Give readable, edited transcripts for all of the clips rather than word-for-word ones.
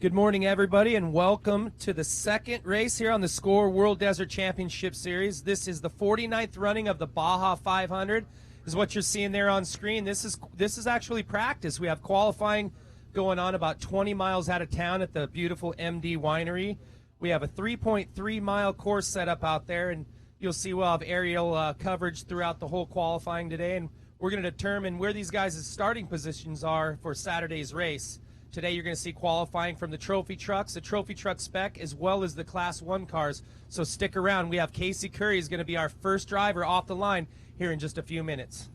Good morning, everybody, and welcome to the second race here on the SCORE World Desert Championship Series. This is the 49th running of the Baja 500, is what you're seeing there on screen. This is actually practice. We have qualifying going on about 20 miles out of town at the beautiful MD Winery. We have a 3.3-mile course set up out there, and you'll see we'll have aerial coverage throughout the whole qualifying today, and we're going to determine where these guys' starting positions are for Saturday's race. Today you're going to see qualifying from the trophy trucks, the trophy truck spec, as well as the Class 1 cars. So stick around. We have Casey Curry is going to be our first driver off the line here in just a few minutes.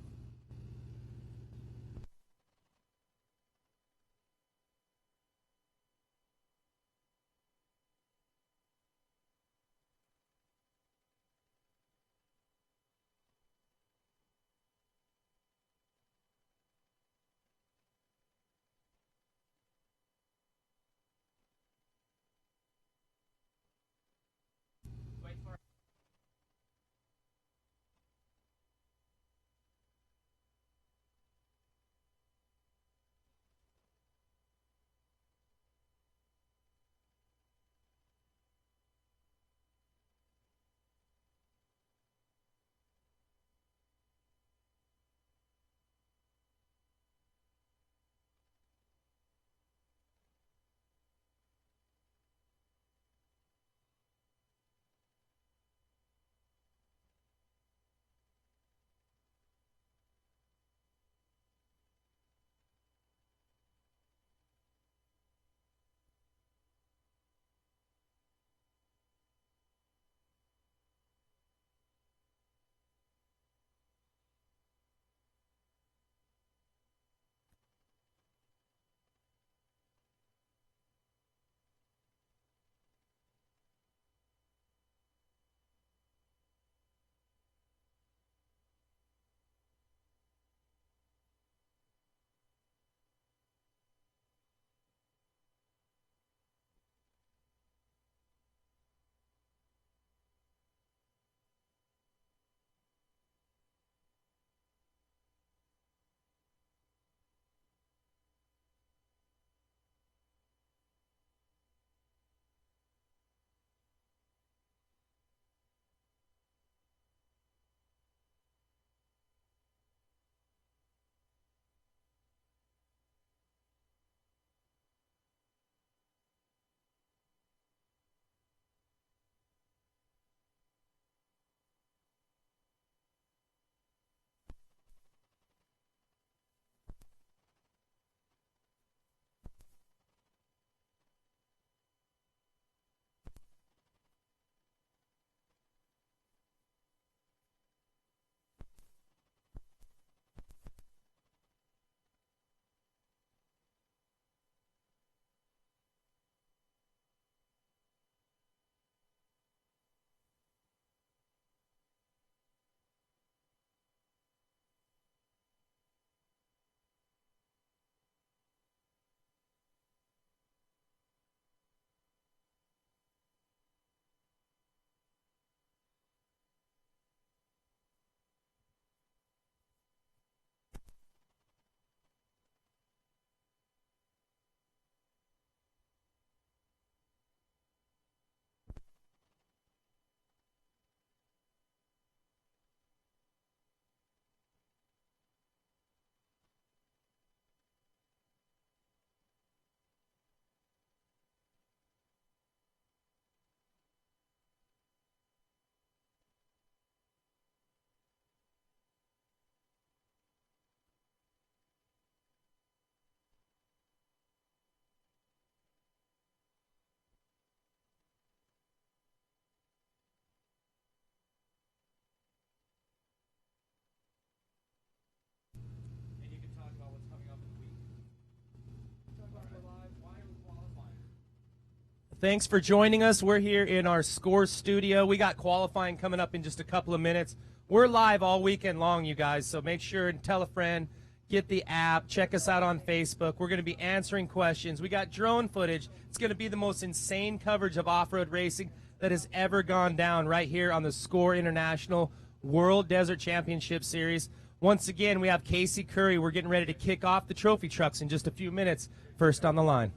Thanks for joining us. We're here in our SCORE studio. We got qualifying coming up in just a couple of minutes. We're live all weekend long, you guys, so make sure and tell a friend, get the app, check us out on Facebook. We're going to be answering questions. We got drone footage. It's going to be the most insane coverage of off-road racing that has ever gone down right here on the SCORE International World Desert Championship Series. Once again, we have Casey Curry. We're getting ready to kick off the trophy trucks in just a few minutes. First on the line.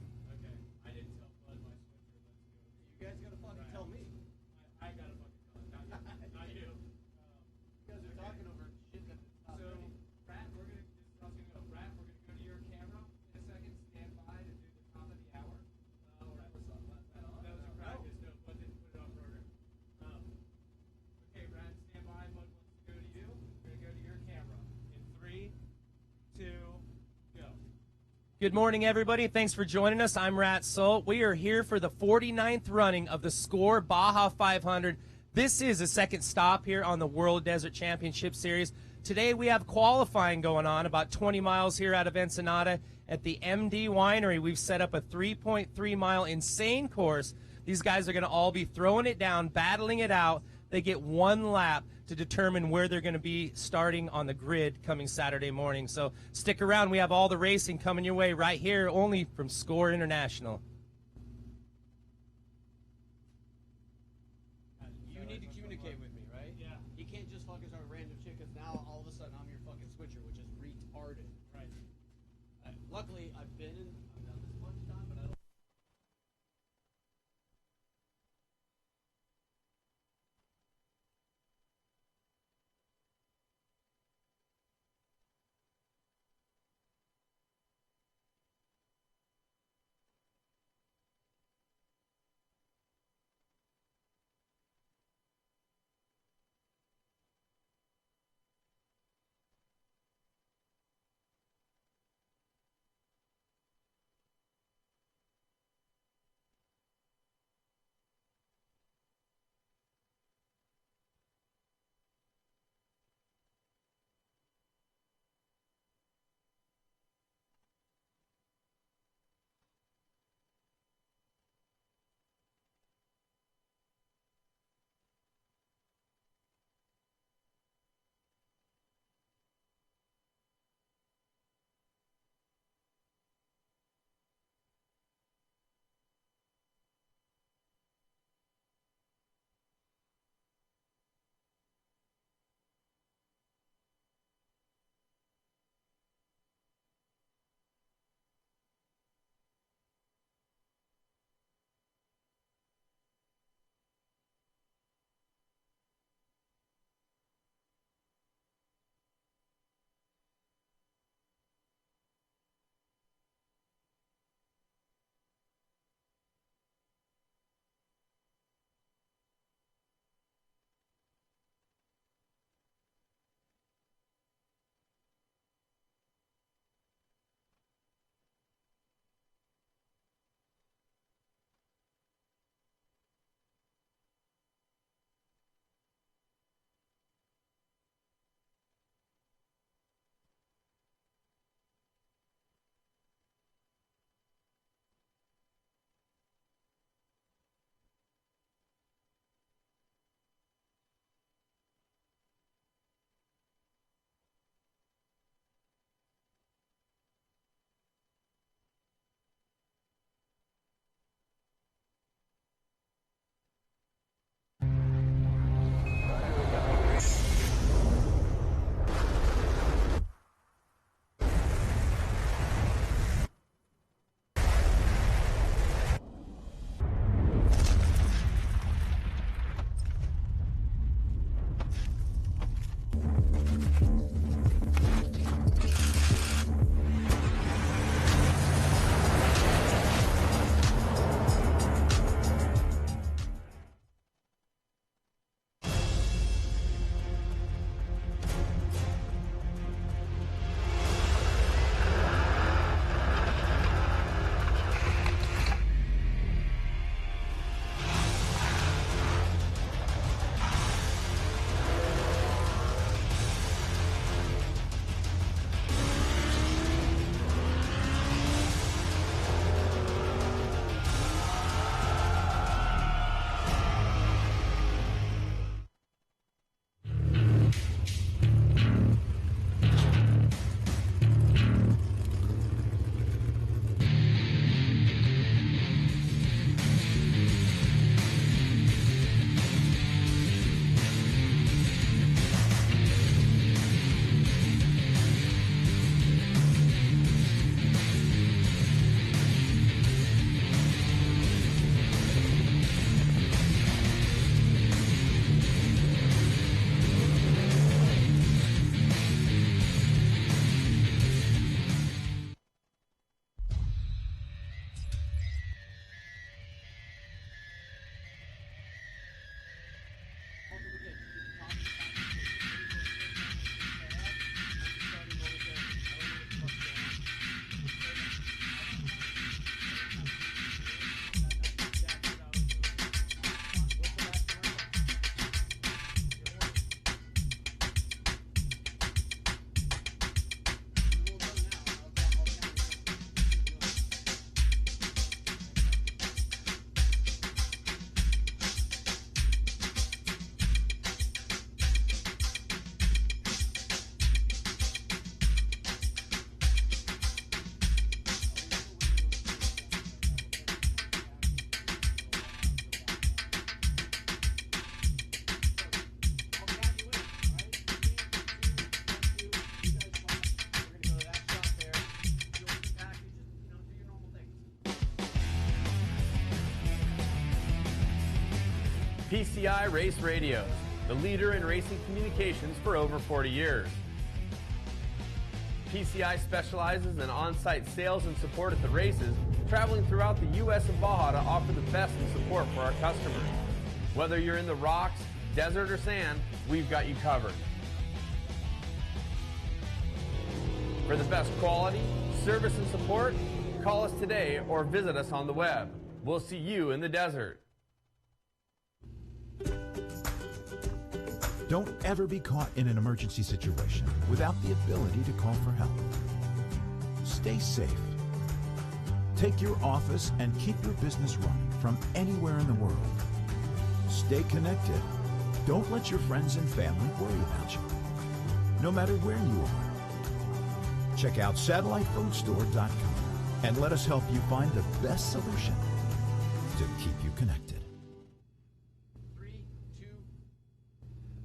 Good morning, everybody. Thanks for joining us. I'm Rat Soul. We are here for the 49th running of the SCORE Baja 500. This is a second stop here on the World Desert Championship Series. Today we have qualifying going on about 20 miles here out of Ensenada at the MD Winery. We've set up a 3.3-mile insane course. These guys are going to all be throwing it down, battling it out. They get one lap to determine where they're going to be starting on the grid coming Saturday morning. So stick around. We have all the racing coming your way right here, only from SCORE International. You need to communicate with me, right? Yeah. You can't just fucking start random shit because now all of a sudden I'm your fucking switcher, which is retarded. Right. Luckily, I've done this much time, but I don't. PCI Race Radios, the leader in racing communications for over 40 years. PCI specializes in on-site sales and support at the races, traveling throughout the U.S. and Baja to offer the best in support for our customers. Whether you're in the rocks, desert, or sand, we've got you covered. For the best quality, service, and support, call us today or visit us on the web. We'll see you in the desert. Don't ever be caught in an emergency situation without the ability to call for help. Stay safe. Take your office and keep your business running from anywhere in the world. Stay connected. Don't let your friends and family worry about you, no matter where you are. Check out satellitefoodstore.com and let us help you find the best solution to keep you connected.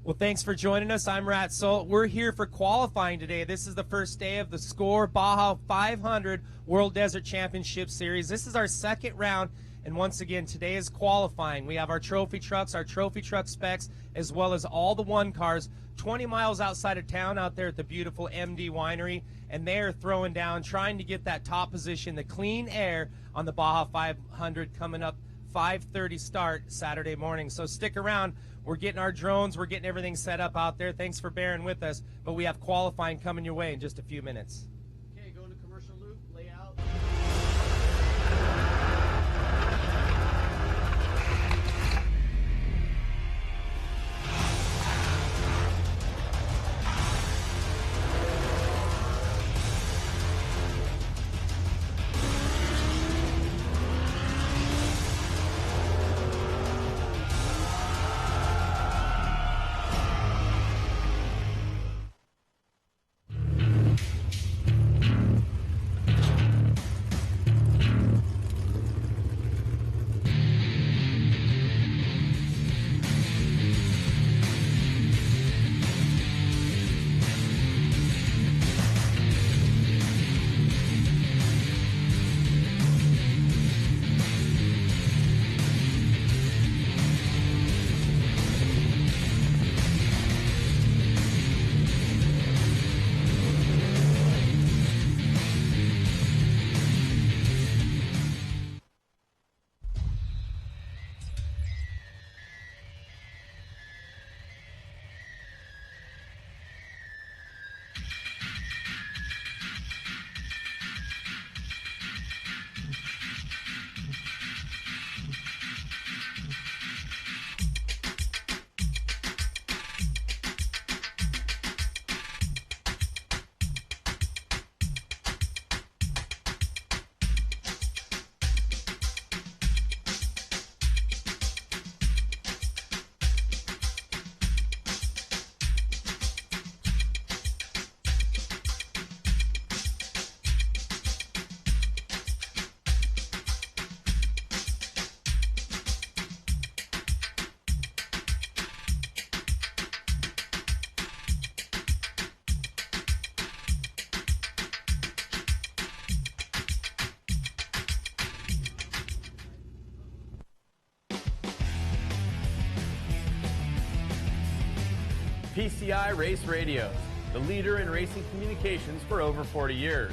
Well, thanks for joining us. I'm Rat Salt. We're here for qualifying today. This is the first day of the SCORE Baja 500 World Desert Championship Series. This is our second round, and once again, today is qualifying. We have our trophy trucks, our trophy truck specs, as well as all the one cars 20 miles outside of town out there at the beautiful MD Winery, and they are throwing down, trying to get that top position, the clean air on the Baja 500 coming up 5:30 start Saturday morning. So stick around. We're getting our drones. We're getting everything set up out there. Thanks for bearing with us. But we have qualifying coming your way in just a few minutes. Okay, go into commercial loop, layout. PCI Race Radios, the leader in racing communications for over 40 years.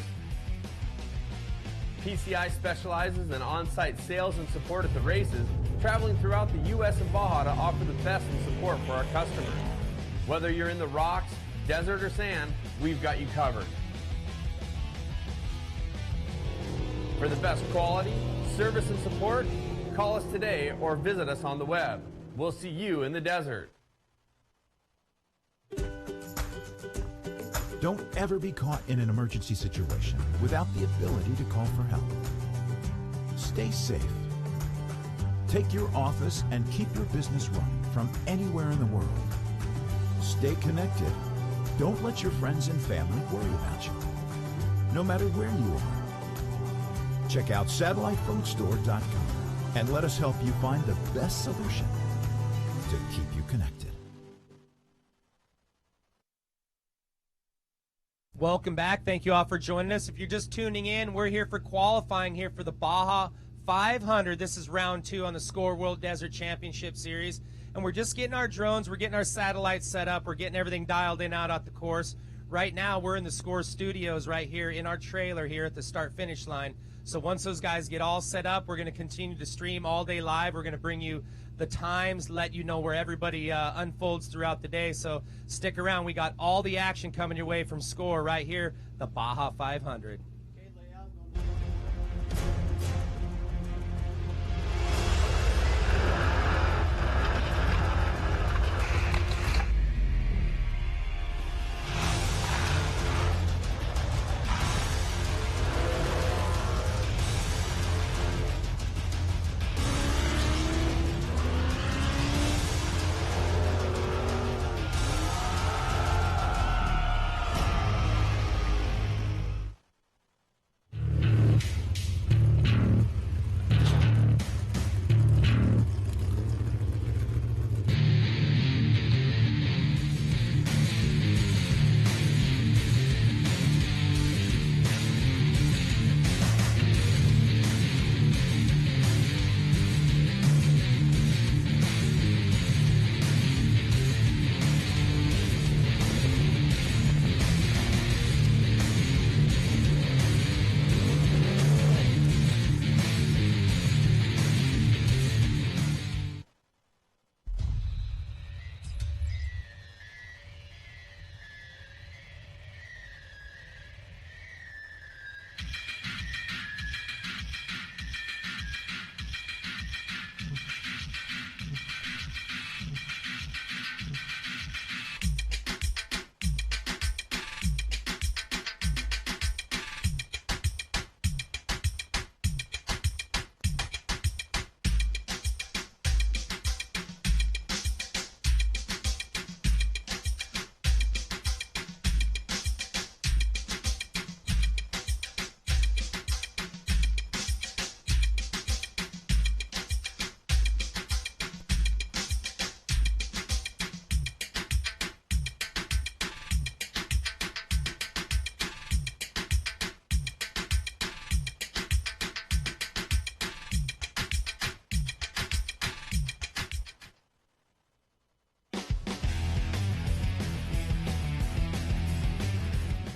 PCI specializes in on-site sales and support at the races, traveling throughout the U.S. and Baja to offer the best in support for our customers. Whether you're in the rocks, desert, or sand, we've got you covered. For the best quality, service, and support, call us today or visit us on the web. We'll see you in the desert. Don't ever be caught in an emergency situation without the ability to call for help. Stay safe. Take your office and keep your business running from anywhere in the world. Stay connected. Don't let your friends and family worry about you, no matter where you are. Check out satellitefoodstore.com and let us help you find the best solution to keep you connected. Welcome back. Thank you all for joining us. If you're just tuning in, we're here for qualifying here for the Baja 500. This is round 2 on the SCORE World Desert Championship Series. and we're just getting our drones, we're getting our satellites set up, we're getting everything dialed in out at the course. Right now, we're in the Score Studios right here in our trailer here at the start-finish line. So once those guys get all set up, we're going to continue to stream all day live. We're going to bring you the times, let you know where everybody unfolds throughout the day. So stick around. We got all the action coming your way from Score right here, the Baja 500. Okay, layout.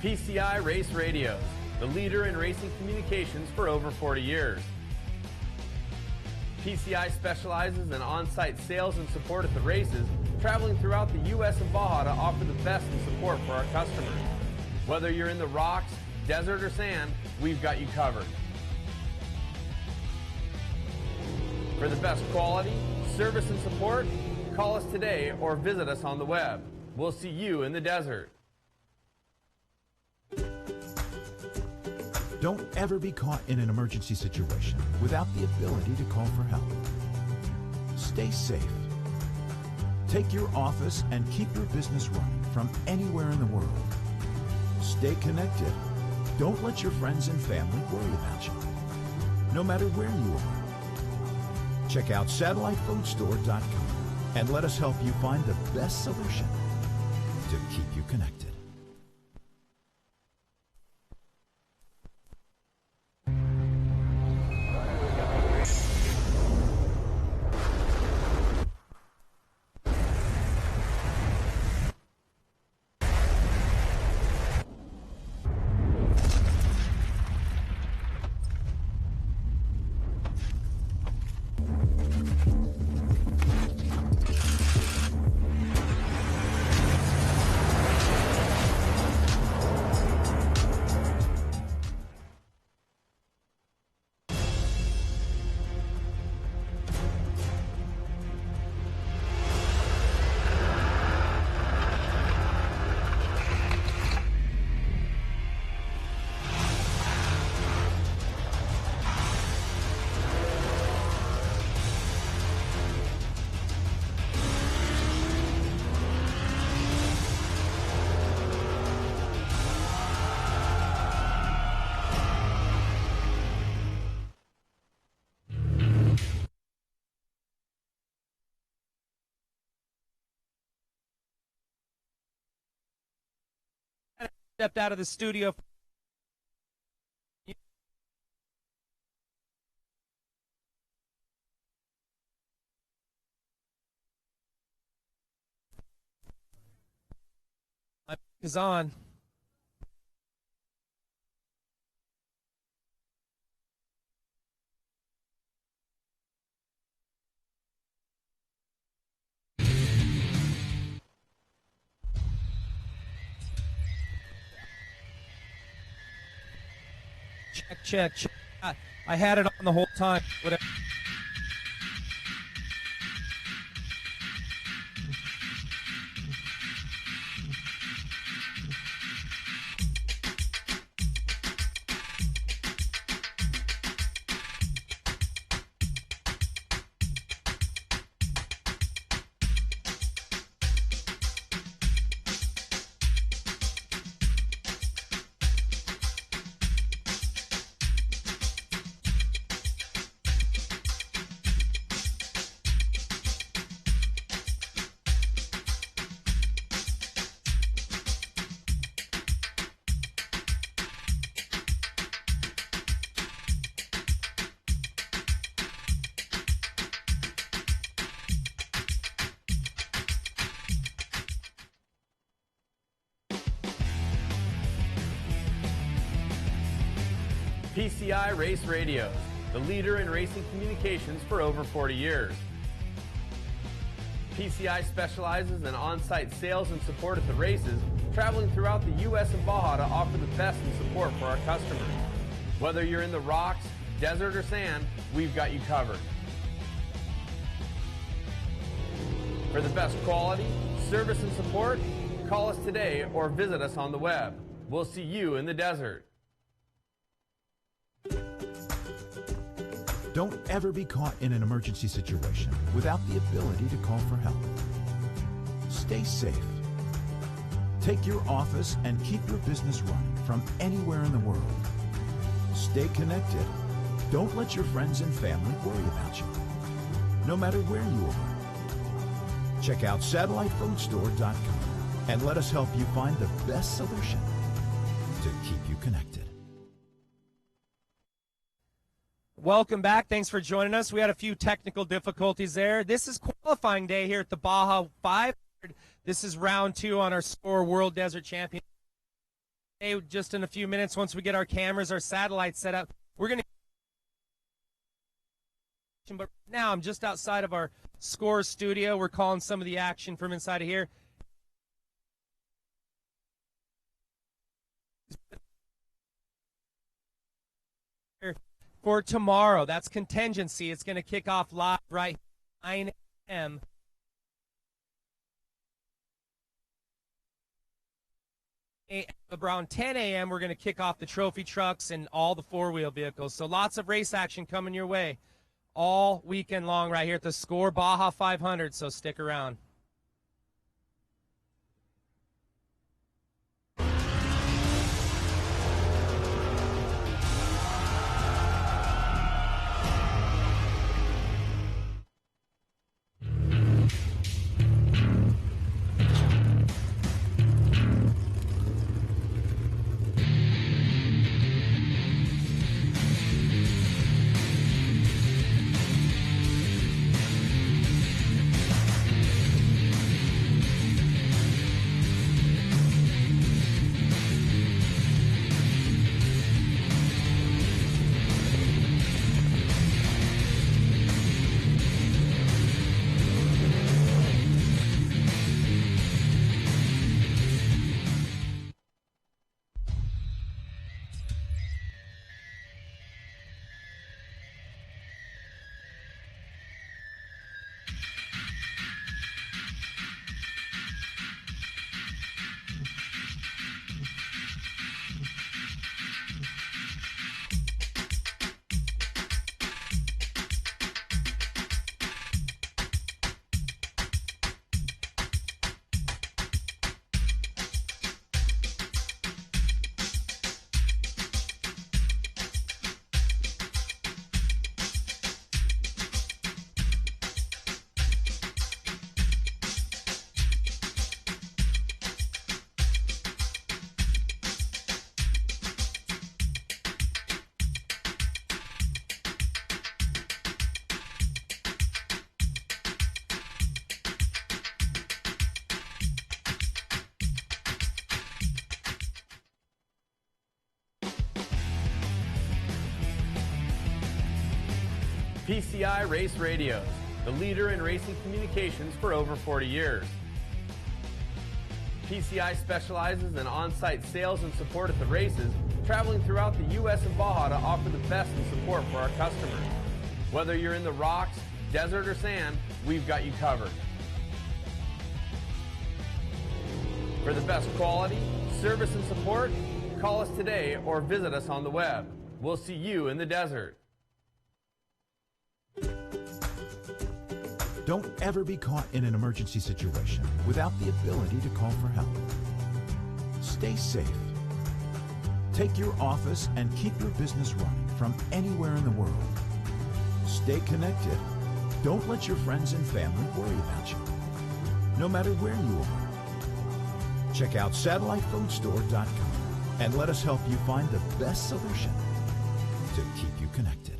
PCI Race Radios, the leader in racing communications for over 40 years. PCI specializes in on-site sales and support at the races, traveling throughout the U.S. and Baja to offer the best in support for our customers. Whether you're in the rocks, desert, or sand, we've got you covered. For the best quality, service, and support, call us today or visit us on the web. We'll see you in the desert. Don't ever be caught in an emergency situation without the ability to call for help. Stay safe. Take your office and keep your business running from anywhere in the world. Stay connected. Don't let your friends and family worry about you, no matter where you are. Check out satellitefoodstore.com and let us help you find the best solution to keep you connected. Stepped out of the studio. Is on. Check. I had it on the whole time. Whatever. PCI Race Radios, the leader in racing communications for over 40 years. PCI specializes in on-site sales and support at the races, traveling throughout the U.S. and Baja to offer the best in support for our customers. Whether you're in the rocks, desert, or sand, we've got you covered. For the best quality, service, and support, call us today or visit us on the web. We'll see you in the desert. Don't ever be caught in an emergency situation without the ability to call for help. Stay safe. Take your office and keep your business running from anywhere in the world. Stay connected. Don't let your friends and family worry about you, no matter where you are. Check out satellitephonestore.com and let us help you find the best solution to keep you connected. Welcome back. Thanks for joining us. We had a few technical difficulties there. This is qualifying day here at the Baja 500. This is round 2 on our SCORE World Desert Championship. Just in a few minutes, once we get our cameras, our satellites set up, we're going to. But now I'm just outside of our SCORE studio. We're calling some of the action from inside of here. For tomorrow, that's contingency. It's going to kick off live right 9 a.m. Around 10 a.m., we're going to kick off the trophy trucks and all the four-wheel vehicles. So lots of race action coming your way all weekend long right here at the SCORE Baja 500, so stick around. PCI Race Radios, the leader in racing communications for over 40 years. PCI specializes in on-site sales and support at the races, traveling throughout the U.S. and Baja to offer the best in support for our customers. Whether you're in the rocks, desert, or sand, we've got you covered. For the best quality, service, and support, call us today or visit us on the web. We'll see you in the desert. Don't ever be caught in an emergency situation without the ability to call for help. Stay safe. Take your office and keep your business running from anywhere in the world. Stay connected. Don't let your friends and family worry about you, no matter where you are. Check out satellitefoodstore.com and let us help you find the best solution to keep you connected.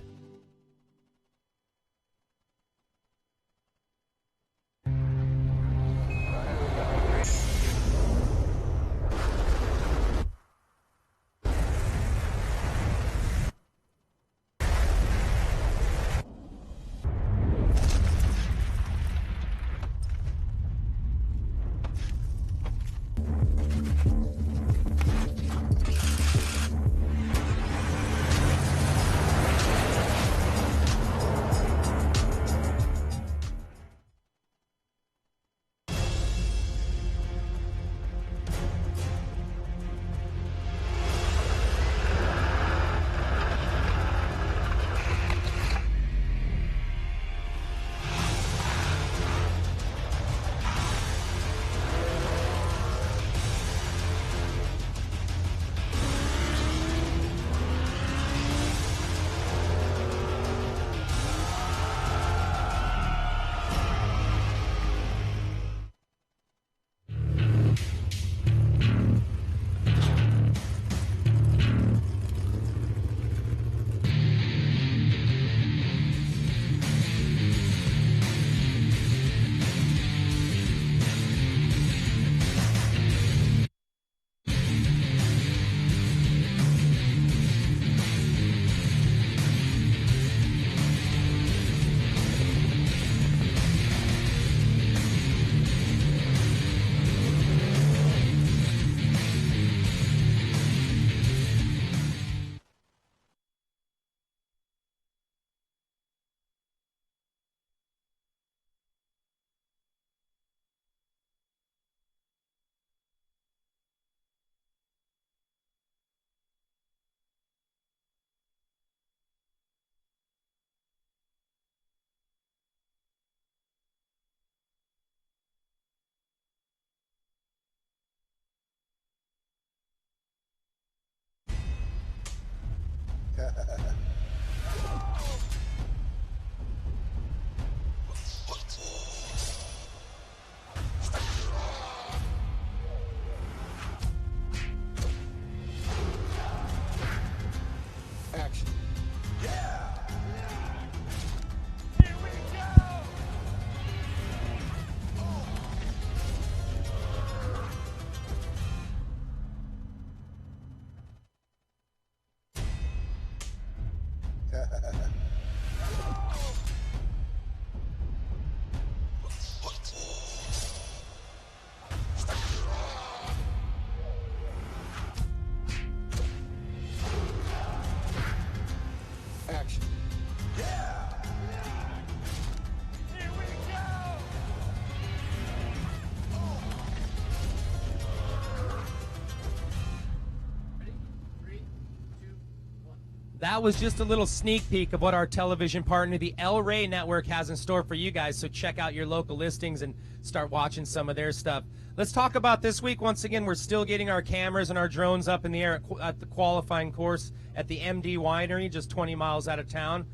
That was just a little sneak peek of what our television partner, the El Rey Network, has in store for you guys. So check out your local listings and start watching some of their stuff. Let's talk about this week. Once again, we're still getting our cameras and our drones up in the air at the qualifying course at the MD Winery, just 20 miles out of town.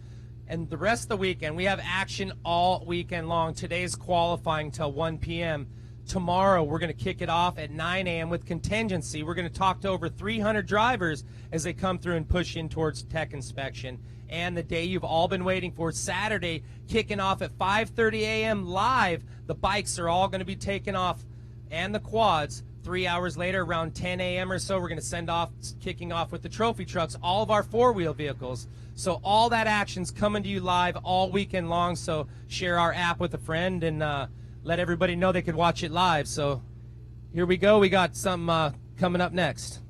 And the rest of the weekend, we have action all weekend long. Today's qualifying till 1 p.m. Tomorrow, we're going to kick it off at 9 a.m. with contingency. We're going to talk to over 300 drivers as they come through and push in towards tech inspection. And the day you've all been waiting for, Saturday, kicking off at 5:30 a.m. live. The bikes are all going to be taken off, and the quads, 3 hours later, around 10 a.m. or so, we're going to kicking off with the trophy trucks, all of our four-wheel vehicles. So all that action's coming to you live all weekend long. So share our app with a friend and let everybody know they could watch it live. So here we go. We got some coming up next.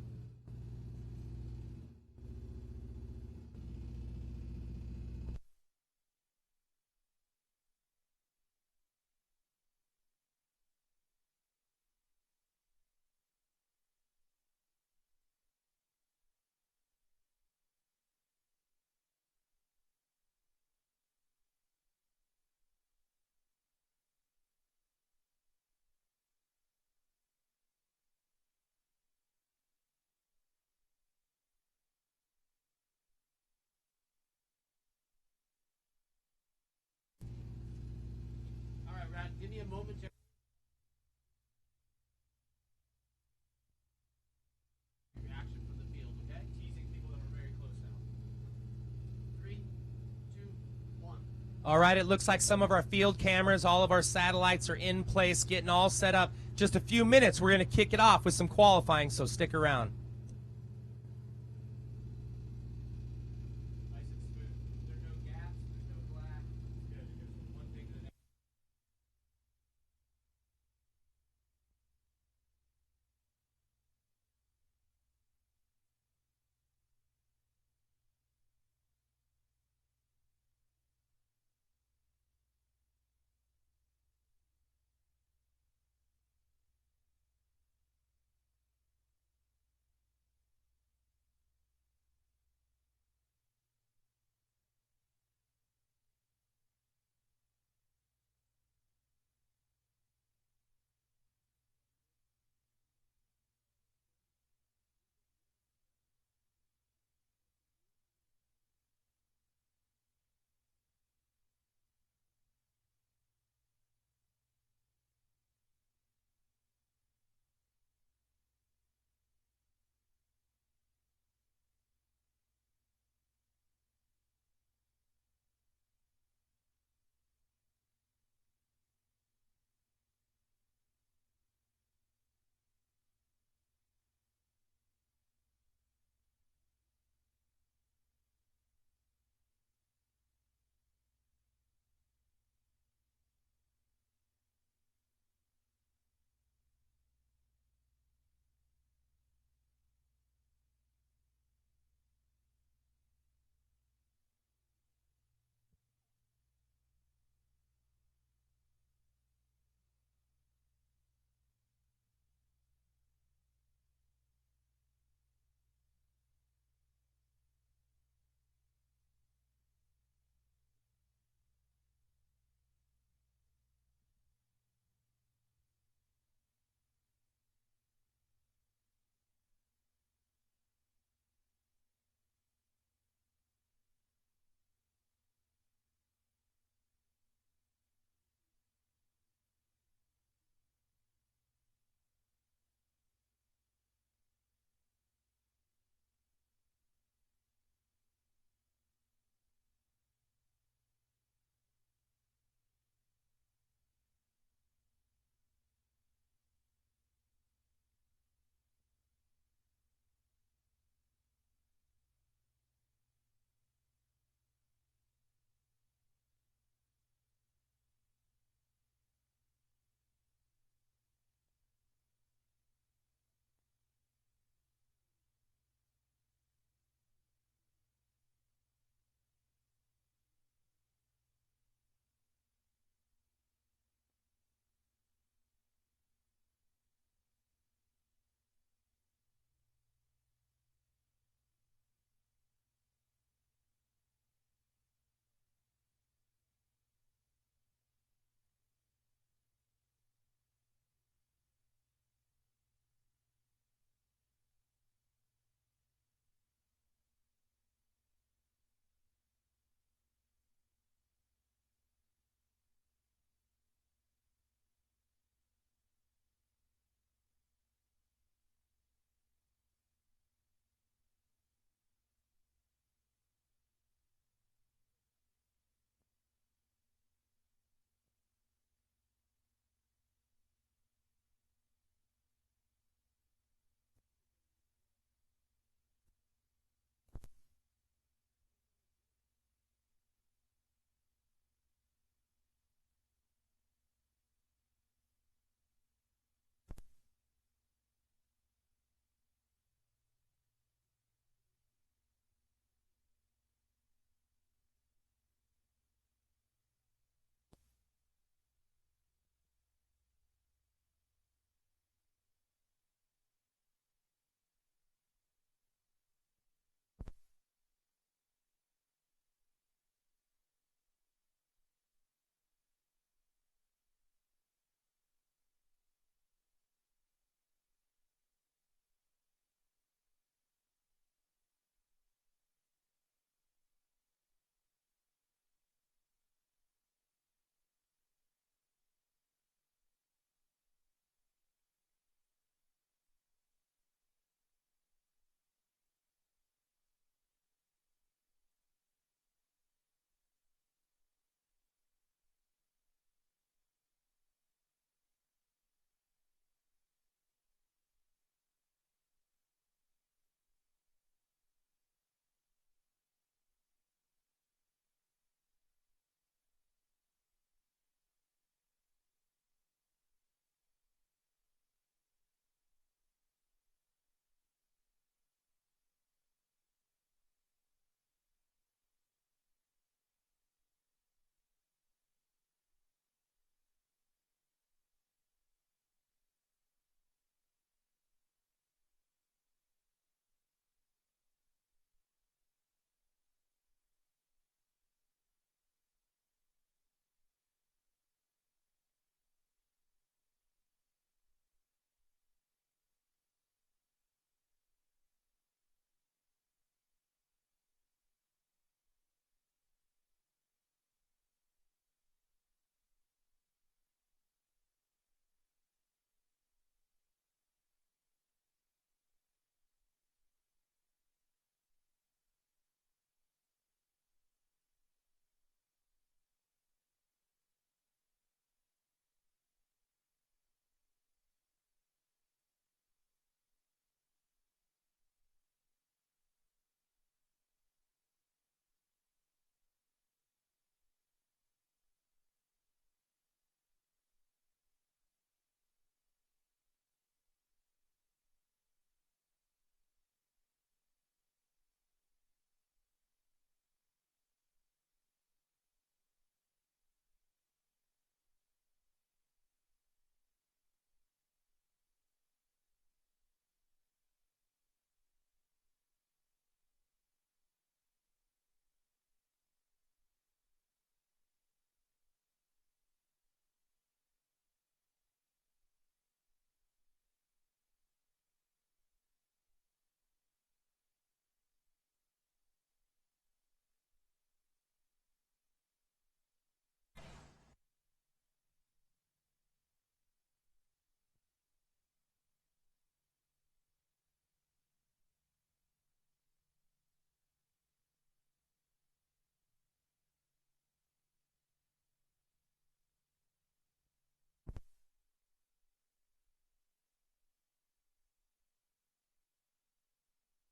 All right, Rat, give me a moment to reaction from the field, okay? Teasing people that are very close now. 3, 2, 1. All right, it looks like some of our field cameras, all of our satellites are in place, getting all set up. Just a few minutes, we're going to kick it off with some qualifying, so stick around. Nice and smooth. There's no gaps, there's no black. Good. It goes from one thing to the next.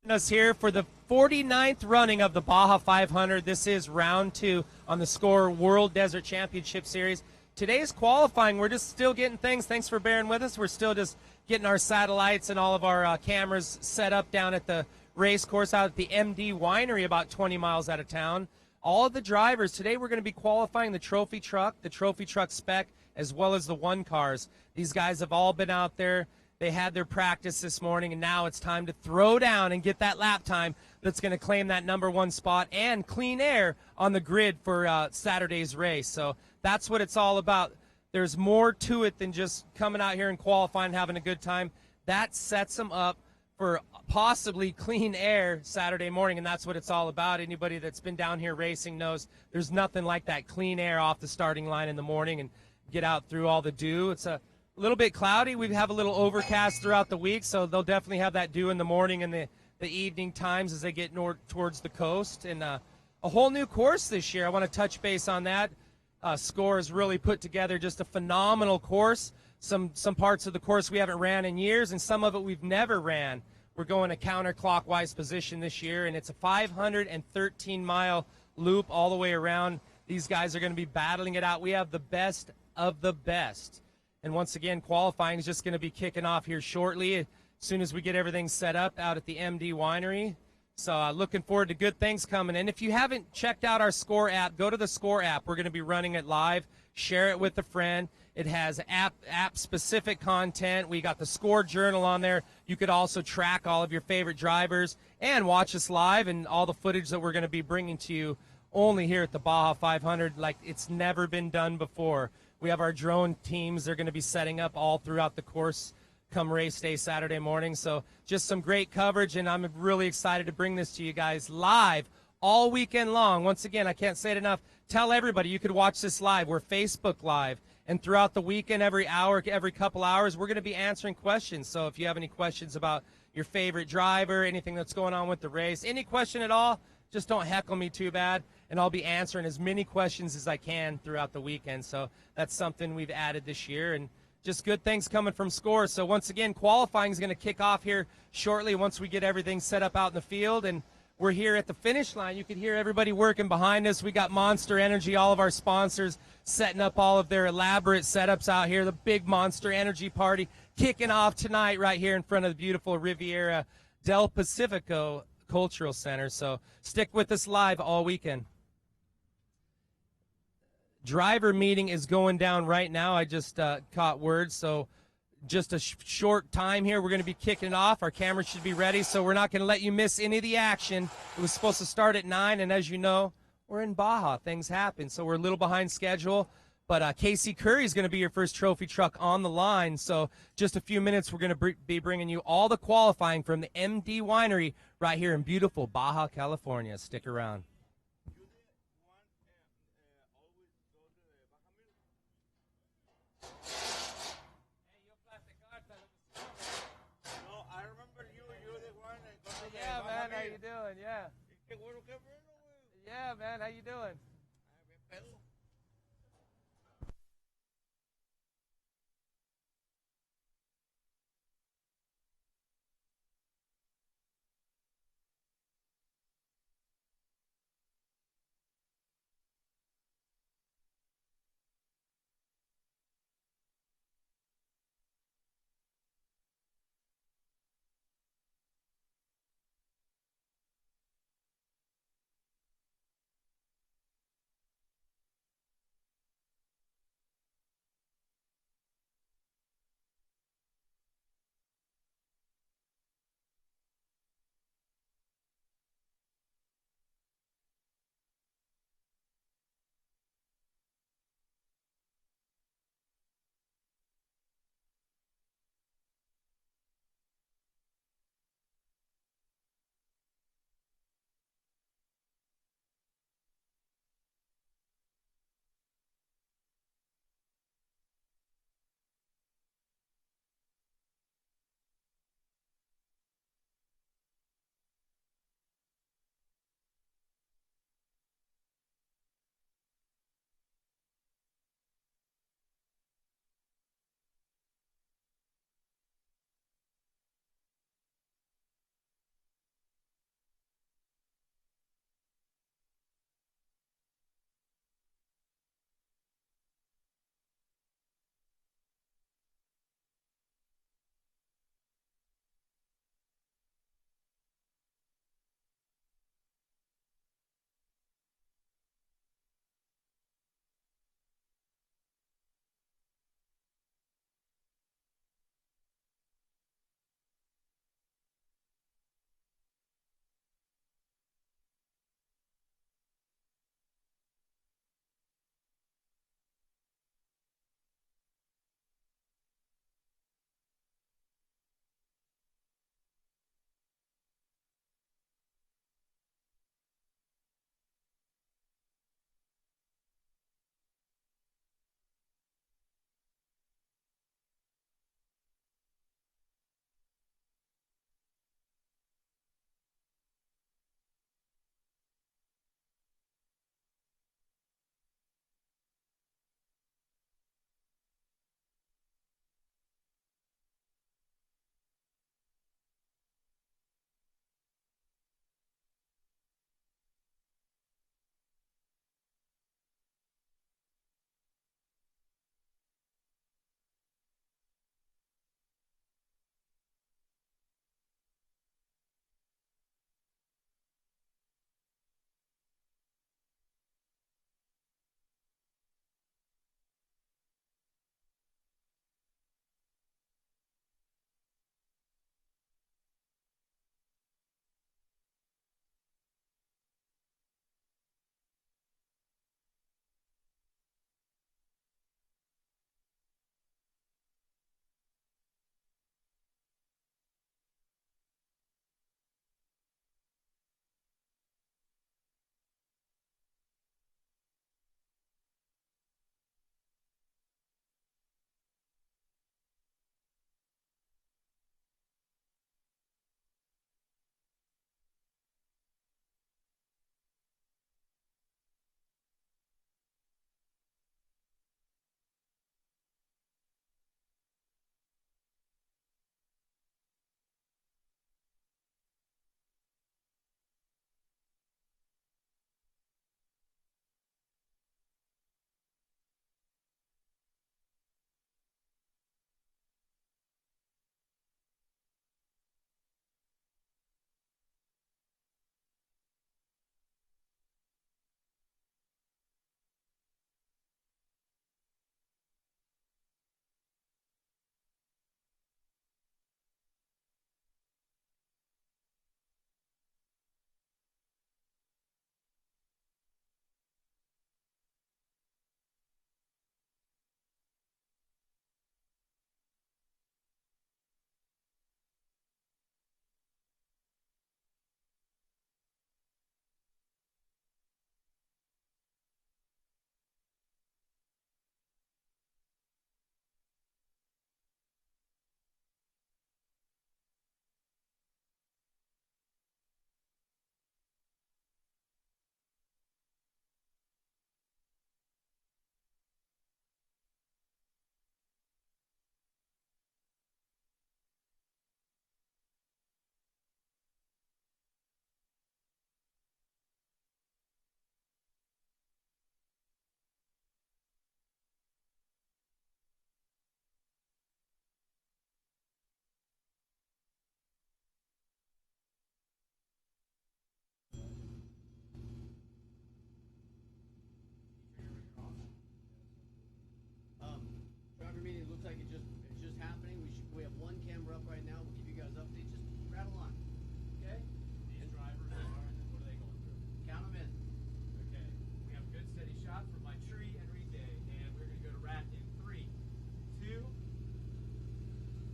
Us here for the 49th running of the Baja 500. This is round 2 on the SCORE World Desert Championship Series. Today's qualifying, we're just still getting things. Thanks for bearing with us. We're still just getting our satellites and all of our cameras set up down at the race course out at the MD Winery about 20 miles out of town. All of the drivers, today we're going to be qualifying the trophy truck spec, as well as the one cars. These guys have all been out there. They had their practice this morning, and now it's time to throw down and get that lap time that's going to claim that #1 spot and clean air on the grid for Saturday's race. So that's what it's all about. There's more to it than just coming out here and qualifying and having a good time. That sets them up for possibly clean air Saturday morning, and that's what it's all about. Anybody that's been down here racing knows there's nothing like that clean air off the starting line in the morning and get out through all the dew. It's a little bit cloudy. We have a little overcast throughout the week, so they'll definitely have that dew in the morning and the evening times as they get towards the coast. And a whole new course this year. I want to touch base on that. SCORE has really put together just a phenomenal course. Some parts of the course we haven't ran in years, and some of it we've never ran. We're going a counterclockwise position this year, and it's a 513-mile loop all the way around. These guys are going to be battling it out. We have the best of the best. And once again, qualifying is just going to be kicking off here shortly as soon as we get everything set up out at the MD Winery. So looking forward to good things coming. And if you haven't checked out our SCORE app, go to the SCORE app. We're going to be running it live. Share it with a friend. It has app-specific content. We got the SCORE Journal on there. You could also track all of your favorite drivers and watch us live and all the footage that we're going to be bringing to you only here at the Baja 500 like it's never been done before. We have our drone teams. They're going to be setting up all throughout the course come race day Saturday morning. So just some great coverage, and I'm really excited to bring this to you guys live all weekend long. Once again, I can't say it enough. Tell everybody you could watch this live. We're Facebook Live. And throughout the weekend, every hour, every couple hours, we're going to be answering questions. So if you have any questions about your favorite driver, anything that's going on with the race, any question at all, just don't heckle me too bad, and I'll be answering as many questions as I can throughout the weekend. So that's something we've added this year, and just good things coming from SCORE. So once again, qualifying is going to kick off here shortly once we get everything set up out in the field, and we're here at the finish line. You can hear everybody working behind us. We got Monster Energy, all of our sponsors, setting up all of their elaborate setups out here. The big Monster Energy party kicking off tonight right here in front of the beautiful Riviera del Pacifico Cultural Center. So stick with us live all weekend. Driver meeting is going down right now. I just caught word, so just a short time here. We're going to be kicking it off. Our cameras should be ready, so we're not going to let you miss any of the action. It was supposed to start at 9, and as you know, we're in Baja. Things happen, so we're a little behind schedule. But Casey Curry is going to be your first trophy truck on the line. So just a few minutes, we're going to be bringing you all the qualifying from the MD Winery right here in beautiful Baja, California. Stick around. Yeah, man, how you doing? Yeah. Yeah, man, how you doing?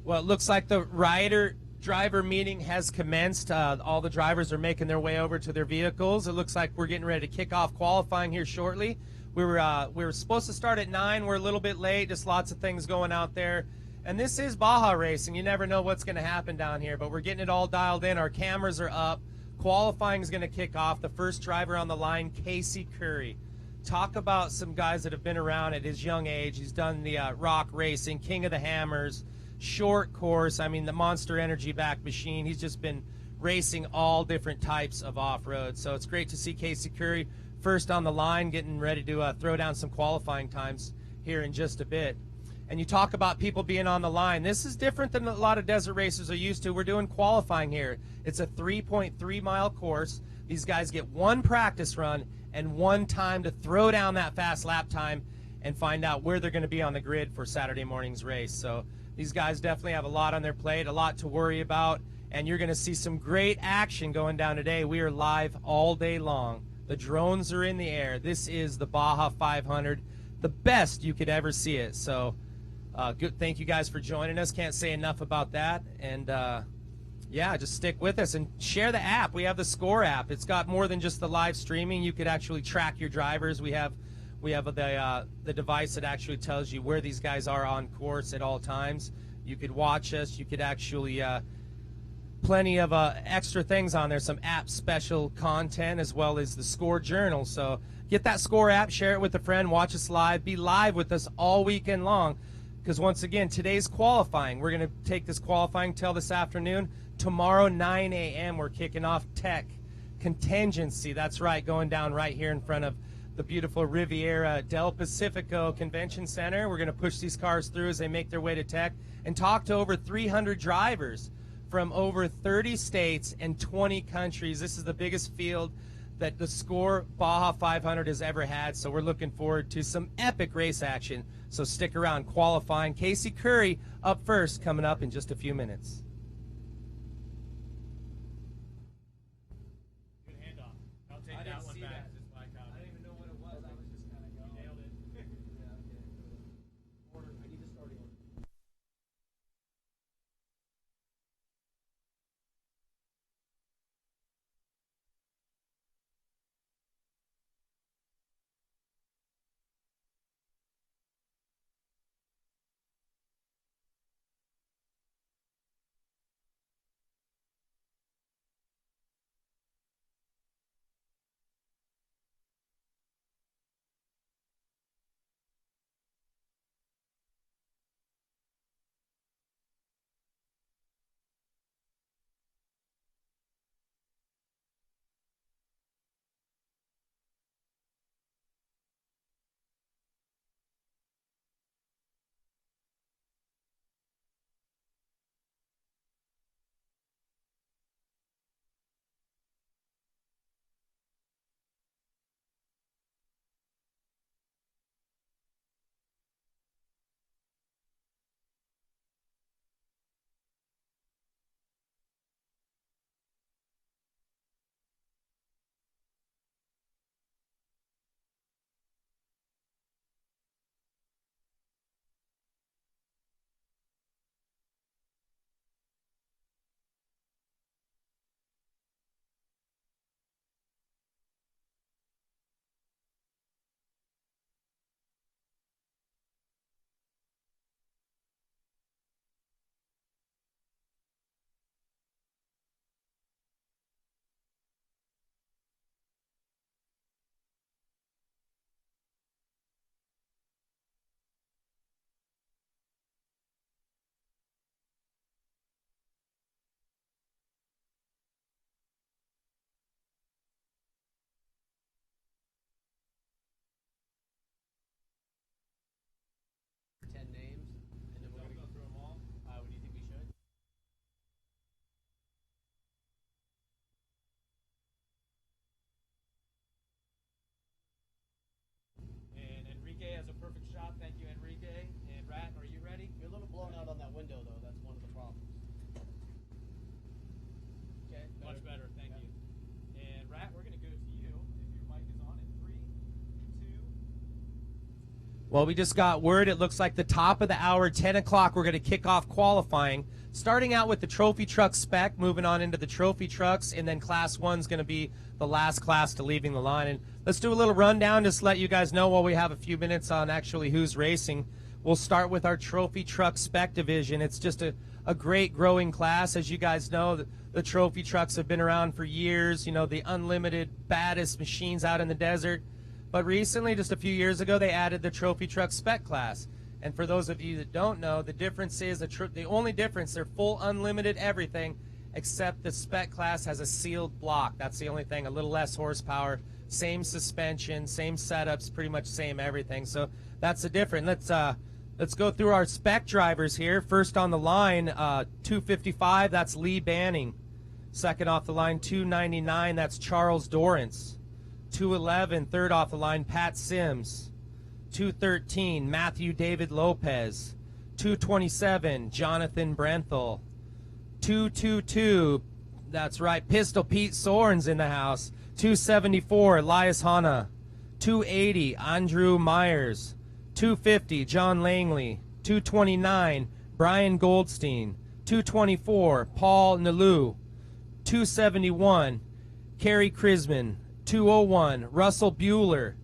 Well, it looks like the rider-driver meeting has commenced. All the drivers are making their way over to their vehicles. It looks like we're getting ready to kick off qualifying here shortly. We were supposed to start at 9. We're a little bit late. Just lots of things going out there. And this is Baja racing. You never know what's going to happen down here, but we're getting it all dialed in. Our cameras are up. Qualifying is going to kick off. The first driver on the line, Casey Curry. Talk about some guys that have been around at his young age. He's done the rock racing, King of the Hammers, short course. I mean, the Monster Energy back machine. He's just been racing all different types of off-road. So it's great to see Casey Curry first on the line, getting ready to throw down some qualifying times here in just a bit. And you talk about people being on the line. This is different than a lot of desert racers are used to. We're doing qualifying here. It's a 3.3-mile course. These guys get one practice run and one time to throw down that fast lap time and find out where they're going to be on the grid for Saturday morning's race. So these guys definitely have a lot on their plate, a lot to worry about, and you're going to see some great action going down today. We are live all day long. The drones are in the air. This is the Baja 500, the best you could ever see it. So good. Thank you guys for joining us. Can't say enough about that. And yeah, just stick with us and share the app. We have the Score app. It's got more than just the live streaming. You could actually track your drivers. We have the device that actually tells you where these guys are on course at all times. You could watch us. You could actually plenty of extra things on there, some app special content as well as the Score journal. So get that Score app, share it with a friend, watch us live, be live with us all weekend long. Because once again, today's qualifying. We're going to take this qualifying till this afternoon. Tomorrow, 9 a.m., we're kicking off Tech Contingency. That's right, going down right here in front of the beautiful Riviera del Pacifico Convention Center. We're going to push these cars through as they make their way to Tech and talk to over 300 drivers from over 30 states and 20 countries. This is the biggest field that the Score Baja 500 has ever had, so we're looking forward to some epic race action. So stick around. Qualifying. Casey Curry up first, coming up in just a few minutes. Good handoff. I'll take that one back. Just like I didn't even know what it was. I was just kind of going. You nailed it. Yeah, okay. Order. I need to start order. Well, we just got word. It looks like the top of the hour, 10 o'clock, we're going to kick off qualifying. Starting out with the trophy truck spec, moving on into the trophy trucks, and then Class 1's going to be the last class to leaving the line. And let's do a little rundown, just let you guys know while we have a few minutes on actually who's racing. We'll start with our trophy truck spec division. It's just a great growing class. As you guys know, the trophy trucks have been around for years, you know, the unlimited, baddest machines out in the desert. But recently, just a few years ago, they added the trophy truck spec class. And for those of you that don't know, the difference is, the only difference, they're full unlimited everything, except the spec class has a sealed block. That's the only thing, a little less horsepower, same suspension, same setups, pretty much same everything. So that's the difference. Let's go through our spec drivers here. First on the line, 255, that's Lee Banning. Second off the line, 299, that's Charles Dorrance. 211, third off the line, Pat Sims. 213, Matthew David Lopez. 227, Jonathan Brenthal. 222, that's right, Pistol Pete Soren's in the house. 274, Elias Hanna. 280, Andrew Myers. 250, John Langley. 229, Brian Goldstein. 224, Paul Nalu. 271, Kerry Krisman. 201, Russell Bueller.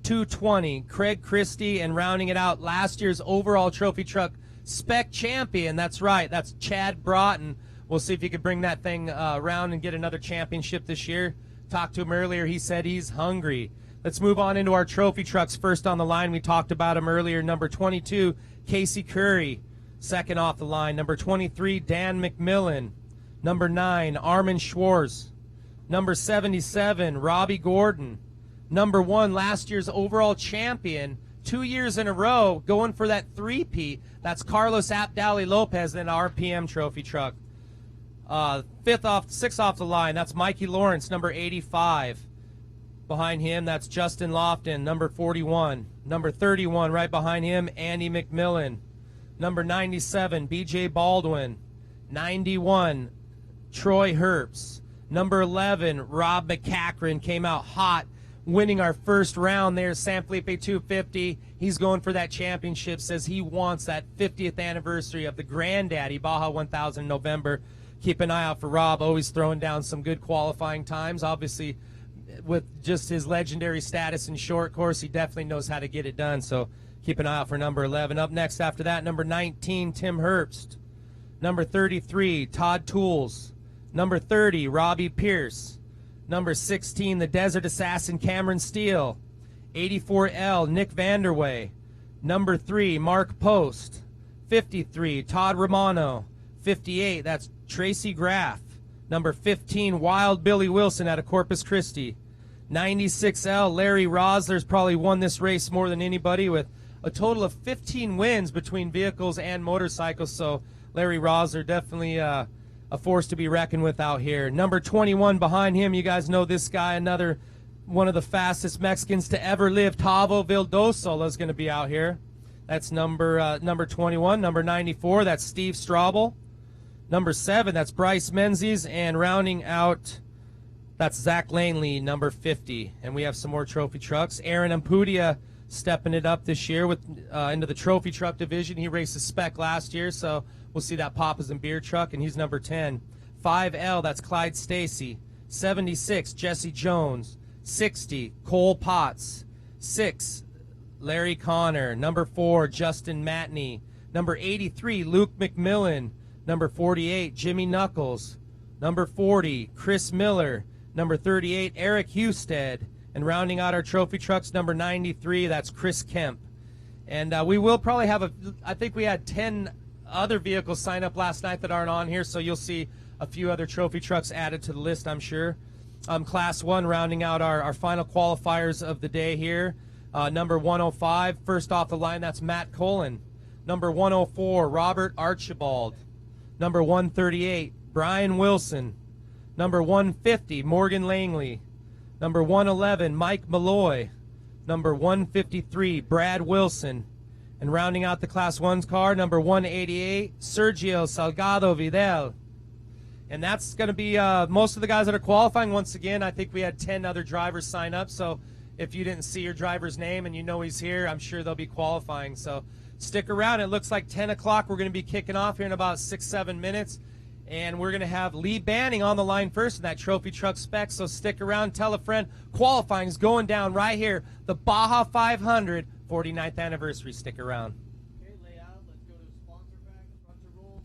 220, Craig Christie, and rounding it out, last year's overall trophy truck spec champion. That's right, that's Chad Broughton. We'll see if he could bring that thing around and get another championship this year. Talked to him earlier. He said he's hungry. Let's move on into our trophy trucks. First on the line, we talked about him earlier. Number 22, Casey Curry. Second off the line, number 23, Dan McMillan. Number 9, Armin Schwartz. Number 77, Robbie Gordon. Number 1, last year's overall champion, 2 years in a row, going for that three-peat. That's Carlos Abdali Lopez in an RPM trophy truck. Sixth off the line, that's Mikey Lawrence, number 85. Behind him, that's Justin Lofton, number 41. Number 31, right behind him, Andy McMillan. Number 97, BJ Baldwin. 91, Troy Herbst. Number 11, Rob McCachran came out hot, winning our first round there, San Felipe 250. He's going for that championship, says he wants that 50th anniversary of the Granddaddy Baja 1000 in November. Keep an eye out for Rob, always throwing down some good qualifying times. Obviously, with just his legendary status in short course, he definitely knows how to get it done, so keep an eye out for number 11. Up next after that, number 19, Tim Herbst. Number 33, Todd Tools. Number 30, Robbie Pierce. Number 16, the Desert Assassin, Cameron Steele. 84L, Nick Vanderway. Number 3, Mark Post. 53, Todd Romano. 58, that's Tracy Graff. Number 15, Wild Billy Wilson out of Corpus Christi. 96L, Larry Rosler's probably won this race more than anybody with a total of 15 wins between vehicles and motorcycles. So Larry Rosler definitely a force to be reckoned with out here. Number 21 behind him, you guys know this guy, another one of the fastest Mexicans to ever live, Tavo Vildoso is going to be out here. That's number 21. Number 94, that's Steve Straubel. Number 7, that's Bryce Menzies. And rounding out, that's Zach Langley, number 50. And we have some more trophy trucks. Aaron Ampudia stepping it up this year with into the trophy truck division. He raced a spec last year, so we'll see that Papa's and Beer truck, and he's number 10. 5L, that's Clyde Stacy. 76, Jesse Jones. 60, Cole Potts. 6, Larry Connor. Number 4, Justin Matney. Number 83, Luke McMillan. Number 48, Jimmy Knuckles. Number 40, Chris Miller. Number 38, Eric Husted. And rounding out our trophy trucks, number 93, that's Chris Kemp. And we will probably have I think we had 10 other vehicles sign up last night that aren't on here, so you'll see a few other trophy trucks added to the list, I'm sure. Class 1, rounding out our final qualifiers of the day here. Number 105, first off the line, that's Matt Cullen. Number 104, Robert Archibald. Number 138, Brian Wilson. Number 150, Morgan Langley. Number 111, Mike Malloy. Number 153, Brad Wilson. And rounding out the Class 1's car, number 188, Sergio Salgado Vidal. And that's going to be most of the guys that are qualifying. Once again, I think we had 10 other drivers sign up, so if you didn't see your driver's name and you know he's here, I'm sure they'll be qualifying. So stick around. It looks like 10 o'clock. We're going to be kicking off here in about 6-7 minutes. And we're going to have Lee Banning on the line first in that trophy truck spec. So stick around. Tell a friend. Qualifying is going down right here. The Baja 500 49th anniversary. Stick around. Okay, layout. Let's go to sponsor pack, front to roll.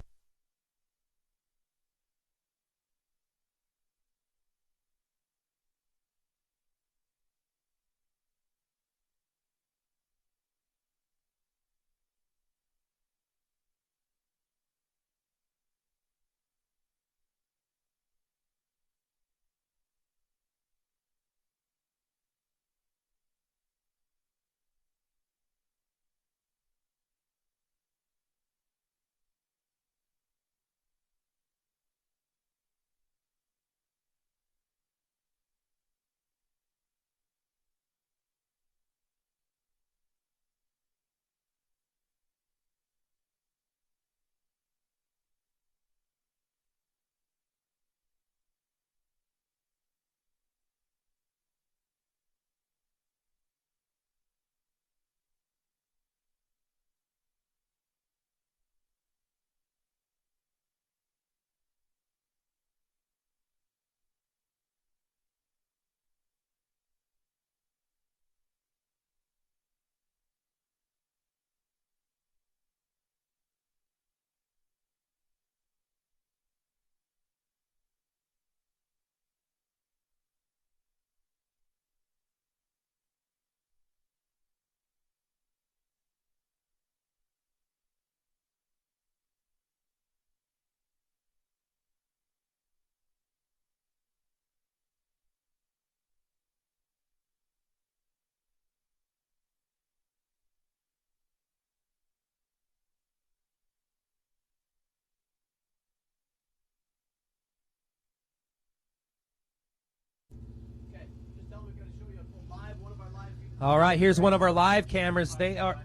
Okay, just tell me we're going to show you a full live, one of our live people. All right, here's one of our live cameras. They are...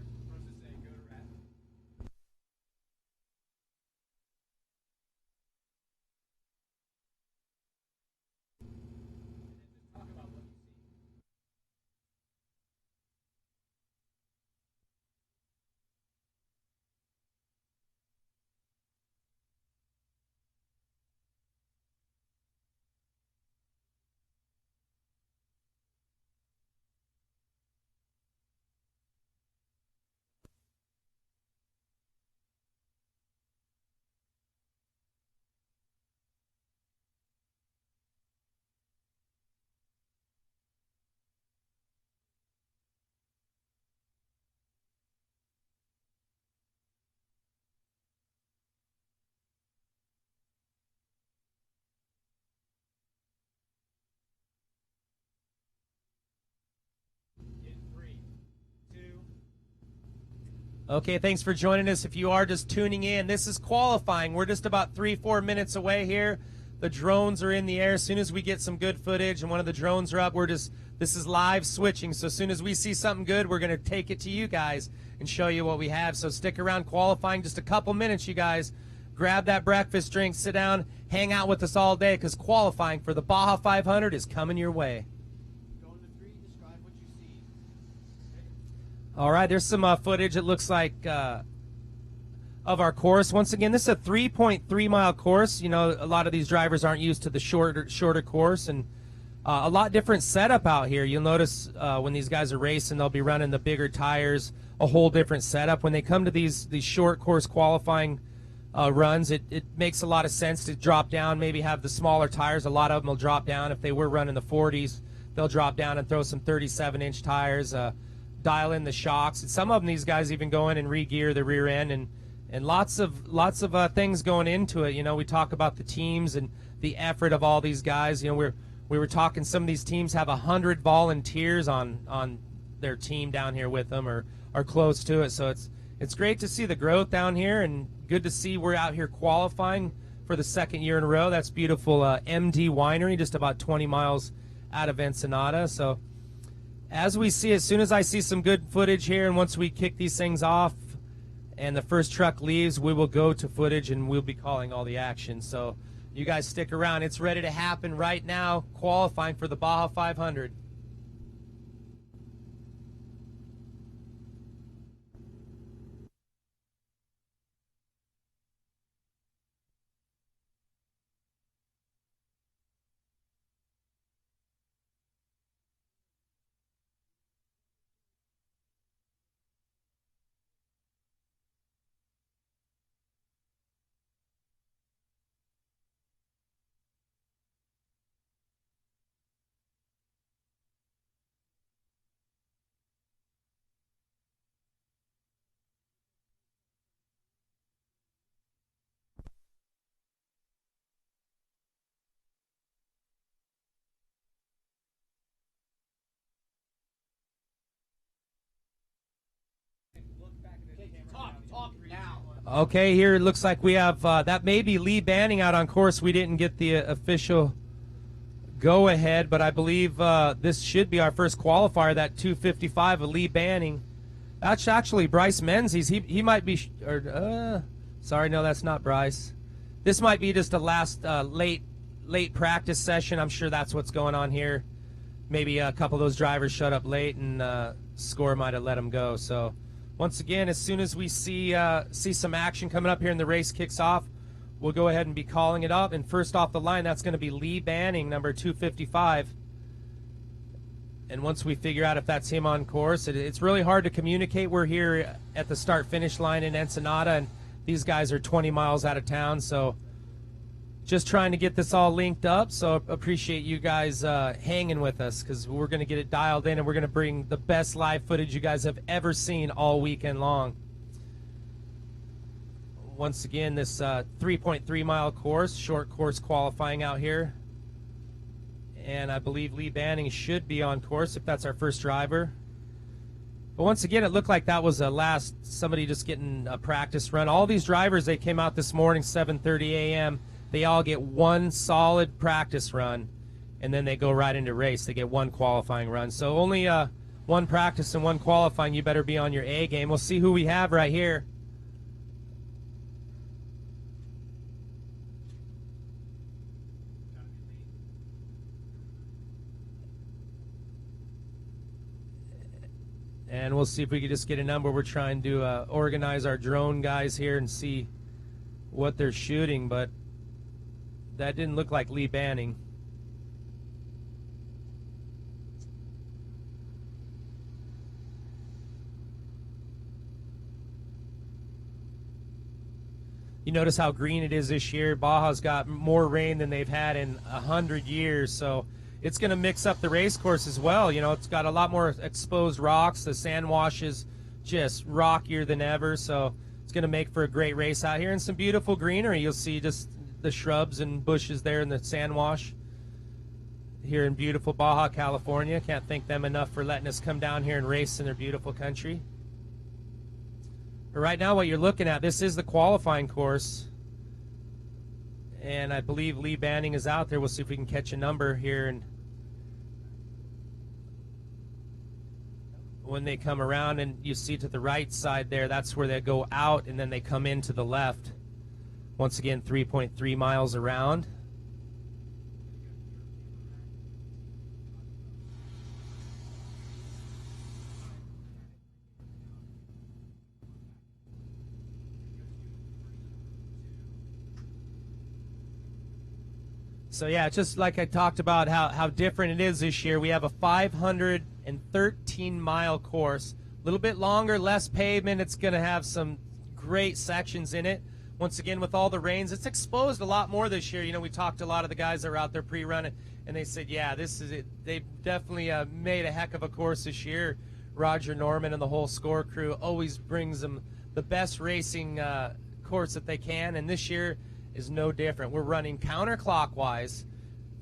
Okay, thanks for joining us. If you are just tuning in, this is qualifying. We're just about 3-4 minutes away here. The drones are in the air. As soon as we get some good footage and one of the drones are up, this is live switching. So as soon as we see something good, we're going to take it to you guys and show you what we have. So stick around. Qualifying just a couple minutes, you guys. Grab that breakfast drink, sit down, hang out with us all day, because qualifying for the Baja 500 is coming your way. All right, there's some footage, it looks like, of our course. Once again, this is a 3.3-mile course. You know, a lot of these drivers aren't used to the shorter course, and a lot different setup out here. You'll notice when these guys are racing, they'll be running the bigger tires, a whole different setup. When they come to these short course qualifying runs, it makes a lot of sense to drop down, maybe have the smaller tires. A lot of them will drop down. If they were running the 40s, they'll drop down and throw some 37-inch tires, dial in the shocks. And some of them, these guys even go in and re-gear the rear end, and lots of things going into it. You know, we talk about the teams and the effort of all these guys. You know, we were talking, some of these teams have 100 volunteers on their team down here with them, or are close to it. So it's great to see the growth down here, and good to see we're out here qualifying for the second year in a row. That's beautiful MD Winery, just about 20 miles out of Ensenada. So as we see, as soon as I see some good footage here, and once we kick these things off and the first truck leaves, we will go to footage and we'll be calling all the action. So you guys stick around. It's ready to happen right now, qualifying for the Baja 500. Okay, here it looks like we have, that may be Lee Banning out on course. We didn't get the official go-ahead, but I believe this should be our first qualifier, that 255 of Lee Banning. That's actually Bryce Menzies. He might be, sorry, no, that's not Bryce. This might be just a last late practice session. I'm sure that's what's going on here. Maybe a couple of those drivers showed up late and score might have let them go. So once again, as soon as we see some action coming up here and the race kicks off, we'll go ahead and be calling it up. And first off the line, that's going to be Lee Banning, number 255. And once we figure out if that's him on course, it's really hard to communicate. We're here at the start-finish line in Ensenada, and these guys are 20 miles out of town. So just trying to get this all linked up. So appreciate you guys hanging with us, because we're going to get it dialed in, and we're going to bring the best live footage you guys have ever seen all weekend long. Once again, this 3.3 mile course, short course qualifying out here. And I believe Lee Banning should be on course if that's our first driver. But once again, it looked like that was somebody just getting a practice run. All these drivers, they came out this morning, 7:30 a.m. They all get one solid practice run, and then they go right into race. They get one qualifying run. So only one practice and one qualifying. You better be on your A game. We'll see who we have right here. And we'll see if we can just get a number. We're trying to organize our drone guys here and see what they're shooting, but that didn't look like Lee Banning. You notice how green it is this year. Baja's got more rain than they've had in 100 years, so it's going to mix up the race course as well. You know, it's got a lot more exposed rocks. The sand wash is just rockier than ever, so it's going to make for a great race out here. And some beautiful greenery. You'll see just the shrubs and bushes there in the sand wash here in beautiful Baja, California. Can't thank them enough for letting us come down here and race in their beautiful country. But right now what you're looking at, this is the qualifying course. And I believe Lee Banning is out there. We'll see if we can catch a number here. And when they come around, and you see to the right side there, that's where they go out, and then they come in to the left. Once again, 3.3 miles around. So yeah, just like I talked about how different it is this year. We have a 513-mile course. A little bit longer, less pavement. It's going to have some great sections in it. Once again, with all the rains, it's exposed a lot more this year. You know, we talked to a lot of the guys that were out there pre-running, and they said, yeah, this is it. They definitely made a heck of a course this year. Roger Norman and the whole score crew always brings them the best racing course that they can, and this year is no different. We're running counterclockwise,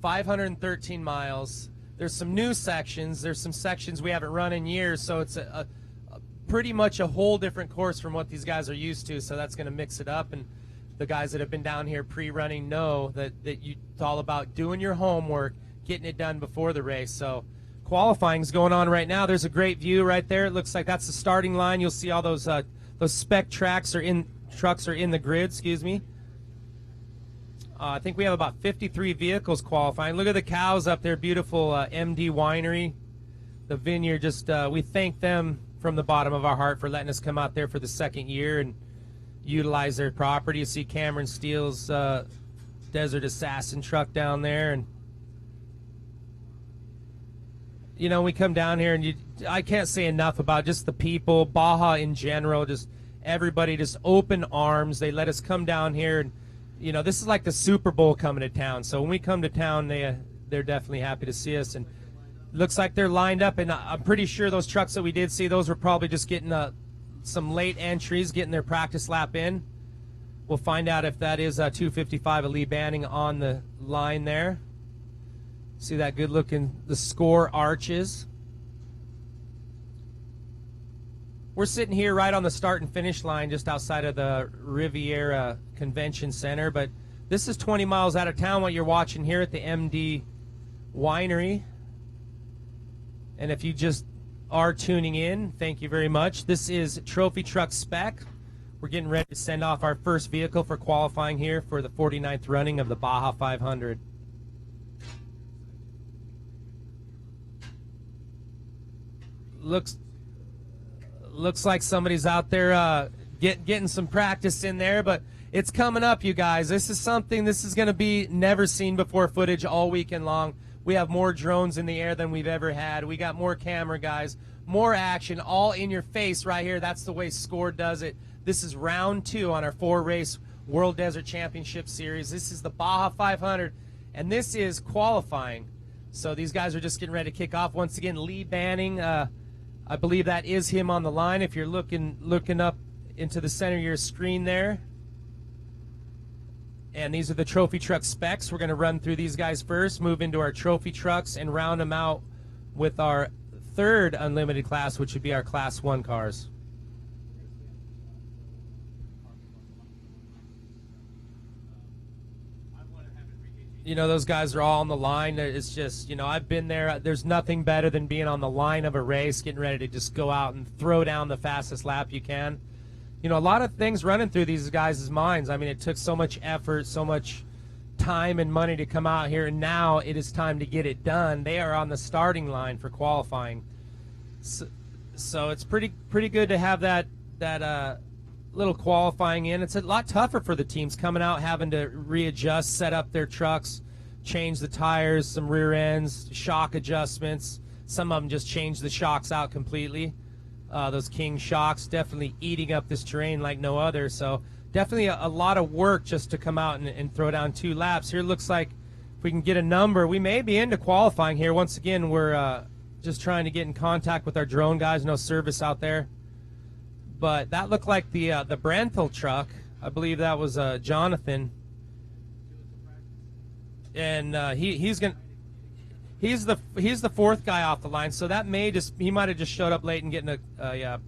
513 miles. There's some new sections. There's some sections we haven't run in years, so it's a pretty much a whole different course from what these guys are used to, so that's going to mix it up. And the guys that have been down here pre-running know that it's all about doing your homework, getting it done before the race. So qualifying is going on right now. There's a great view right there. It looks like that's the starting line. You'll see all those spec trucks are in the grid, excuse me. I think we have about 53 vehicles qualifying. Look at the cows up there, beautiful MD Winery. The vineyard, just we thank them from the bottom of our heart for letting us come out there for the second year and utilize their property. You see Cameron Steele's Desert Assassin truck down there. And, you know, we come down here, and I can't say enough about just the people, Baja in general, just everybody, just open arms. They let us come down here, and you know, this is like the Super Bowl coming to town. So when we come to town, they're definitely happy to see us. And looks like they're lined up. And I'm pretty sure those trucks that we did see, those were probably just getting some late entries, getting their practice lap in. We'll find out if that is 255 of Lee Banning on the line there. See that good looking, the score arches. We're sitting here right on the start and finish line just outside of the Riviera Convention Center, but this is 20 miles out of town what you're watching here at the MD Winery. And if you just are tuning in, thank you very much. This is Trophy Truck Spec. We're getting ready to send off our first vehicle for qualifying here for the 49th running of the Baja 500. Looks like somebody's out there getting some practice in there, but it's coming up, you guys. This is going to be never seen before footage all weekend long. We have more drones in the air than we've ever had. We got more camera guys, more action, all in your face right here. That's the way SCORE does it. This is round 2 on our 4-race World Desert Championship Series. This is the Baja 500, and this is qualifying. So these guys are just getting ready to kick off. Once again, Lee Banning, I believe that is him on the line if you're looking up into the center of your screen there. And these are the trophy truck specs. We're going to run through these guys first, move into our trophy trucks, and round them out with our 3rd unlimited class, which would be our Class 1 cars. You know, those guys are all on the line. It's just, you know, I've been there. There's nothing better than being on the line of a race, getting ready to just go out and throw down the fastest lap you can. You know, a lot of things running through these guys' minds. I mean, it took so much effort, so much time and money to come out here, and now it is time to get it done. They are on the starting line for qualifying. So it's pretty good to have that little qualifying in. It's a lot tougher for the teams coming out, having to readjust, set up their trucks, change the tires, some rear ends, shock adjustments. Some of them just change the shocks out completely. Those King shocks definitely eating up this terrain like no other. So definitely a lot of work just to come out and throw down 2 laps. Here looks like if we can get a number, we may be into qualifying here. Once again, we're just trying to get in contact with our drone guys. No service out there. But that looked like the Branthel truck. I believe that was Jonathan. And he's the 4th guy off the line, so that he might have just showed up late and getting a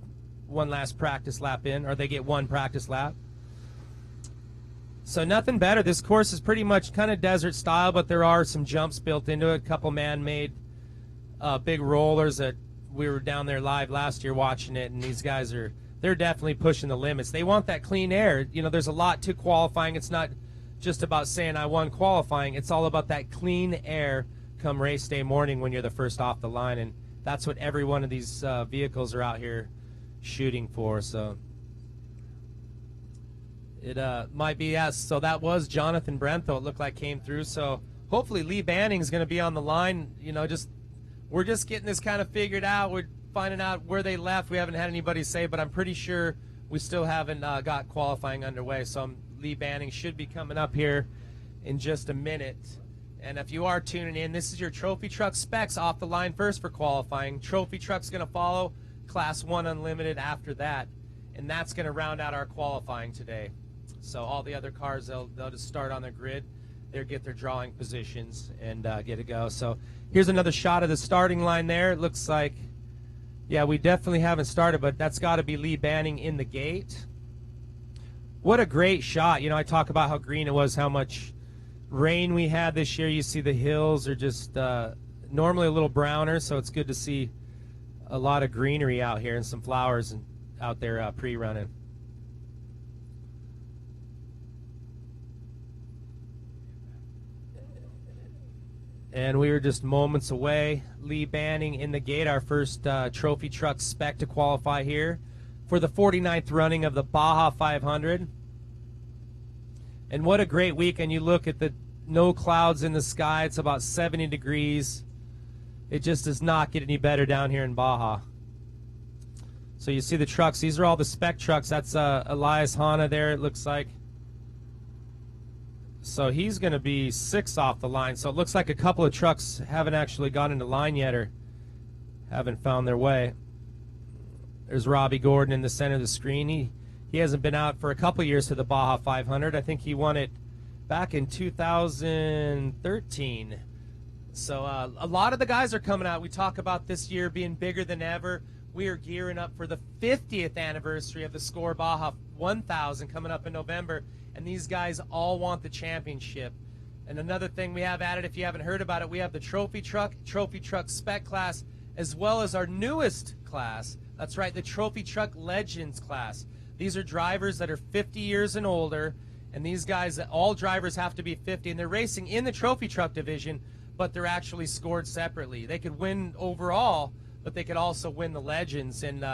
one last practice lap in, or they get 1 practice lap. So nothing better. This course is pretty much kind of desert style, but there are some jumps built into it. A couple man-made big rollers that we were down there live last year watching it, and these guys they're definitely pushing the limits. They want that clean air. You know, there's a lot to qualifying. It's not just about saying I won qualifying. It's all about that clean air come race day morning when you're the first off the line, and that's what every one of these vehicles are out here shooting for. So it might be, yes. So that was Jonathan Brenthal, it looked like, came through. So hopefully Lee Banning is going to be on the line. You know, we're just getting this kind of figured out. We're finding out where they left. We haven't had anybody say, but I'm pretty sure we still haven't got qualifying underway. So Lee Banning should be coming up here in just a minute. And if you are tuning in, this is your trophy truck specs off the line first for qualifying. Trophy truck's going to follow, Class 1 Unlimited after that, and that's going to round out our qualifying today. So all the other cars, they'll just start on their grid. They'll get their drawing positions and get it go. So here's another shot of the starting line there. It looks like, yeah, we definitely haven't started, but that's got to be Lee Banning in the gate. What a great shot. You know, I talk about how green it was, how much rain we had this year. You see the hills are just normally a little browner, so it's good to see a lot of greenery out here and some flowers out there pre-running. And we were just moments away. Lee Banning in the gate, our first trophy truck spec to qualify here for the 49th running of the Baja 500. And what a great weekend. You look at the no clouds in the sky. It's about 70 degrees. It just does not get any better down here in Baja. So you see the trucks. These are all the spec trucks. That's Elias Hanna there, it looks like. So he's going to be 6 off the line. So it looks like a couple of trucks haven't actually gone into line yet or haven't found their way. There's Robbie Gordon in the center of the screen. He hasn't been out for a couple of years to the Baja 500. I think he won it back in 2013. So a lot of the guys are coming out. We talk about this year being bigger than ever. we are gearing up for the 50th anniversary of the Score Baja 1000 coming up in November, and these guys all want the championship. And another thing we have added, if you haven't heard about it, we have the trophy truck spec class, as well as our newest class. That's right, the trophy truck legends class. These are drivers that are 50 years and older, and these guys, all drivers have to be 50, and they're racing in the trophy truck division, but they're actually scored separately. They could win overall, but they could also win the legends. And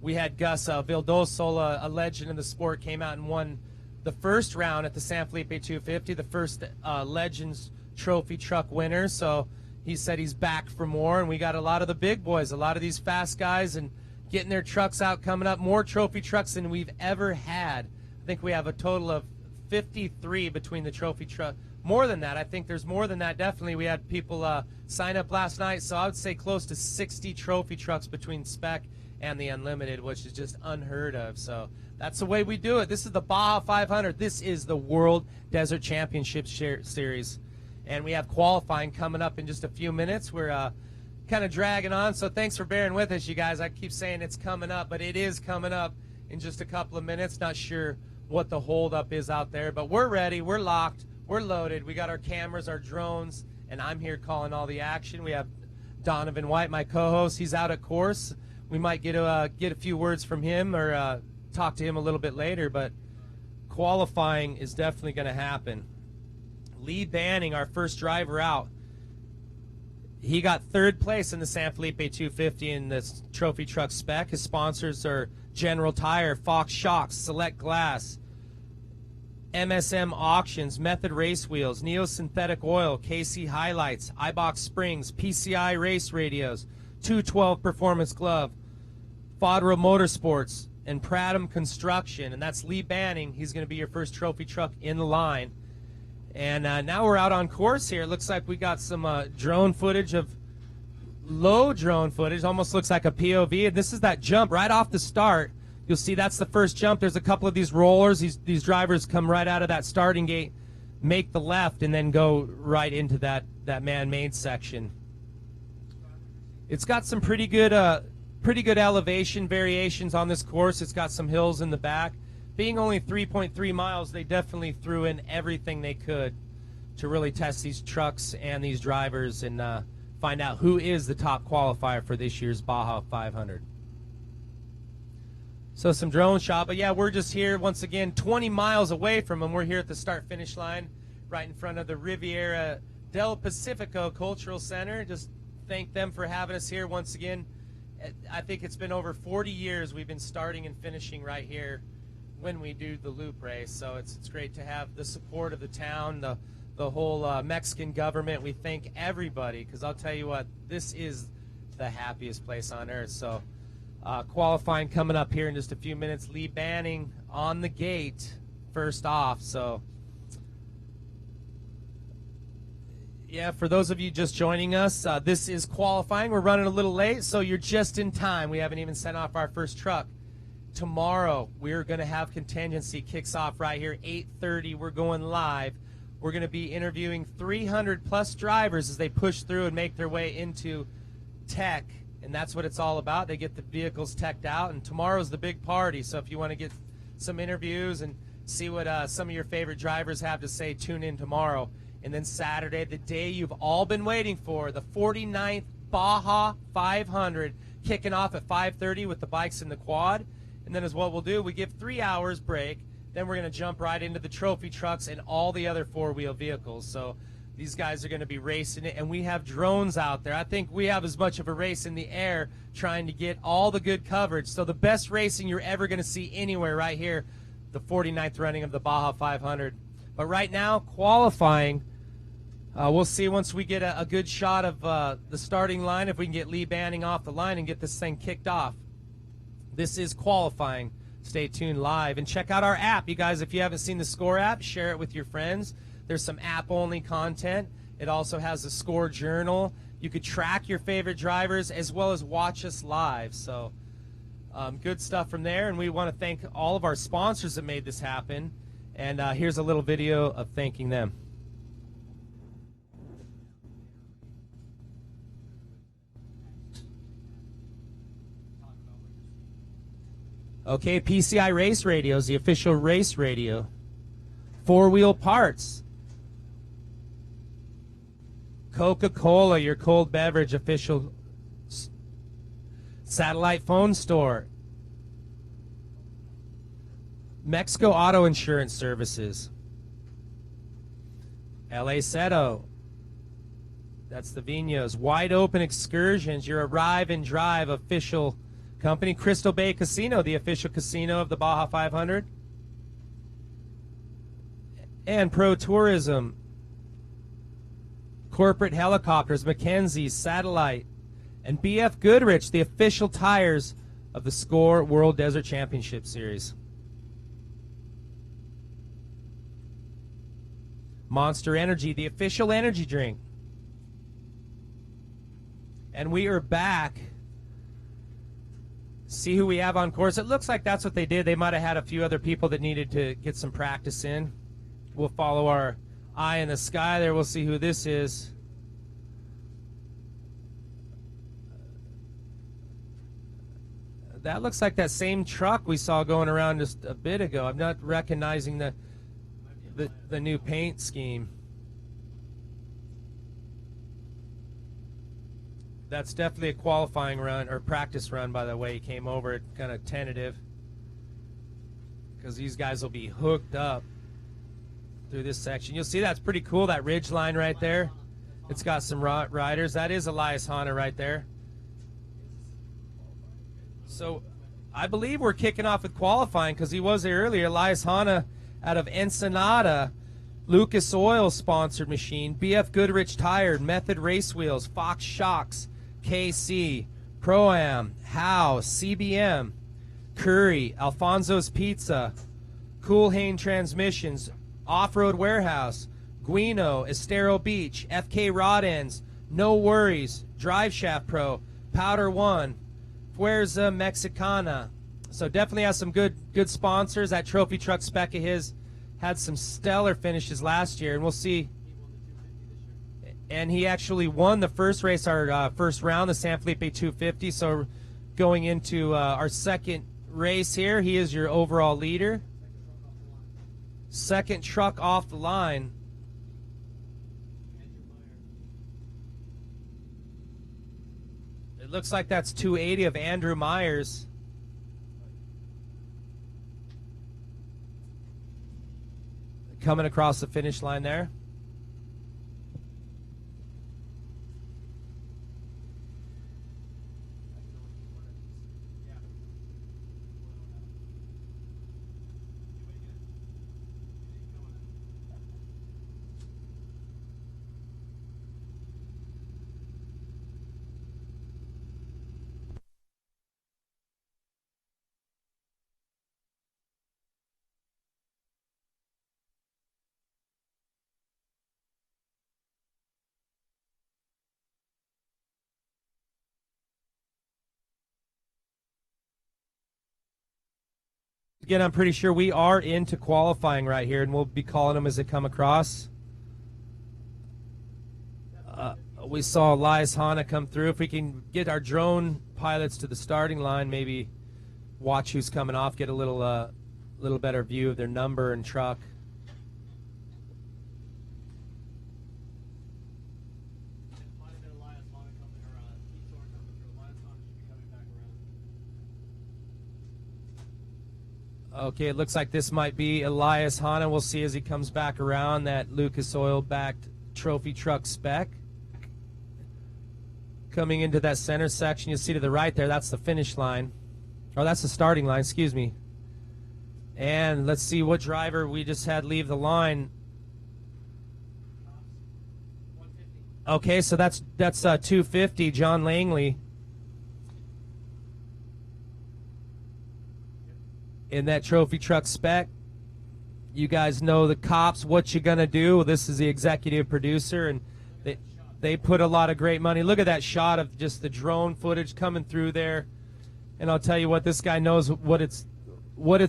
we had Gus Vildoso, a legend in the sport, came out and won the first round at the San Felipe 250, the first Legends Trophy Truck winner. So he said he's back for more, and we got a lot of the big boys, a lot of these fast guys, and getting their trucks out, coming up, more trophy trucks than we've ever had. I think we have a total of 53 between the trophy truck. More than that, I think there's more than that. Definitely, we had people sign up last night, so I would say close to 60 trophy trucks between spec and the unlimited, which is just unheard of. So that's the way we do it. This is the Baja 500. This is the World Desert Championship Series, and we have qualifying coming up in just a few minutes. We're kind of dragging on, so thanks for bearing with us, you guys. I keep saying it's coming up, but it is coming up in just a couple of minutes. Not sure what the holdup is out there, but we're ready, we're locked, we're loaded. We got our cameras, our drones, and I'm here calling all the action. We have Donovan White, my co-host. He's out at course. We might get a few words from him or talk to him a little bit later, but qualifying is definitely going to happen. Lee Banning, our first driver out, he got third place in the San Felipe 250 in this trophy truck spec. His sponsors are General Tire, Fox Shocks, Select Glass, MSM Auctions, Method Race Wheels, Neo Synthetic Oil, KC Highlights, iBox Springs, PCI Race Radios, 212 Performance Glove, Fodra Motorsports, and Pradham Construction. And that's Lee Banning. He's going to be your first trophy truck in the line. And now we're out on course here. It looks like we got some drone footage of low drone footage. Almost looks like a POV. And this is that jump right off the start. You'll see that's the first jump. There's a couple of these rollers. These drivers come right out of that starting gate, make the left, and then go right into that man-made section. It's got some pretty good elevation variations on this course. It's got some hills in the back. Being only 3.3 miles, they definitely threw in everything they could to really test these trucks and these drivers and find out who is the top qualifier for this year's Baja 500. So some drone shot, but yeah, we're just here once again 20 miles away from them. We're here at the start-finish line right in front of the Riviera del Pacifico Cultural Center. Just thank them for having us here once again. I think it's been over 40 years we've been starting and finishing right here when we do the loop race. So it's great to have the support of the town, the whole Mexican government. We thank everybody, because I'll tell you what, this is the happiest place on earth. So qualifying coming up here in just a few minutes. Lee Banning on the gate first off. So yeah, for those of you just joining us, this is qualifying. We're running a little late, so you're just in time. We haven't even sent off our first truck. Tomorrow, we're going to have contingency. Kicks off right here, 8:30. We're going live. We're going to be interviewing 300-plus drivers as they push through and make their way into tech, and that's what it's all about. They get the vehicles teched out, and tomorrow's the big party. So if you want to get some interviews and see what some of your favorite drivers have to say, tune in tomorrow. And then Saturday, the day you've all been waiting for, the 49th Baja 500, kicking off at 5:30 with the bikes and the quad. And then as what we'll do, we give 3 hours break. Then we're going to jump right into the trophy trucks and all the other four-wheel vehicles. So these guys are going to be racing it. And we have drones out there. I think we have as much of a race in the air trying to get all the good coverage. So the best racing you're ever going to see anywhere right here, the 49th running of the Baja 500. But right now, qualifying, we'll see once we get a good shot of the starting line, if we can get Lee Banning off the line and get this thing kicked off. This is qualifying. Stay tuned live. And check out our app. You guys, if you haven't seen the Score app, share it with your friends. There's some app-only content. It also has a Score journal. You could track your favorite drivers as well as watch us live. So good stuff from there. And we want to thank all of our sponsors that made this happen. And here's a little video of thanking them. Okay, PCI Race Radios, the official race radio. Four-wheel parts. Coca-Cola, your cold beverage official satellite phone store. Mexico Auto Insurance Services. LA Seto. That's the Vinos. Wide Open Excursions, your arrive and drive official company. Crystal Bay Casino, the official casino of the Baja 500. And Pro Tourism. Corporate Helicopters, Mackenzie, Satellite. And BF Goodrich, the official tires of the SCORE World Desert Championship Series. Monster Energy, the official energy drink. And we are back. See who we have on course. It looks like that's what they did. They might have had a few other people that needed to get some practice in. We'll follow our eye in the sky there. We'll see who this is. That looks like that same truck we saw going around just a bit ago. I'm not recognizing the new paint scheme. That's definitely a qualifying run or practice run, by the way. He came over kind of tentative because these guys will be hooked up through this section. You'll see that's pretty cool, that ridge line right there. It's got some riders. That is Elias Hanna right there. So I believe we're kicking off with qualifying because he was there earlier. Elias Hanna out of Ensenada, Lucas Oil sponsored machine, BF Goodrich Tire, Method Race Wheels, Fox Shocks, KC, Pro-Am, Howe, CBM, Curry, Alfonso's Pizza, Coolhane Transmissions, Off-Road Warehouse, Guino, Estero Beach, FK Rod Ends, No Worries, Drive Shaft Pro, Powder One, Fuerza Mexicana. So definitely has some good sponsors. That trophy truck spec of his had some stellar finishes last year, and we'll see. And he actually won the first race, our first round, the San Felipe 250. So going into our second race here, he is your overall leader. Second truck off the line. It looks like that's 280 of Andrew Myers. Coming across the finish line there. Again, I'm pretty sure we are into qualifying right here, and we'll be calling them as they come across. We saw Elias Hanna come through. If we can get our drone pilots to the starting line, maybe watch who's coming off, get a little better view of their number and truck. Okay, it looks like this might be Elias Hanna. We'll see as he comes back around that Lucas Oil-backed trophy truck spec. Coming into that center section, you'll see to the right there, that's the finish line. Or that's the starting line, excuse me. And let's see what driver we just had leave the line. Okay, so that's 250, John Langley. In that trophy truck spec. You guys know the cops, what you gonna do. Well, this is the executive producer, and they put a lot of great money. Look at that shot of just the drone footage coming through there. And I'll tell you what, this guy knows what it's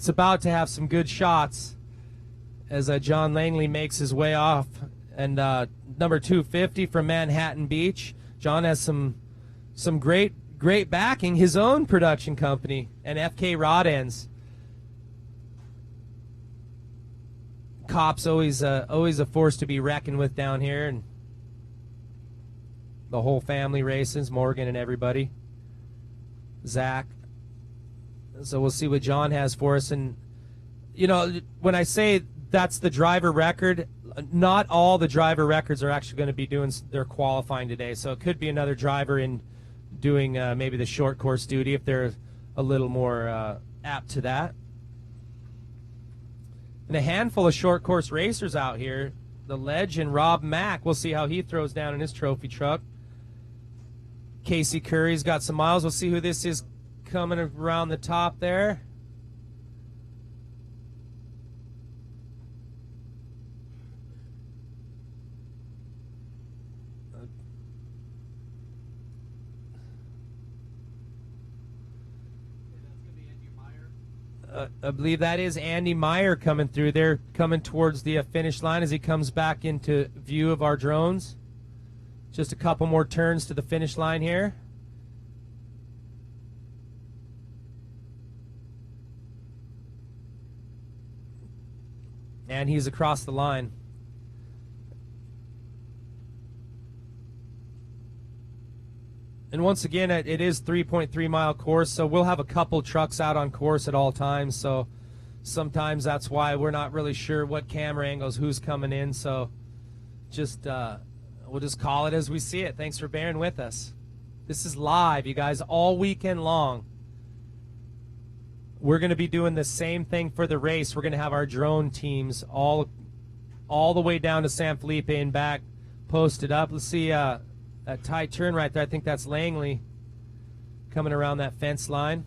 about to have some good shots as John Langley makes his way off. And number 250 from Manhattan Beach. John has some great backing, his own production company, and FK Rod Ends. Cop's always a force to be reckoned with down here, and the whole family races, Morgan and everybody. Zach. So we'll see what John has for us. And, you know, when I say that's the driver record, not all the driver records are actually going to be doing their qualifying today. So it could be another driver in doing maybe the short course duty if they're a little more apt to that. And a handful of short course racers out here. The legend Rob Mack, we'll see how he throws down in his trophy truck. Casey Curry's got some miles. We'll see who this is coming around the top there. I believe that is Andy Meyer coming through there, coming towards the finish line as he comes back into view of our drones. Just a couple more turns to the finish line here. And he's across the line. And once again, it is 3.3 mile course, so we'll have a couple trucks out on course at all times. So sometimes that's why we're not really sure what camera angles, who's coming in. So just we'll just call it as we see it. Thanks for bearing with us. This is live, you guys, all weekend long. We're going to be doing the same thing for the race. We're going to have our drone teams all the way down to San Felipe and back posted up. Let's see a tight turn right there. I think that's Langley coming around that fence line.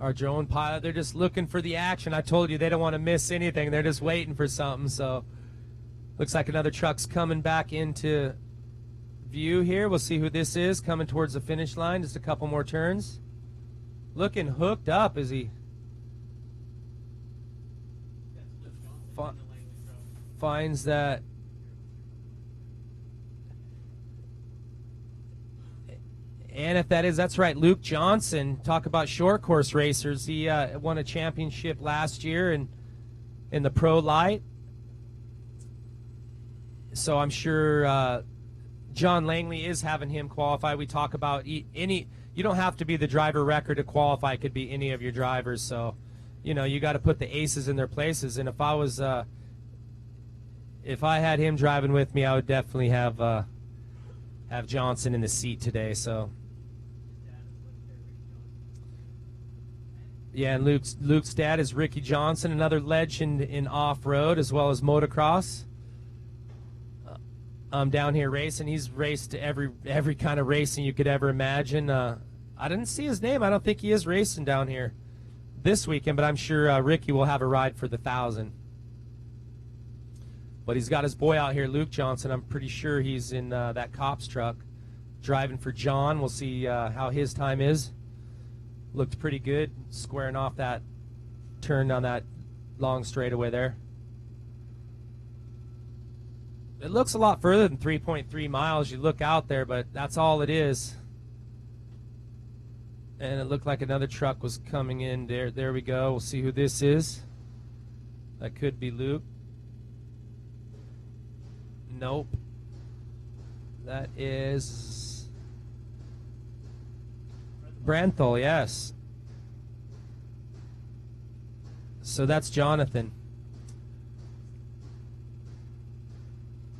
Our drone pilot, they're just looking for the action. I told you they don't want to miss anything. They're just waiting for something. So looks like another truck's coming back into view here. We'll see who this is coming towards the finish line. Just a couple more turns. Looking hooked up as he finds that. And if that is, that's right, Luke Johnson. Talk about short course racers. He won a championship last year in the Pro Light. So I'm sure John Langley is having him qualify. We talk about you don't have to be the driver record to qualify. It could be any of your drivers. So, you know, you got to put the aces in their places. And if I had him driving with me, I would definitely have Johnson in the seat today. So. Yeah, and Luke's dad is Ricky Johnson, another legend in off-road as well as motocross. I'm down here racing. He's raced every kind of racing you could ever imagine. I didn't see his name. I don't think he is racing down here this weekend, but I'm sure Ricky will have a ride for the 1,000. But he's got his boy out here, Luke Johnson. I'm pretty sure he's in that cop's truck driving for John. We'll see how his time is. Looked pretty good, squaring off that turn down that long straightaway there. It looks a lot further than 3.3 miles. You look out there, but that's all it is. And it looked like another truck was coming in there. There we go. We'll see who this is. That could be Luke. Nope. That is Brenthal, yes. So that's Jonathan.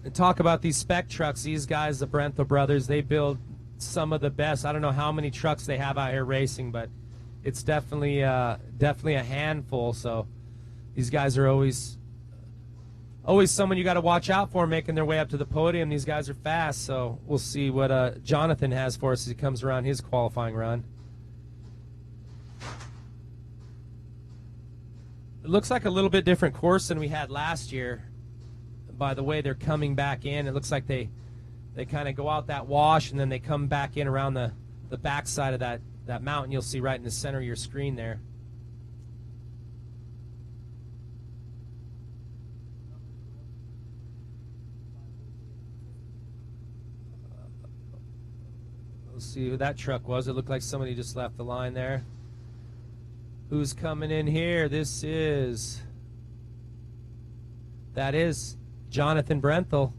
And talk about these spec trucks. These guys, the Brenthal brothers, they build some of the best. I don't know how many trucks they have out here racing, but it's definitely a handful. So these guys are always someone you got to watch out for making their way up to the podium. These guys are fast, so we'll see what Jonathan has for us as he comes around his qualifying run. It looks like a little bit different course than we had last year. By the way they're coming back in, it looks like they They kind of go out that wash, and then they come back in around the back side of that mountain. You'll see right in the center of your screen there. We'll see who that truck was. It looked like somebody just left the line there. Who's coming in here? That is Jonathan Brenthal.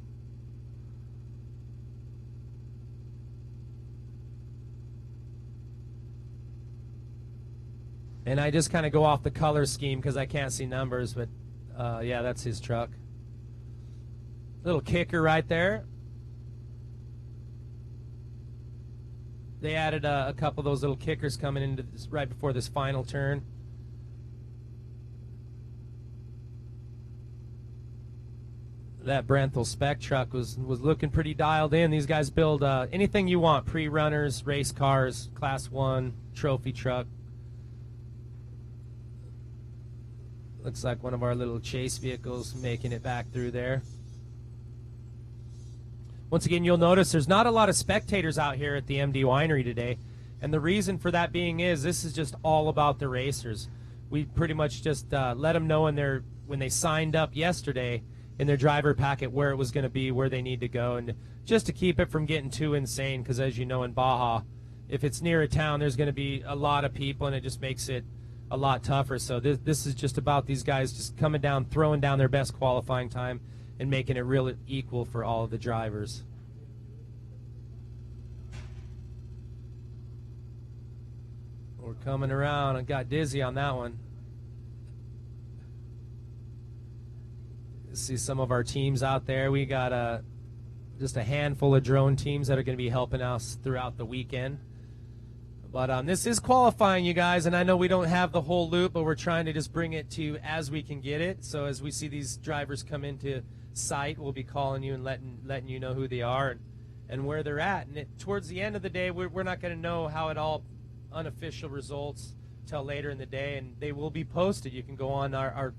And I just kind of go off the color scheme because I can't see numbers, but yeah, that's his truck. Little kicker right there. They added a couple of those little kickers coming into this, right before this final turn. That Brenthal spec truck was looking pretty dialed in. These guys build anything you want: pre-runners, race cars, Class 1, trophy truck. Looks like one of our little chase vehicles making it back through there. Once again, you'll notice there's not a lot of spectators out here at the MD Winery today. And the reason for that being is this is just all about the racers. We pretty much just let them know when they signed up yesterday in their driver packet where it was going to be, where they need to go, and just to keep it from getting too insane, because as you know, in Baja, if it's near a town, there's going to be a lot of people, and it just makes it a lot tougher. So this is just about these guys just coming down, throwing down their best qualifying time, and making it really equal for all of the drivers. We're coming around. I got dizzy on that one. See some of our teams out there. We got just a handful of drone teams that are going to be helping us throughout the weekend. But this is qualifying, you guys, and I know we don't have the whole loop, but we're trying to just bring it to you as we can get it. So as we see these drivers come into sight, we'll be calling you and letting you know who they are and where they're at. And towards the end of the day, we're not going to know how it all unofficial results till later in the day, and they will be posted. You can go on our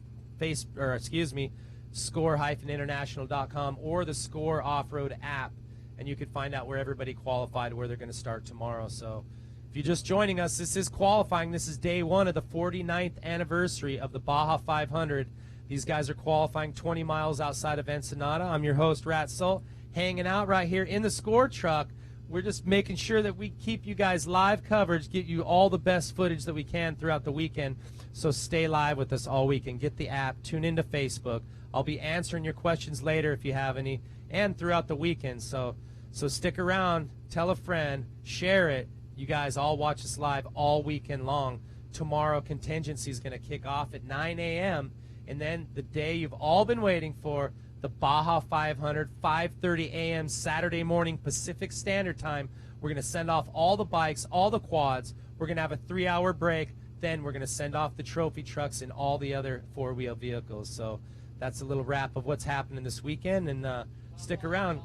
score-international.com or the Score Off-Road app, and you can find out where everybody qualified, where they're going to start tomorrow. So if you're just joining us, this is qualifying. This is day one of the 49th anniversary of the Baja 500. These guys are qualifying 20 miles outside of Ensenada. I'm your host, Rat Salt, hanging out right here in the Score truck. We're just making sure that we keep you guys live coverage, get you all the best footage that we can throughout the weekend. So stay live with us all weekend. Get the app, tune into Facebook. I'll be answering your questions later if you have any, and throughout the weekend. So stick around, tell a friend, share it. You guys all watch us live all weekend long. Tomorrow, contingency is going to kick off at 9 a.m. And then the day you've all been waiting for, the Baja 500, 5:30 a.m. Saturday morning Pacific Standard Time. We're going to send off all the bikes, all the quads. We're going to have a 3-hour break. Then we're going to send off the trophy trucks and all the other four-wheel vehicles. So that's a little wrap of what's happening this weekend, and stick around.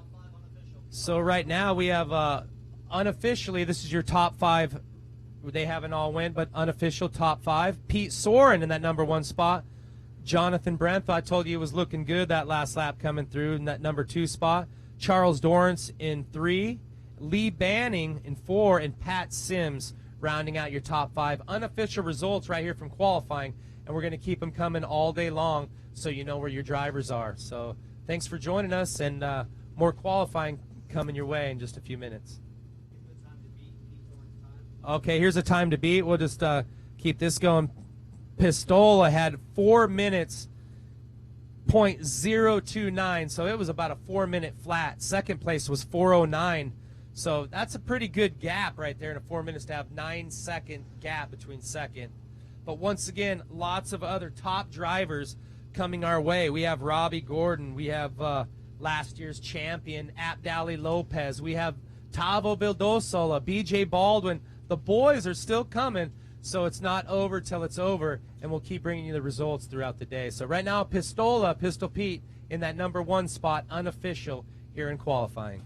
So right now we have unofficially, this is your top 5. They haven't all went, but unofficial top 5. Pete Soren in that number 1 spot. Jonathan Brenthal, I told you he was looking good that last lap coming through in that number 2 spot. Charles Dorrance in 3. Lee Banning in 4. And Pat Sims rounding out your top 5. Unofficial results right here from qualifying, and we're going to keep them coming all day long so you know where your drivers are. So thanks for joining us, and more qualifying coming your way in just a few minutes. Okay, here's a time to beat. We'll just keep this going. Pistola had 4 minutes, .029, so it was about a 4-minute flat. Second place was 4:09, so that's a pretty good gap right there in a 4 minutes to have 9-second gap between second. But once again, lots of other top drivers coming our way. We have Robbie Gordon. We have last year's champion, Abdali Lopez. We have Tavo Bildosola, BJ Baldwin. The boys are still coming, so it's not over till it's over, and we'll keep bringing you the results throughout the day. So right now, Pistol Pete, in that number 1 spot, unofficial, here in qualifying.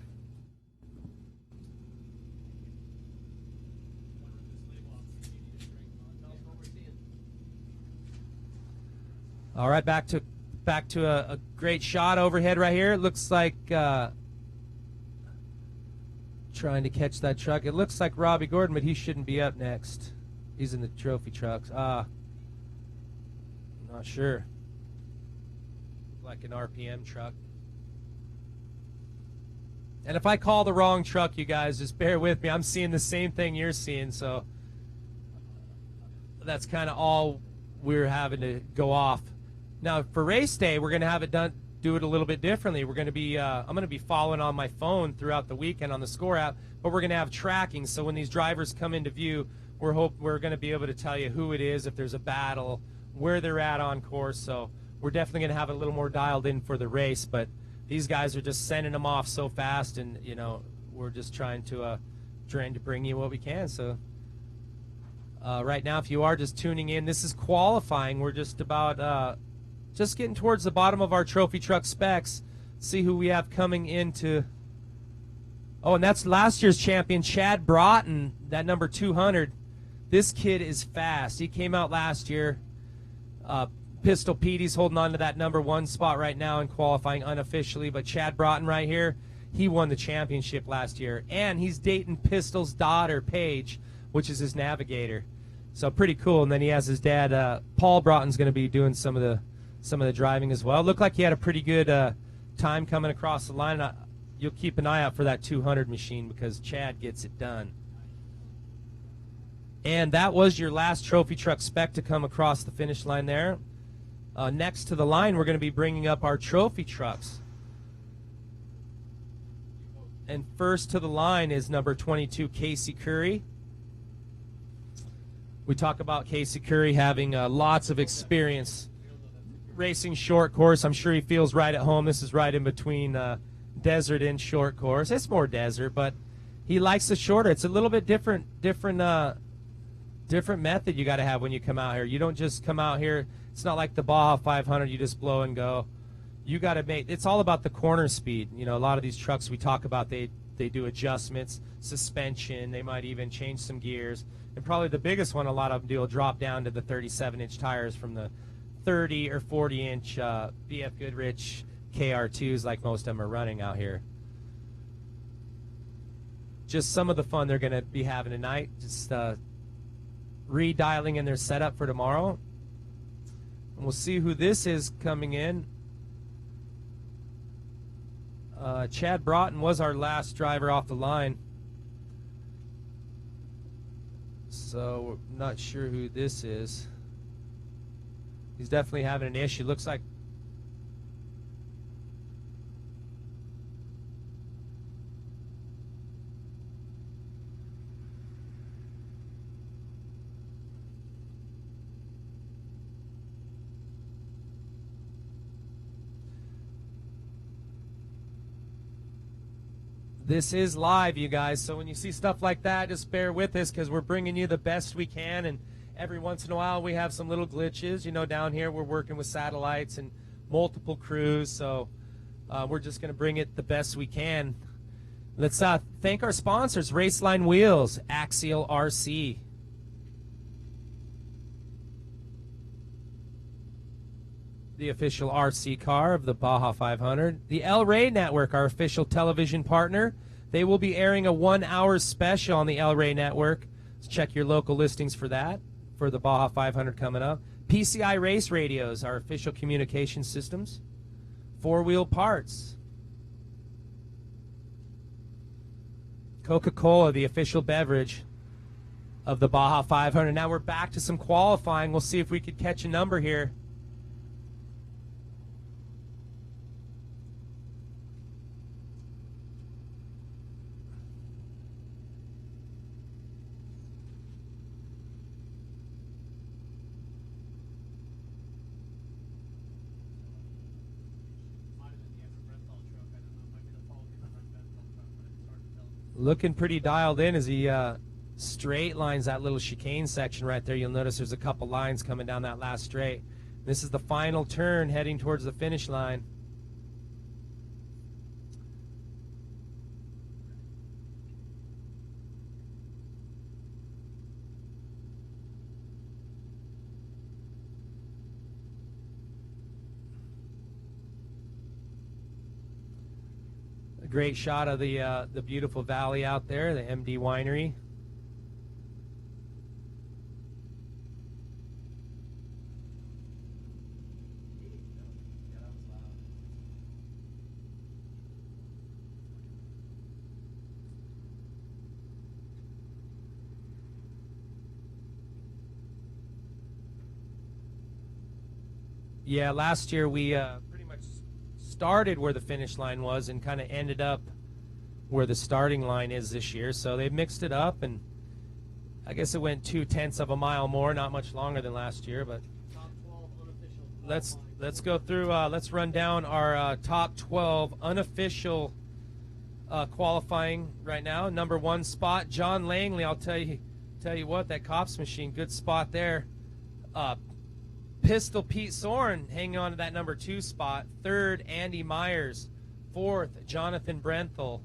All right, back to a great shot overhead right here. It looks like trying to catch that truck. It looks like Robbie Gordon, but he shouldn't be up next. He's in the trophy trucks. I'm not sure. Like an RPM truck. And if I call the wrong truck, you guys, just bear with me. I'm seeing the same thing you're seeing, so that's kind of all we're having to go off. Now, for race day, we're going to have it do it a little bit differently. We're going to be, I'm going to be following on my phone throughout the weekend on the Score app, but we're going to have tracking. So when these drivers come into view, we're going to be able to tell you who it is, if there's a battle, where they're at on course. So we're definitely going to have it a little more dialed in for the race, but these guys are just sending them off so fast, and you know, we're just trying to bring you what we can. So right now, if you are just tuning in, this is qualifying. We're just about just getting towards the bottom of our trophy truck specs. See who we have coming into. Oh, and that's last year's champion, Chad Broughton, that number 200. This kid is fast. He came out last year. Pistol Petey's holding on to that number 1 spot right now in qualifying unofficially, but Chad Broughton right here, he won the championship last year, and he's dating Pistol's daughter, Paige, which is his navigator. So pretty cool. And then he has his dad, Paul Broughton's going to be doing some of the driving as well. Looked like he had a pretty good time coming across the line. You'll keep an eye out for that 200 machine because Chad gets it done. And that was your last trophy truck spec to come across the finish line there. Next to the line, we're going to be bringing up our trophy trucks. And first to the line is number 22, Casey Curry. We talk about Casey Curry having lots of experience racing short course. I'm sure he feels right at home. This is right in between desert and short course. It's more desert, but he likes the shorter. It's a little bit different method you got to have when you come out here. You don't just come out here. It's not like the Baja 500. You just blow and go. You got to make. It's all about the corner speed. You know, a lot of these trucks we talk about, they do adjustments, suspension. They might even change some gears. And probably the biggest one, a lot of them do, will drop down to the 37-inch tires from the 30 or 40-inch BF Goodrich KR2s, like most of them are running out here. Just some of the fun they're going to be having tonight. Just redialing in their setup for tomorrow. And we'll see who this is coming in. Chad Broughton was our last driver off the line. So we're not sure who this is. He's definitely having an issue. Looks like this is live, you guys, so when you see stuff like that, just bear with us because we're bringing you the best we can, and every once in a while we have some little glitches. You know, down here we're working with satellites and multiple crews, so we're just going to bring it the best we can. Let's thank our sponsors, Raceline Wheels, Axial RC. The official RC car of the Baja 500. The El Rey Network, our official television partner. They will be airing a 1-hour special on the El Rey Network. So check your local listings for that, for the Baja 500 coming up. PCI Race Radios, our official communication systems. 4-Wheel Parts. Coca-Cola, the official beverage of the Baja 500. Now we're back to some qualifying. We'll see if we could catch a number here. Looking pretty dialed in as he straight lines that little chicane section right there. You'll notice there's a couple lines coming down that last straight. This is the final turn heading towards the finish line. great shot of the beautiful valley out there, the MD Winery. Yeah, last year we pretty much started where the finish line was and kind of ended up where the starting line is this year. So they mixed it up, and I guess it went 0.2 of a mile more, not much longer than last year. But Top 12 unofficial. let's go through. Let's run down our top 12 unofficial qualifying right now. Number 1 spot, John Langley. I'll tell you what, that Cops machine, good spot there. Pistol Pete Soren hanging on to that number 2 spot. 3rd, Andy Myers. 4th, Jonathan Brenthal.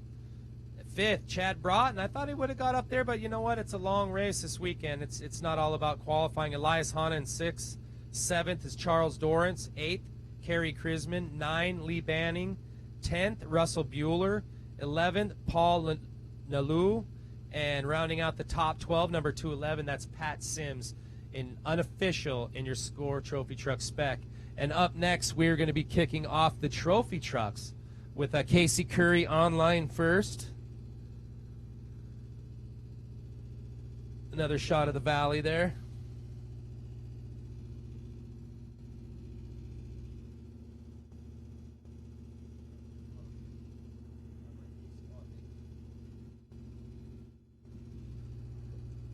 5th, Chad Broughton. I thought he would have got up there, but you know what? It's a long race this weekend. It's not all about qualifying. Elias Hanna in 6th. 7th is Charles Dorrance. 8th, Kerry Krisman. 9, Lee Banning. 10th, Russell Bueller. 11th, Paul Nalu. And rounding out the top 12, number 211, that's Pat Sims in Unofficial in your Score Trophy Truck spec. And up next, we're going to be kicking off the trophy trucks with Casey Curry online first. Another shot of the valley there.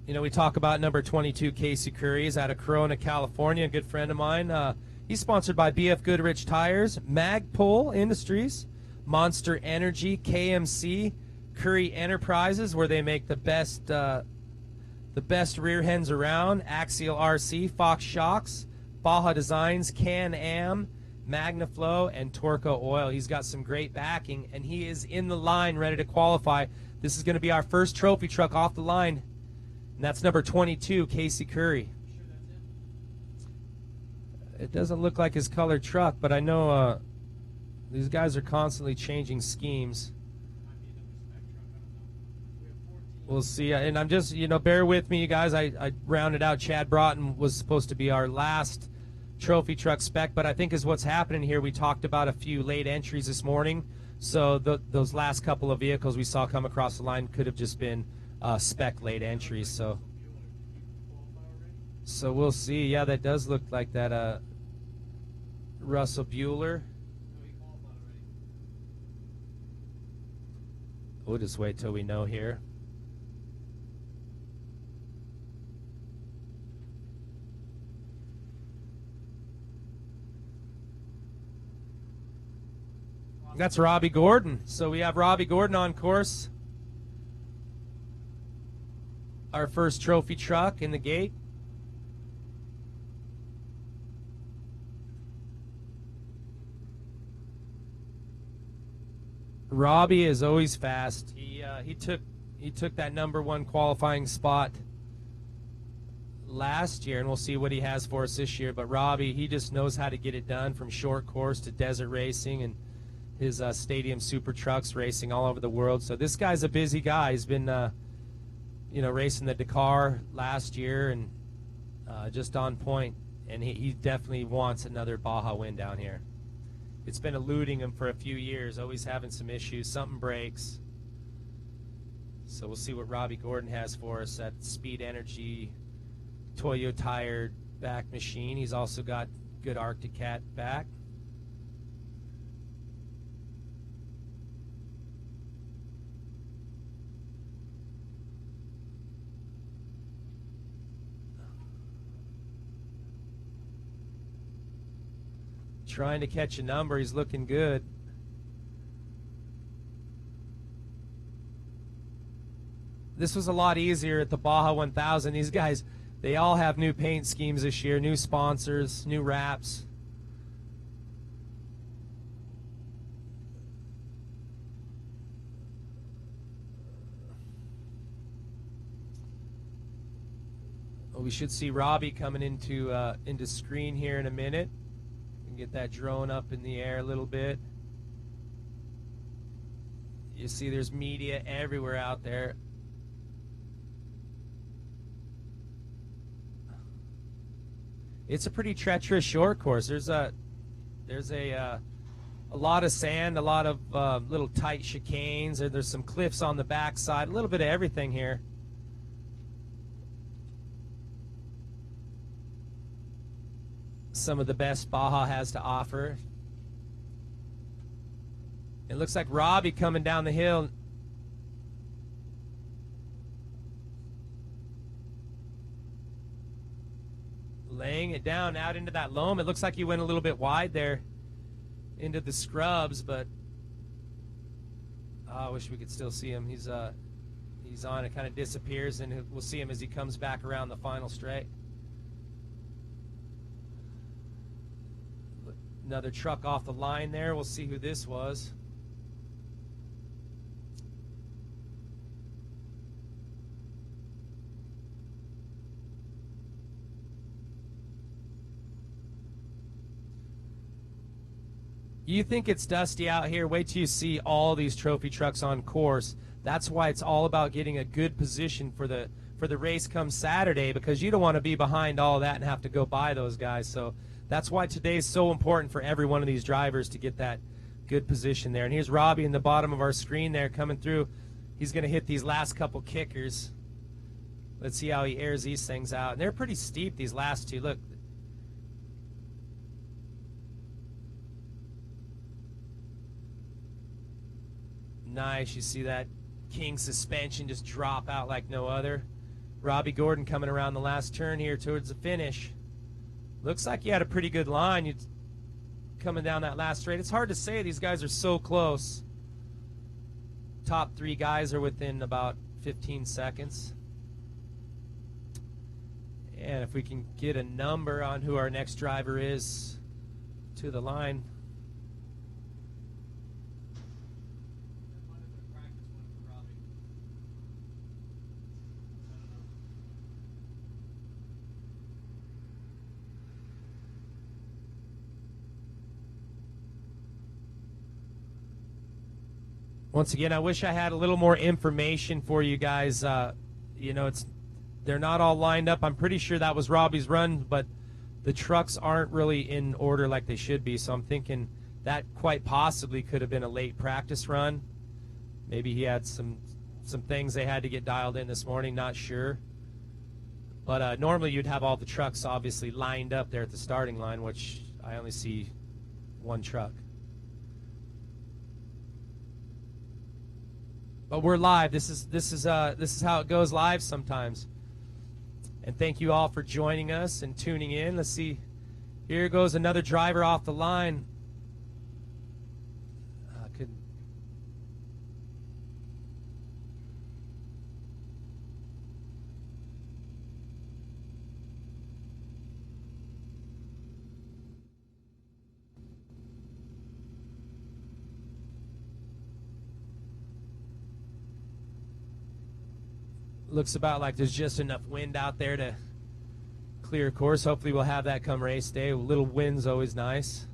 You know, we talk about number 22, Casey Curry. He's out of Corona, California, a good friend of mine. He's sponsored by BF Goodrich Tires, Magpul Industries, Monster Energy, KMC, Curry Enterprises, where they make the best rear hends around, Axial RC, Fox Shocks, Baja Designs, Can-Am, Magnaflow, and Torco Oil. He's got some great backing, and he is in the line ready to qualify. This is going to be our first trophy truck off the line. And that's number 22, Casey Curry. Sure that's it? It doesn't look like his colored truck, but I know these guys are constantly changing schemes. Might be another spec truck. I don't know. We have 14. We'll see. And I'm just, bear with me, you guys. I rounded out Chad Broughton was supposed to be our last trophy truck spec, but I think is what's happening here. We talked about a few late entries this morning. So those last couple of vehicles we saw come across the line could have just been spec late entries. So we'll see. Yeah, that does look like that Russell Bueller. No, he qualified already. We'll just wait till we know here. That's Robbie Gordon. So we have Robbie Gordon on course. Our first trophy truck in the gate. Robbie is always fast. He took that number 1 qualifying spot last year, and we'll see what he has for us this year. But Robbie, he just knows how to get it done, from short course to desert racing, and his stadium super trucks racing all over the world. So this guy's a busy guy. He's been racing the Dakar last year, and just on point. And he definitely wants another Baja win down here. It's been eluding him for a few years, always having some issues. Something breaks. So we'll see what Robbie Gordon has for us at Speed Energy Toyo tired back machine. He's also got good Arctic Cat back. Trying to catch a number. He's looking good. This was a lot easier at the Baja 1000. These guys, they all have new paint schemes this year, new sponsors, new wraps. Well, we should see Robbie coming into screen here in a minute. Get that drone up in the air a little bit. You see there's media everywhere out there. It's a pretty treacherous short course. There's a lot of sand, a lot of little tight chicanes. There's some cliffs on the backside, a little bit of everything here. Some of the best Baja has to offer. It looks like Robbie coming down the hill. Laying it down out into that loam. It looks like he went a little bit wide there into the scrubs, but I wish we could still see him. He's on. It kind of disappears, and we'll see him as he comes back around the final straight. Another truck off the line there. We'll see who this was. You think it's dusty out here? Wait till you see all these trophy trucks on course. That's why it's all about getting a good position for the race come Saturday, because you don't want to be behind all that and have to go by those guys. So that's why today's so important for every one of these drivers to get that good position there. And here's Robbie in the bottom of our screen there coming through. He's going to hit these last couple kickers. Let's see how he airs these things out. And they're pretty steep, these last two. Look. Nice. You see that King suspension just drop out like no other. Robbie Gordon coming around the last turn here towards the finish. Looks like you had a pretty good line. You coming down that last straight. It's hard to say. These guys are so close. Top three guys are within about 15 seconds. And if we can get a number on who our next driver is to the line. Once again, I wish I had a little more information for you guys. You know, they're not all lined up. I'm pretty sure that was Robbie's run, but the trucks aren't really in order like they should be. So I'm thinking that quite possibly could have been a late practice run. Maybe he had some things they had to get dialed in this morning. Not sure. But normally you'd have all the trucks obviously lined up there at the starting line, which I only see one truck. But we're live. This is how it goes live sometimes. And thank you all for joining us and tuning in. Let's see. Here goes another driver off the line. Looks about like there's just enough wind out there to clear a course. Hopefully we'll have that come race day. A little wind's always nice.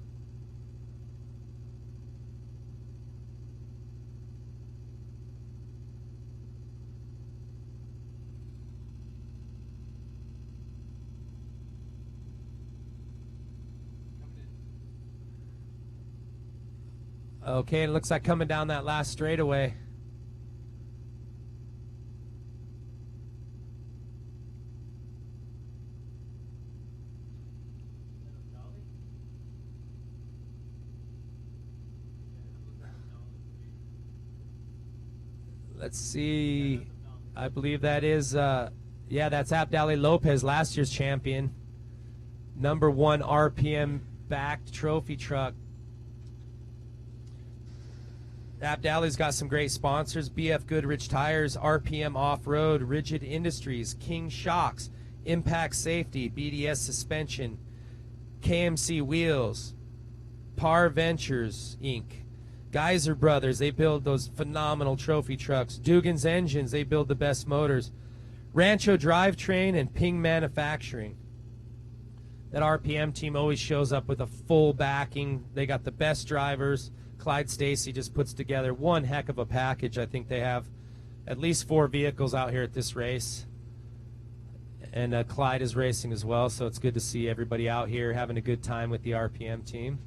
Okay, it looks like coming down that last straightaway. Let's see. I believe that is, yeah, that's Abdali Lopez, last year's champion. Number 1 RPM backed trophy truck. Abdali's got some great sponsors: BF Goodrich Tires, RPM Off-Road, Rigid Industries, King Shocks, Impact Safety, BDS Suspension, KMC Wheels, Par Ventures, Inc., Geyser Brothers, they build those phenomenal trophy trucks. Dugan's Engines, they build the best motors. Rancho Drivetrain and Ping Manufacturing. That RPM team always shows up with a full backing. They got the best drivers, Clyde Stacy just puts together one heck of a package. I think they have at least 4 vehicles out here at this race. And Clyde is racing as well, so it's good to see everybody out here having a good time with the RPM team.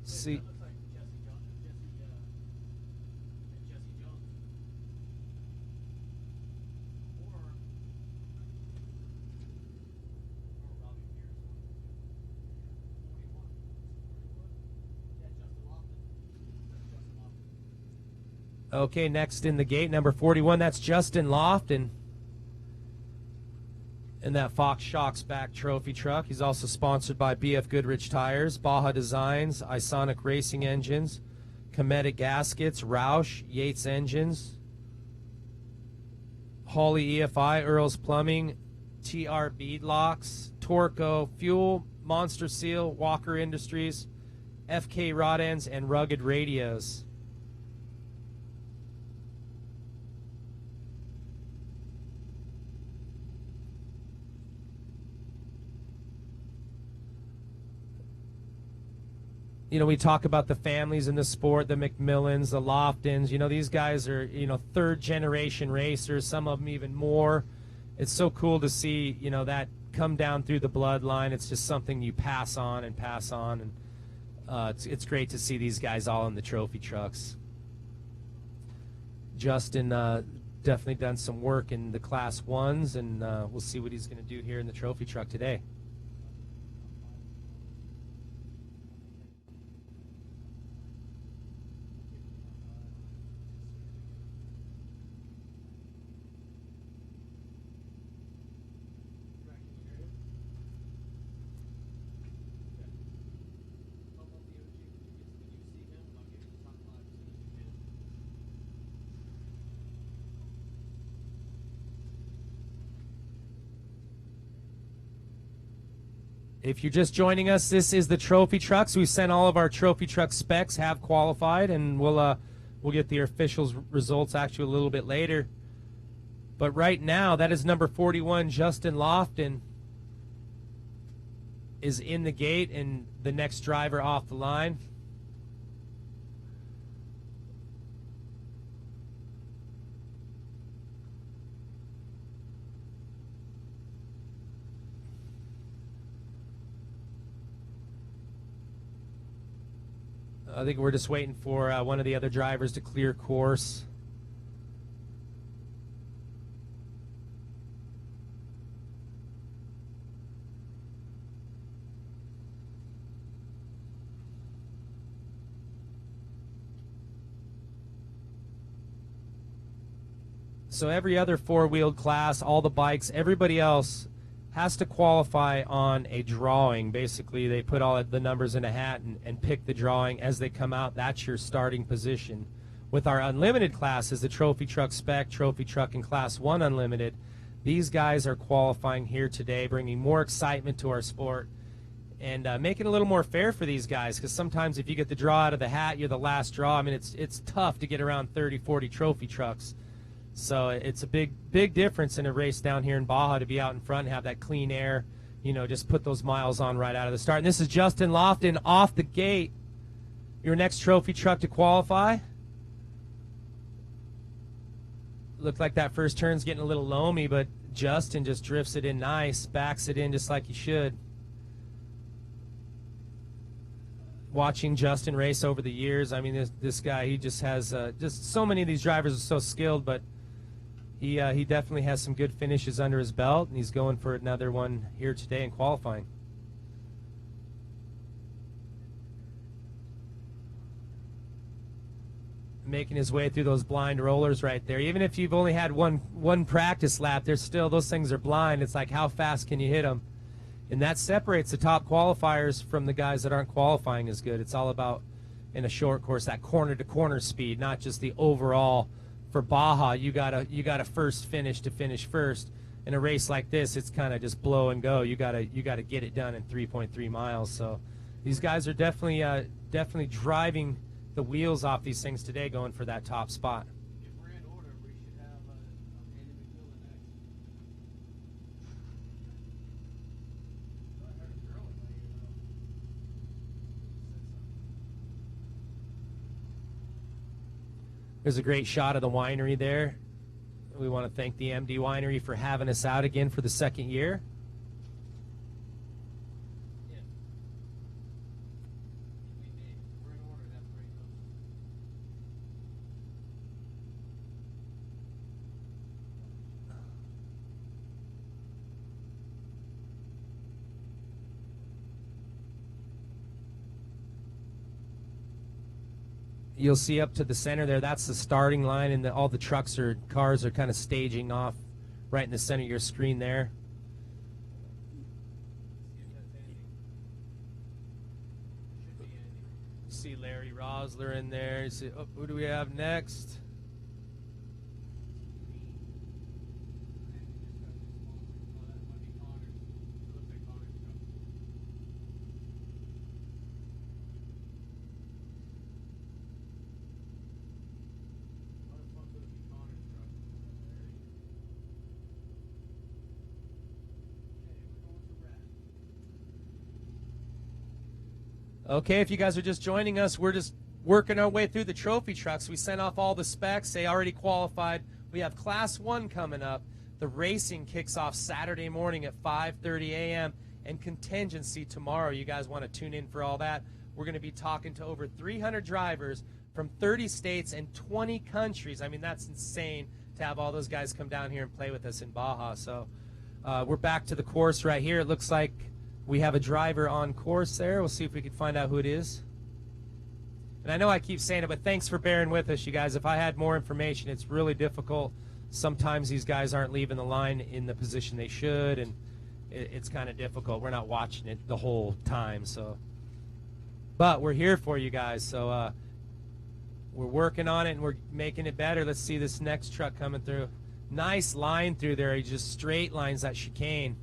See. Okay, next in the gate, number 41, that's Justin Lofton in that Fox Shocks back trophy truck. He's also sponsored by BF Goodrich Tires, Baja Designs, Isonic Racing Engines, Cometa Gaskets, Roush, Yates Engines, Hawley EFI, Earl's Plumbing, TR Beadlocks, Torco Fuel, Monster Seal, Walker Industries, FK Rod Ends, and Rugged Radios. You know, we talk about the families in the sport, the McMillans, the Loftons. You know, these guys are, you know, third-generation racers, some of them even more. It's so cool to see, you know, that come down through the bloodline. It's just something you pass on and pass on. And it's great to see these guys all in the trophy trucks. Justin definitely done some work in the Class 1s, and we'll see what he's going to do here in the trophy truck today. If you're just joining us, this is the trophy trucks. We sent all of our trophy truck specs have qualified, and we'll get the officials results actually a little bit later. But right now, that is number 41, Justin Lofton, is in the gate and the next driver off the line. I think we're just waiting for one of the other drivers to clear course. So every other four-wheeled class, all the bikes, everybody else has to qualify on a drawing. Basically, they put all the numbers in a hat and pick the drawing as they come out. That's your starting position. With our unlimited classes, the trophy truck spec, trophy truck, and class 1 unlimited, these guys are qualifying here today, bringing more excitement to our sport and making it a little more fair for these guys, because sometimes if you get the draw out of the hat, you're the last draw. I mean, it's tough to get around 30, 40 trophy trucks. So it's a big difference in a race down here in Baja to be out in front and have that clean air, you know, just put those miles on right out of the start. And this is Justin Lofton off the gate, your next trophy truck to qualify. Looked like that first turn's getting a little loamy, but Justin just drifts it in nice, backs it in just like he should. Watching Justin race over the years, I mean, this guy, he just has just so many of these drivers are so skilled, but he definitely has some good finishes under his belt, and he's going for another one here today in qualifying. Making his way through those blind rollers right there. Even if you've only had one practice lap, there's still, those things are blind. It's like, how fast can you hit them? And that separates the top qualifiers from the guys that aren't qualifying as good. It's all about, in a short course, that corner-to-corner speed, not just the overall. For Baja, you gotta first finish to finish first. In a race like this, it's kind of just blow and go. You gotta get it done in 3.3 miles. So these guys are definitely driving the wheels off these things today, going for that top spot. If we're in order, we should have Andy McMillan next. I heard a girl in my ear, though. There's a great shot of the winery there. We want to thank the MD Winery for having us out again for the second year. We're in order. That's where he goes. You'll see up to the center there, that's the starting line, and all the trucks or cars are kind of staging off right in the center of your screen there. You see Larry Rosler in there. You see, who do we have next? Okay, if you guys are just joining us, we're just working our way through the trophy trucks. We sent off all the specs. They already qualified. We have Class 1 coming up. The racing kicks off Saturday morning at 5:30 a.m. and contingency tomorrow. You guys want to tune in for all that. We're going to be talking to over 300 drivers from 30 states and 20 countries. I mean, that's insane to have all those guys come down here and play with us in Baja. So we're back to the course right here. It looks like we have a driver on course there. We'll see if we can find out who it is. And I know I keep saying it, but thanks for bearing with us, you guys. If I had more information, it's really difficult. Sometimes these guys aren't leaving the line in the position they should, and it's kind of difficult. We're not watching it the whole time. But we're here for you guys. So we're working on it, and we're making it better. Let's see this next truck coming through. Nice line through there. He just straight lines that chicane.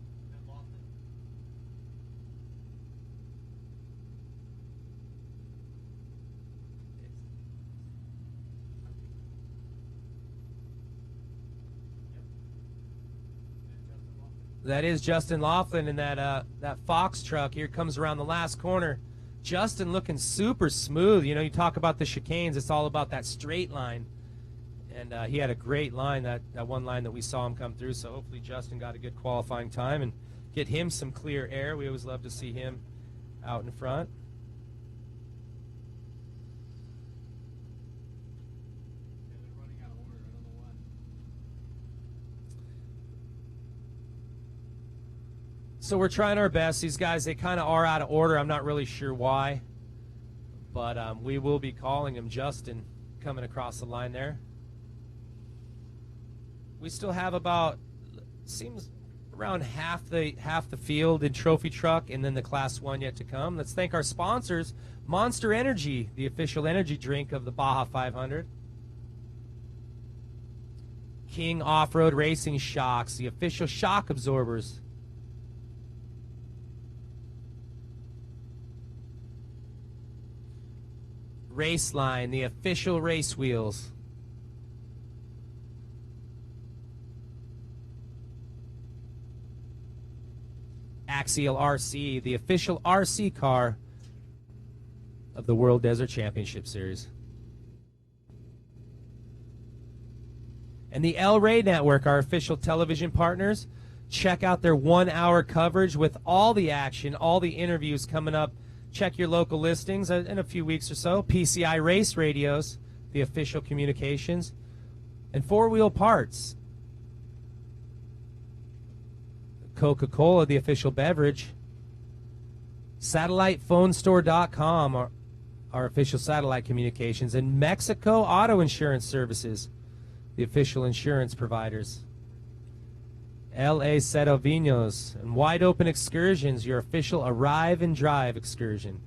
That is Justin Laughlin in that Fox truck. Here comes around the last corner. Justin looking super smooth. You know, you talk about the chicanes, it's all about that straight line. And he had a great line, that one line that we saw him come through. So hopefully Justin got a good qualifying time and get him some clear air. We always love to see him out in front. So we're trying our best. These guys, they kind of are out of order. I'm not really sure why. But we will be calling him. Justin coming across the line there. We still have about, seems around half the field in trophy truck, and then the Class 1 yet to come. Let's thank our sponsors, Monster Energy, the official energy drink of the Baja 500. King Off-Road Racing Shocks, the official shock absorbers. Raceline, the official race wheels. Axial RC, the official RC car of the World Desert Championship Series. And the El Rey Network, our official television partners. Check out their 1-hour coverage with all the action, all the interviews coming up. Check your local listings in a few weeks or so. PCI Race Radios, the official communications. And Four Wheel Parts. Coca-Cola, the official beverage. SatellitePhoneStore.com, our official satellite communications. And Mexico Auto Insurance Services, the official insurance providers. L.A. Cero Vinos and Wide Open Excursions, your official arrive and drive excursion.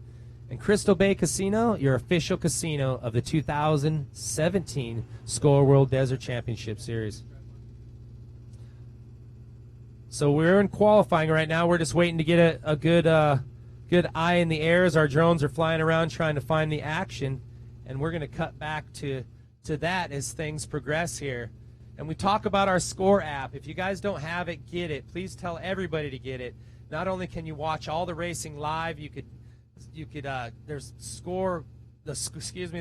And Crystal Bay Casino, your official casino of the 2017 Score World Desert Championship Series. So we're in qualifying right now. We're just waiting to get a good eye in the air as our drones are flying around trying to find the action. And we're going to cut back to that as things progress here. And we talk about our Score app. If you guys don't have it, get it. Please tell everybody to get it. Not only can you watch all the racing live, you could there's Score the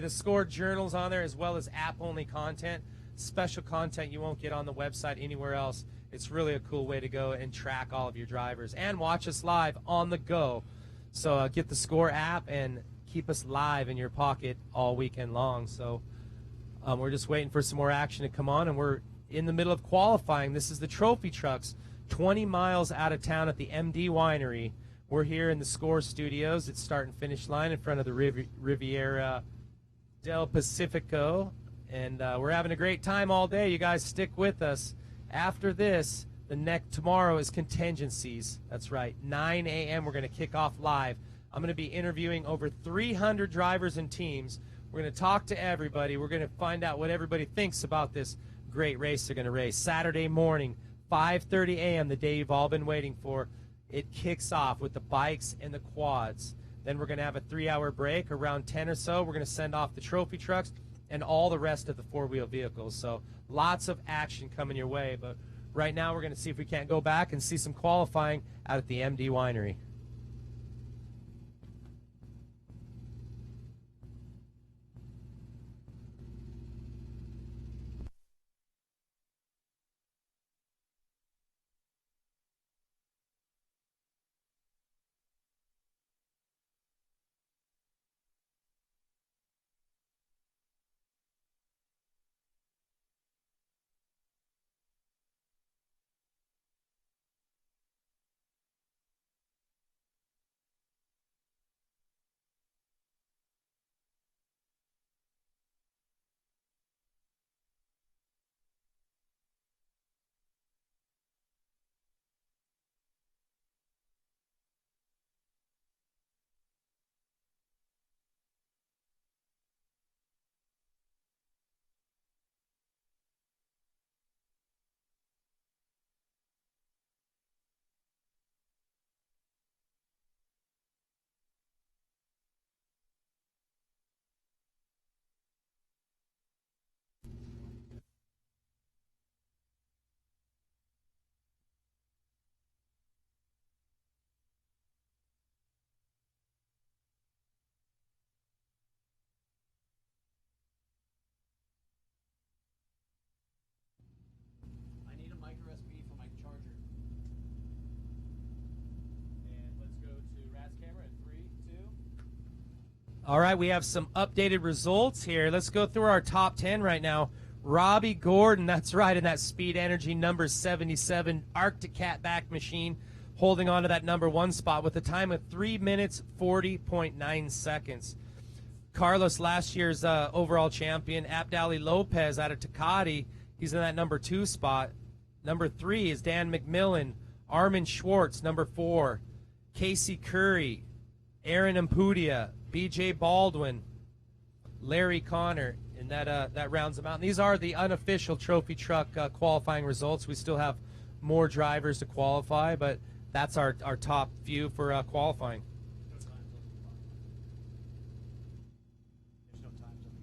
score journals on there, as well as app-only content, special content you won't get on the website anywhere else. It's really a cool way to go and track all of your drivers and watch us live on the go. So get the Score app and keep us live in your pocket all weekend long. So we're just waiting for some more action to come on, and we're in the middle of qualifying. This is the trophy trucks, 20 miles out of town at the MD Winery. We're here in the Score studios. It's start and finish line in front of the Riviera del Pacifico, and we're having a great time all day. You guys stick with us. After this, tomorrow is contingencies. That's right, 9 a.m. We're going to kick off live. I'm going to be interviewing over 300 drivers and teams. We're going to talk to everybody. We're going to find out what everybody thinks about this great race they're going to race. Saturday morning, 5:30 a.m., the day you've all been waiting for. It kicks off with the bikes and the quads. Then we're going to have a 3-hour break. Around 10 or so, we're going to send off the trophy trucks and all the rest of the four-wheel vehicles. So lots of action coming your way. But right now we're going to see if we can't go back and see some qualifying out at the MD Winery. I need a micro SD for my charger. And let's go to Rat's camera in 3, 2. All right, we have some updated results here. Let's go through our top 10 right now. Robbie Gordon, that's right, in that Speed Energy number 77 Arctic Cat back machine, holding on to that number 1 spot with a time of 3 minutes 40.9 seconds. Carlos, last year's overall champion, Abdali Lopez out of Tecate, he's in that number 2 spot. Number 3 is Dan McMillan, Armin Schwartz, number 4, Casey Curry, Aaron Ampudia, BJ Baldwin, Larry Connor, and that rounds them out. And these are the unofficial trophy truck qualifying results. We still have more drivers to qualify, but that's our top few for qualifying. There's no times over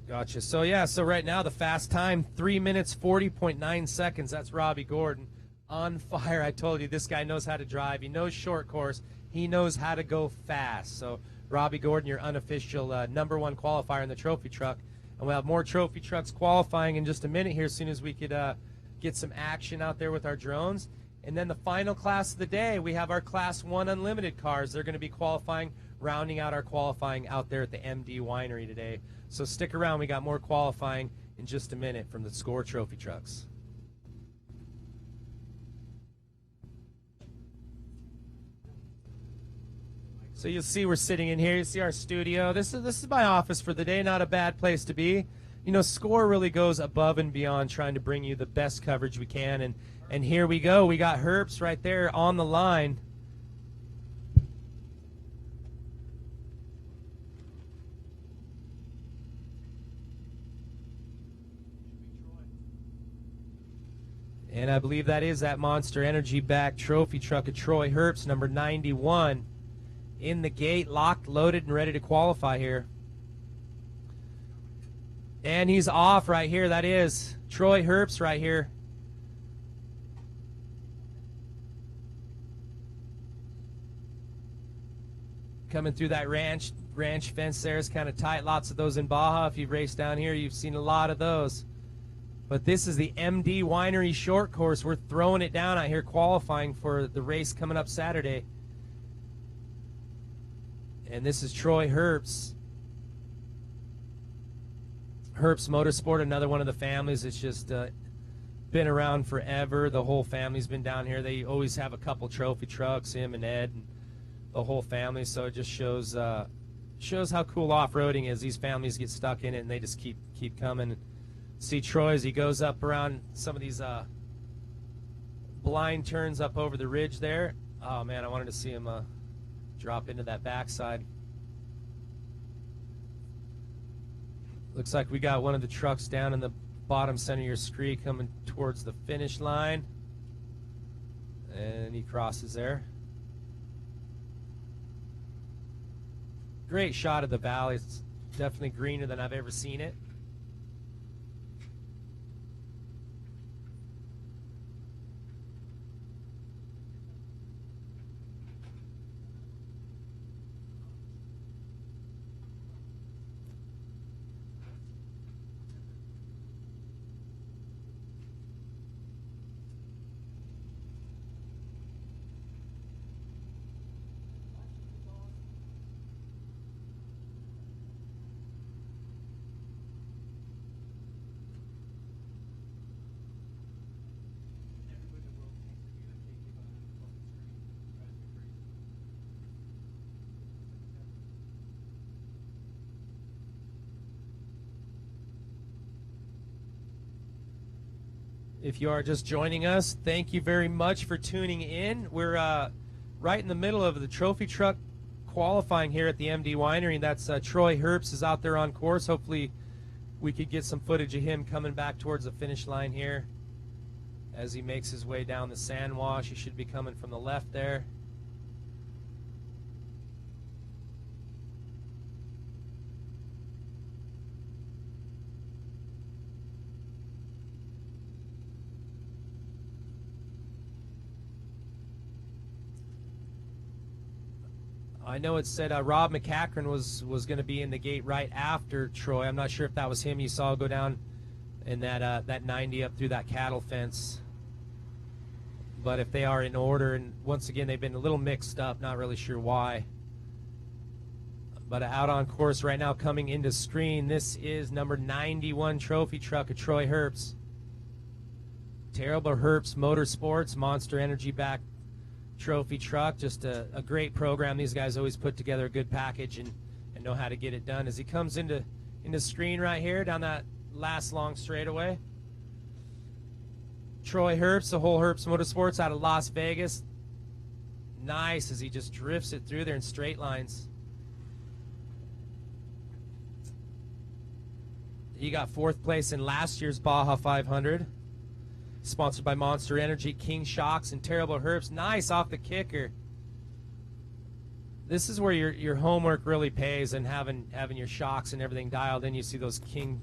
here. Gotcha. So, yeah, so right now the fast time, 3 minutes 40.9 seconds. That's Robbie Gordon. On fire. I told you, this guy knows how to drive. He knows short course. He knows how to go fast. So, Robbie Gordon, your unofficial number 1 qualifier in the trophy truck. And we'll have more trophy trucks qualifying in just a minute here as soon as we could get some action out there with our drones. And then the final class of the day, we have our Class 1 Unlimited cars. They're going to be qualifying, rounding out our qualifying out there at the MD Winery today. So stick around. We got more qualifying in just a minute from the Score trophy trucks. So you'll see we're sitting in here. You see our studio. This is my office for the day. Not a bad place to be. You know, Score really goes above and beyond trying to bring you the best coverage we can. And here we go. We got Herps right there on the line. And I believe that is that Monster Energy back trophy truck of Troy Herps, number 91. In the gate, locked, loaded, and ready to qualify here. And he's off right here. That is Troy Herps right here. Coming through that ranch branch fence there is kind of tight. Lots of those in Baja. If you've raced down here, you've seen a lot of those. But this is the MD Winery short course. We're throwing it down out here qualifying for the race coming up Saturday. And this is Troy Herbst. Herbst Motorsport, another one of the families that's just been around forever. The whole family's been down here. They always have a couple trophy trucks, him and Ed, and the whole family. So it just shows how cool off-roading is. These families get stuck in it, and they just keep coming. See Troy as he goes up around some of these blind turns up over the ridge there. Oh, man, I wanted to see him drop into that backside. Looks like we got one of the trucks down in the bottom center of your screen coming towards the finish line. And he crosses there. Great shot of the valley. It's definitely greener than I've ever seen it. If you are just joining us, thank you very much for tuning in. We're right in the middle of the trophy truck qualifying here at the MD Winery. That's Troy Herbst is out there on course. Hopefully we could get some footage of him coming back towards the finish line here as he makes his way down the sand wash. He should be coming from the left there. I know it said Rob McCachran was going to be in the gate right after Troy. I'm not sure if that was him you saw go down in that 90 up through that cattle fence. But if they are in order, and once again they've been a little mixed up, not really sure why. But out on course right now coming into screen, this is number 91 trophy truck of Troy Herbst. Terrible Herbst Motorsports, Monster Energy back trophy truck. Just a great program. These guys always put together a good package and know how to get it done. As he comes into screen right here down that last long straightaway, Troy Herbst, the whole Herbst Motorsports out of Las Vegas. Nice as he just drifts it through there in straight lines. He got 4th place in last year's Baja 500. Sponsored by Monster Energy, King Shocks, and Terrible Herbst. Nice off the kicker. This is where your homework really pays, and having your shocks and everything dialed in. You see those King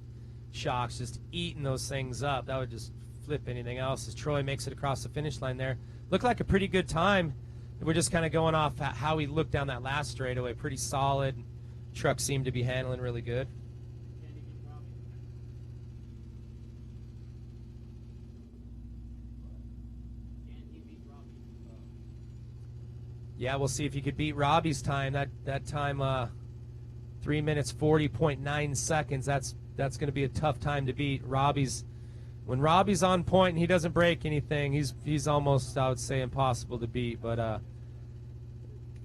Shocks just eating those things up. That would just flip anything else. As Troy makes it across the finish line there. Looked like a pretty good time. We're just kind of going off how he looked down that last straightaway. Pretty solid. Truck seemed to be handling really good. Yeah, we'll see if you could beat Robbie's time. That time, 3 minutes 40.9 seconds. That's going to be a tough time to beat. When Robbie's on point and he doesn't break anything, he's almost, I would say, impossible to beat. But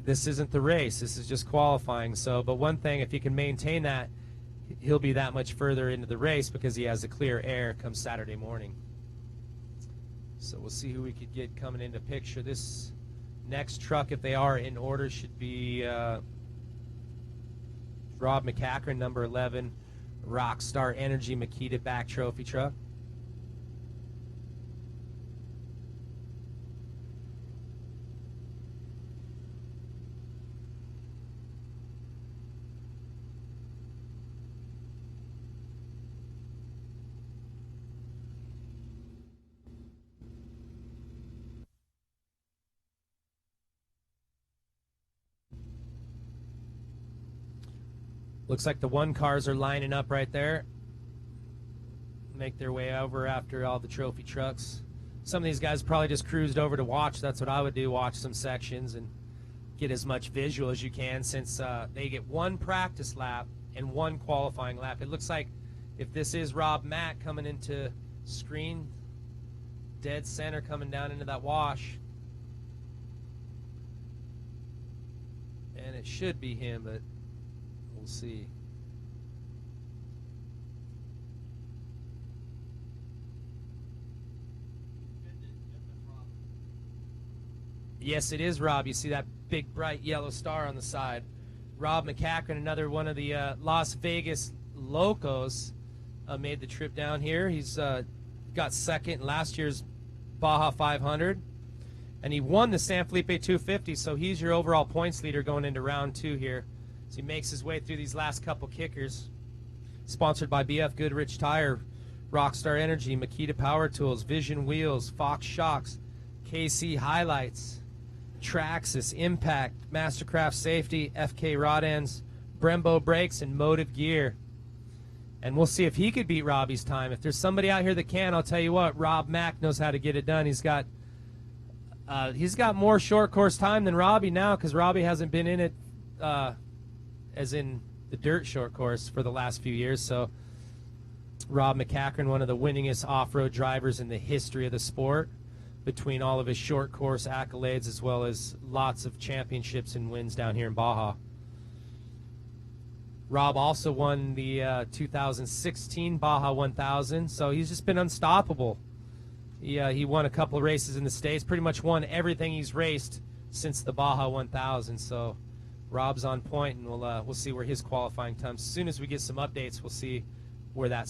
this isn't the race. This is just qualifying. But one thing, if he can maintain that, he'll be that much further into the race because he has a clear air come Saturday morning. So we'll see who we could get coming into picture. This next truck, if they are in order, should be Rob McCachran, number 11, Rockstar Energy Makita back trophy truck. Looks like the one cars are lining up right there. Make their way over after all the trophy trucks. Some of these guys probably just cruised over to watch. That's what I would do, watch some sections and get as much visual as you can, since they get one practice lap and one qualifying lap. It looks like if this is Rob Mack coming into screen, dead center coming down into that wash. And it should be him, but we'll see. Yes, it is Rob. You see that big bright yellow star on the side. Rob McCachran, another one of the Las Vegas locos, made the trip down here. He's got second in last year's Baja 500, and he won the San Felipe 250, so he's your overall points leader going into round 2 here. So he makes his way through these last couple kickers. Sponsored by BF Goodrich Tire, Rockstar Energy, Makita Power Tools, Vision Wheels, Fox Shocks, KC Highlights, Traxxas, Impact, Mastercraft Safety, FK Rod Ends, Brembo Brakes, and Motive Gear. And we'll see if he could beat Robbie's time. If there's somebody out here that can, I'll tell you what, Rob Mack knows how to get it done. He's got more short course time than Robbie now, because Robbie hasn't been in it as in the dirt short course for the last few years. So Rob McCachran, one of the winningest off-road drivers in the history of the sport, between all of his short course accolades as well as lots of championships and wins down here in Baja. Rob also won the 2016 Baja 1000, so he's just been unstoppable. He won a couple of races in the States, pretty much won everything he's raced since the Baja 1000, so Rob's on point, and we'll see where his qualifying comes. As soon as we get some updates, we'll see where that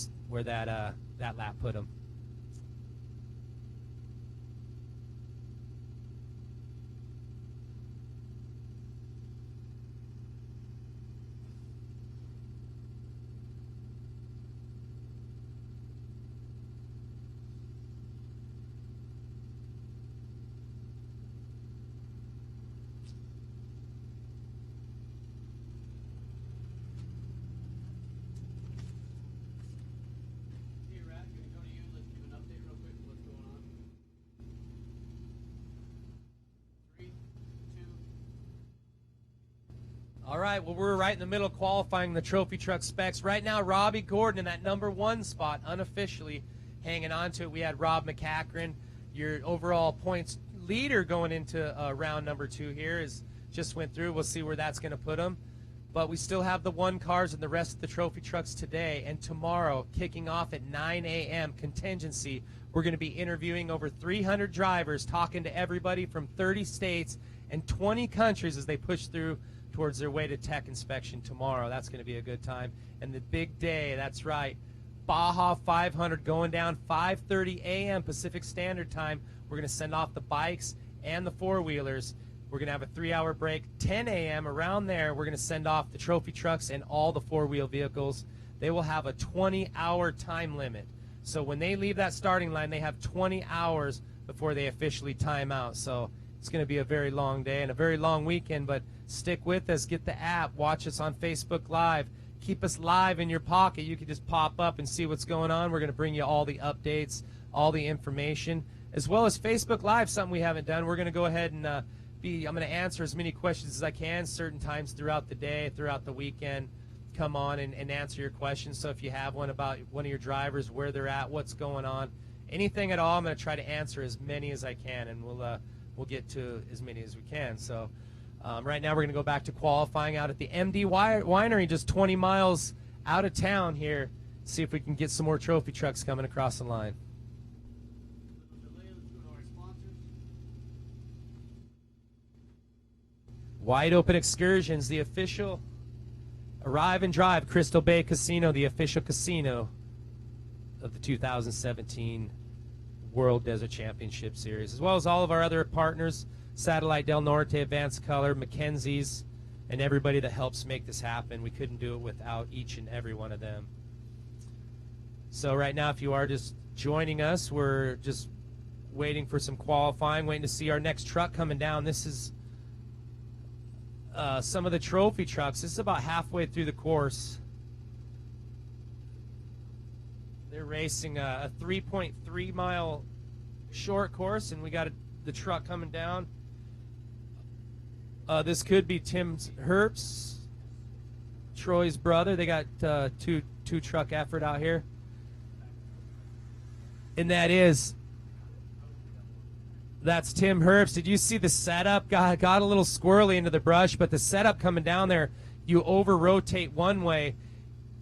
lap put him. All right, well, we're right in the middle of qualifying the trophy truck specs. Right now, Robbie Gordon in that number 1 spot, unofficially hanging on to it. We had Rob McCachran, your overall points leader going into round number 2 here, just went through. We'll see where that's going to put him. But we still have the 1 cars and the rest of the trophy trucks today. And tomorrow, kicking off at 9 a.m., contingency, we're going to be interviewing over 300 drivers, talking to everybody from 30 states and 20 countries as they push through towards their way to tech inspection tomorrow. That's going to be a good time. And the big day, that's right, Baja 500 going down 5:30 a.m. Pacific Standard Time. We're going to send off the bikes and the four-wheelers. We're going to have a 3-hour break. 10 a.m. around there, we're going to send off the trophy trucks and all the four-wheel vehicles. They will have a 20-hour time limit. So when they leave that starting line, they have 20 hours before they officially time out. So it's going to be a very long day and a very long weekend, but stick with us. Get the app. Watch us on Facebook Live. Keep us live in your pocket. You can just pop up and see what's going on. We're going to bring you all the updates, all the information, as well as Facebook Live, something we haven't done. We're going to go ahead and I'm going to answer as many questions as I can certain times throughout the day, throughout the weekend. Come on and answer your questions. So if you have one about one of your drivers, where they're at, what's going on, anything at all, I'm going to try to answer as many as I can, and we'll get to as many as we can. So right now we're going to go back to qualifying out at the MD Winery, just 20 miles out of town here. See if we can get some more trophy trucks coming across the line. Wide Open Excursions, the official Arrive and Drive Crystal Bay Casino, the official casino of the 2017 World Desert Championship Series, as well as all of our other partners, Satellite Del Norte, Advanced Color, Mackenzie's, and everybody that helps make this happen. We couldn't do it without each and every one of them. So right now, if you are just joining us, we're just waiting for some qualifying, waiting to see our next truck coming down. This is some of the trophy trucks. This is about halfway through the course. They're racing a 3.3 mile short course, and we got the truck coming down. This could be Tim Herbst, Troy's brother. They got two truck effort out here, and that's Tim Herbst. Did you see the setup? Got a little squirrely into the brush, but the setup coming down there, you over rotate one way.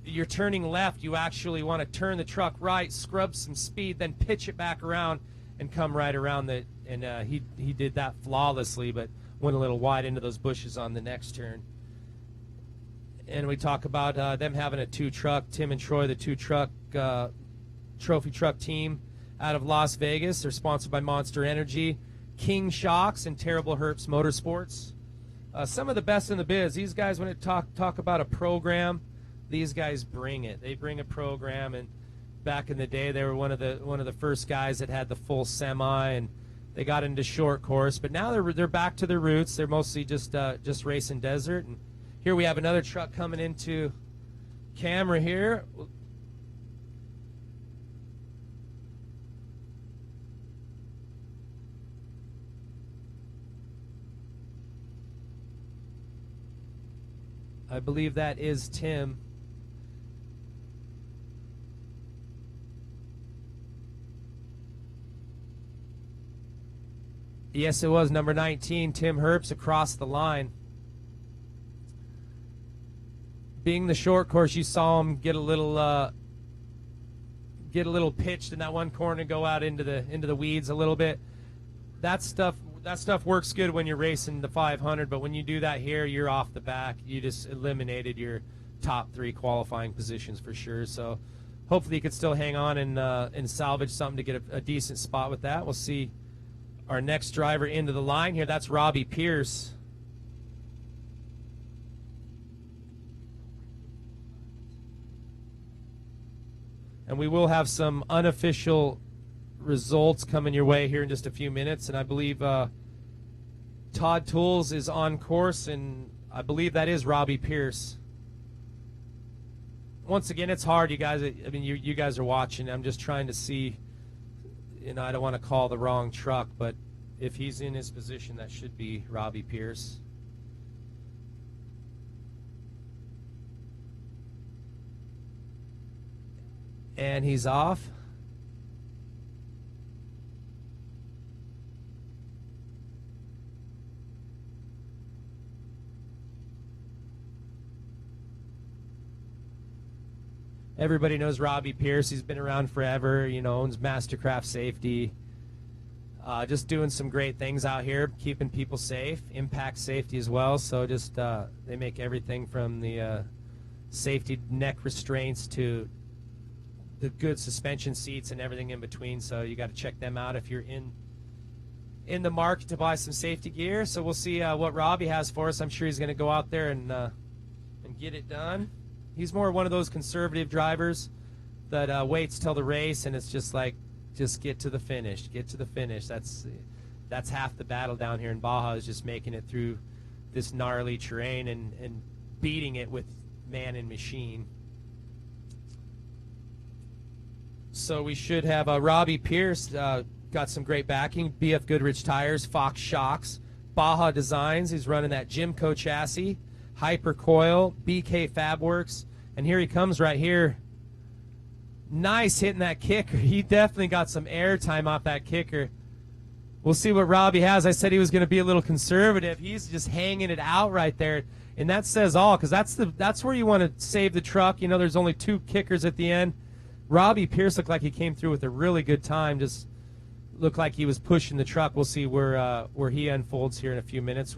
You're turning left, you actually want to turn the truck right, scrub some speed, then pitch it back around and come right around the. And he did that flawlessly, but went a little wide into those bushes on the next turn. And we talk about them having a two truck, Tim and Troy, the two truck trophy truck team out of Las Vegas. They're sponsored by Monster Energy, King Shocks, and Terrible Herbst Motorsports. Some of the best in the biz. These guys, when it talk about a program, these guys bring it. They bring a program, and back in the day, they were one of the first guys that had the full semi, and they got into short course. But now they're back to their roots. They're mostly just racing desert. And here we have another truck coming into camera here. I believe that is Tim. Yes, it was number 19, Tim Herbst, across the line. Being the short course, you saw him get a little pitched in that one corner and go out into the weeds a little bit. That stuff works good when you're racing the 500, but when you do that here, you're off the back. You just eliminated your top 3 qualifying positions for sure. So hopefully you could still hang on and salvage something to get a decent spot with that. We'll see our next driver into the line here. That's Robbie Pierce. And we will have some unofficial results coming your way here in just a few minutes. And I believe Todd Tools is on course, and I believe that is Robbie Pierce. Once again, it's hard, you guys. I mean, you guys are watching. I'm just trying to see. You know, I don't want to call the wrong truck, but if he's in his position, that should be Robbie Pierce. And he's off. Everybody knows Robbie Pierce. He's been around forever, you know, owns Mastercraft Safety. Just doing some great things out here, keeping people safe, impact safety as well. So just they make everything from the safety neck restraints to the good suspension seats and everything in between. So you got to check them out if you're in the market to buy some safety gear. So we'll see what Robbie has for us. I'm sure he's going to go out there and get it done. He's more one of those conservative drivers that waits till the race, and it's just like, just get to the finish. Get to the finish. That's half the battle down here in Baja, is just making it through this gnarly terrain and beating it with man and machine. So we should have Robbie Pierce, got some great backing, BF Goodrich Tires, Fox Shocks, Baja Designs. He's running that Jimco chassis, Hyper Coil, BK Fabworks, and here he comes right here. Nice hitting that kicker. He definitely got some air time off that kicker. We'll see what Robbie has. I said he was going to be a little conservative. He's just hanging it out right there, and that says all, because that's where you want to save the truck. You know, there's only 2 kickers at the end. Robbie Pierce looked like he came through with a really good time. Just looked like he was pushing the truck. We'll see where he unfolds here in a few minutes.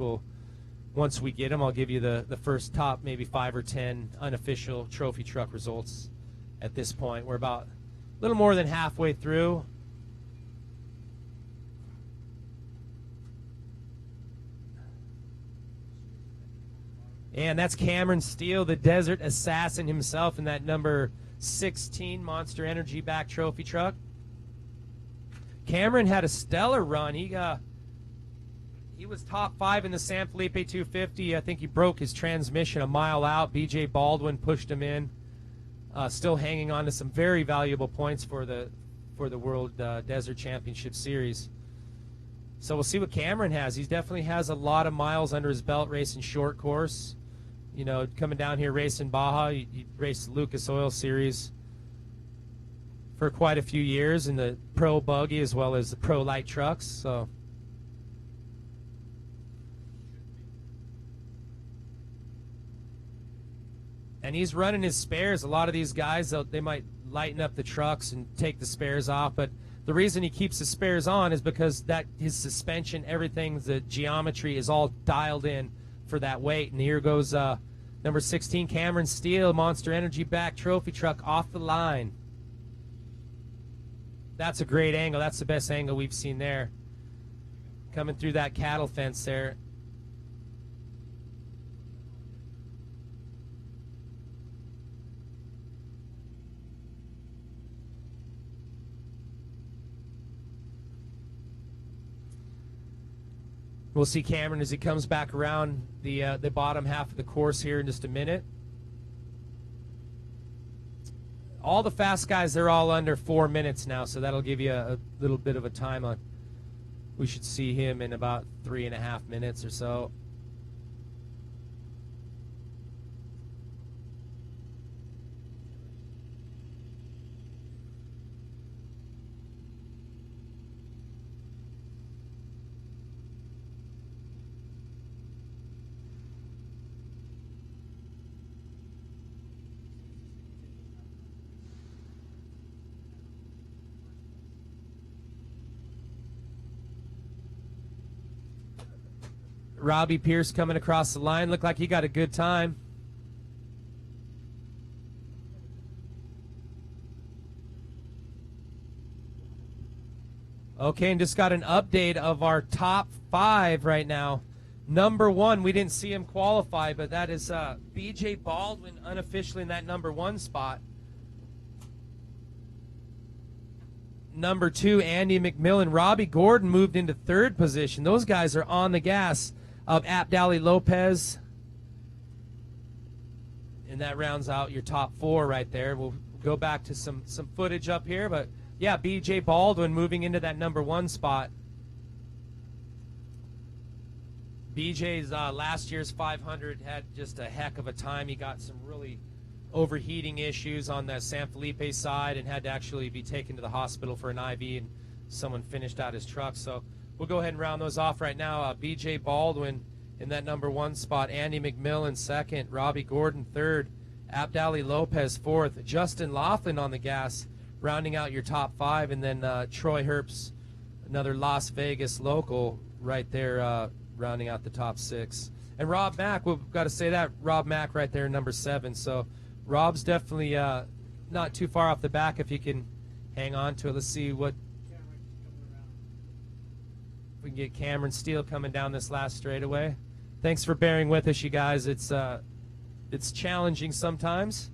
Once we get him, I'll give you the first top maybe 5 or 10 unofficial trophy truck results. At this point, we're about a little more than halfway through. And that's Cameron Steele, the Desert Assassin himself, in that number 16 Monster Energy back trophy truck. Cameron had a stellar run. He was top 5 in the San Felipe 250. I think he broke his transmission a mile out. B.J. Baldwin pushed him in. Still hanging on to some very valuable points for the World Desert Championship Series. So we'll see what Cameron has. He definitely has a lot of miles under his belt racing short course. You know, coming down here racing Baja, he raced the Lucas Oil Series for quite a few years in the pro buggy as well as the pro light trucks. So and he's running his spares. A lot of these guys, they might lighten up the trucks and take the spares off, but the reason he keeps the spares on is because that his suspension, everything, the geometry is all dialed in for that weight. And here goes number 16, Cameron Steele, Monster Energy back trophy truck off the line. That's a great angle. That's the best angle we've seen there. Coming through that cattle fence there. We'll see Cameron as he comes back around the bottom half of the course here in just a minute. All the fast guys, they're all under 4 minutes now, so that'll give you a little bit of a time on. We should see him in about 3.5 minutes or so. Robbie Pierce coming across the line. Looked like he got a good time. Okay, and just got an update of our top 5 right now. Number 1, we didn't see him qualify, but that is B.J. Baldwin unofficially in that number 1 spot. Number 2, Andy McMillan. Robbie Gordon moved into 3rd position. Those guys are on the gas of Abdali Lopez. And that rounds out your top 4 right there. We'll go back to some footage up here, but yeah, B.J. Baldwin moving into that number 1 spot. BJ's last year's 500 had just a heck of a time. He got some really overheating issues on the San Felipe side and had to actually be taken to the hospital for an IV, and someone finished out his truck. So we'll go ahead and round those off right now. B.J. Baldwin in that number 1 spot, Andy McMillan 2nd, Robbie Gordon 3rd, Abdali Lopez 4th, Justin Laughlin on the gas, rounding out your top 5, and then Troy Herbst, another Las Vegas local, right there, rounding out the top 6. And Rob Mack, we've got to say that, Rob Mack right there, number 7. So Rob's definitely not too far off the back if you can hang on to it. Let's see what we can get. Cameron Steele coming down this last straightaway. Thanks for bearing with us, you guys. It's challenging sometimes,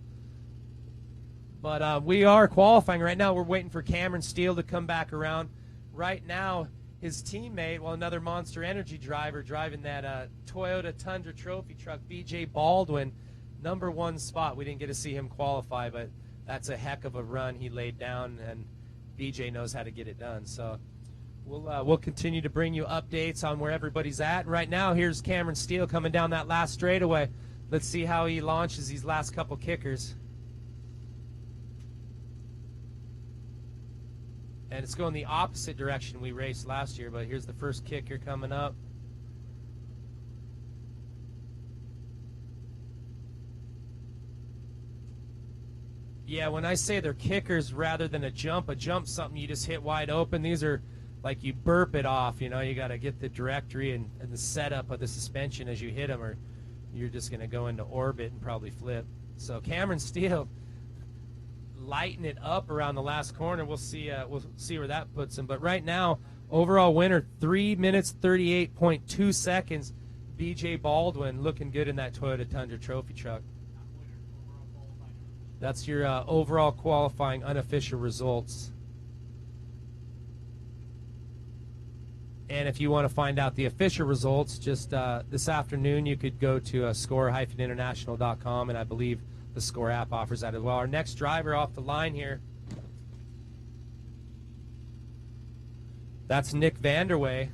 but we are qualifying right now. We're waiting for Cameron Steele to come back around. Right now, his teammate, well, another Monster Energy driver driving that Toyota Tundra trophy truck, B.J. Baldwin, number 1 spot. We didn't get to see him qualify, but that's a heck of a run he laid down, and B.J. knows how to get it done. So we'll continue to bring you updates on where everybody's at. And right now, here's Cameron Steele coming down that last straightaway. Let's see how he launches these last couple kickers. And it's going the opposite direction we raced last year, but here's the first kicker coming up. Yeah, when I say they're kickers rather than a jump's something you just hit wide open. These are like you burp it off, you know. You got to get the directory and the setup of the suspension as you hit them, or you're just going to go into orbit and probably flip. So Cameron Steele lighten it up around the last corner. We'll see where that puts him. But right now, overall winner, 3 minutes 38.2 seconds. B.J. Baldwin looking good in that Toyota Tundra trophy truck. That's your overall qualifying unofficial results. And if you want to find out the official results, just this afternoon you could go to score-international.com, and I believe the Score app offers that as well. Our next driver off the line here, that's Nick Vanderway.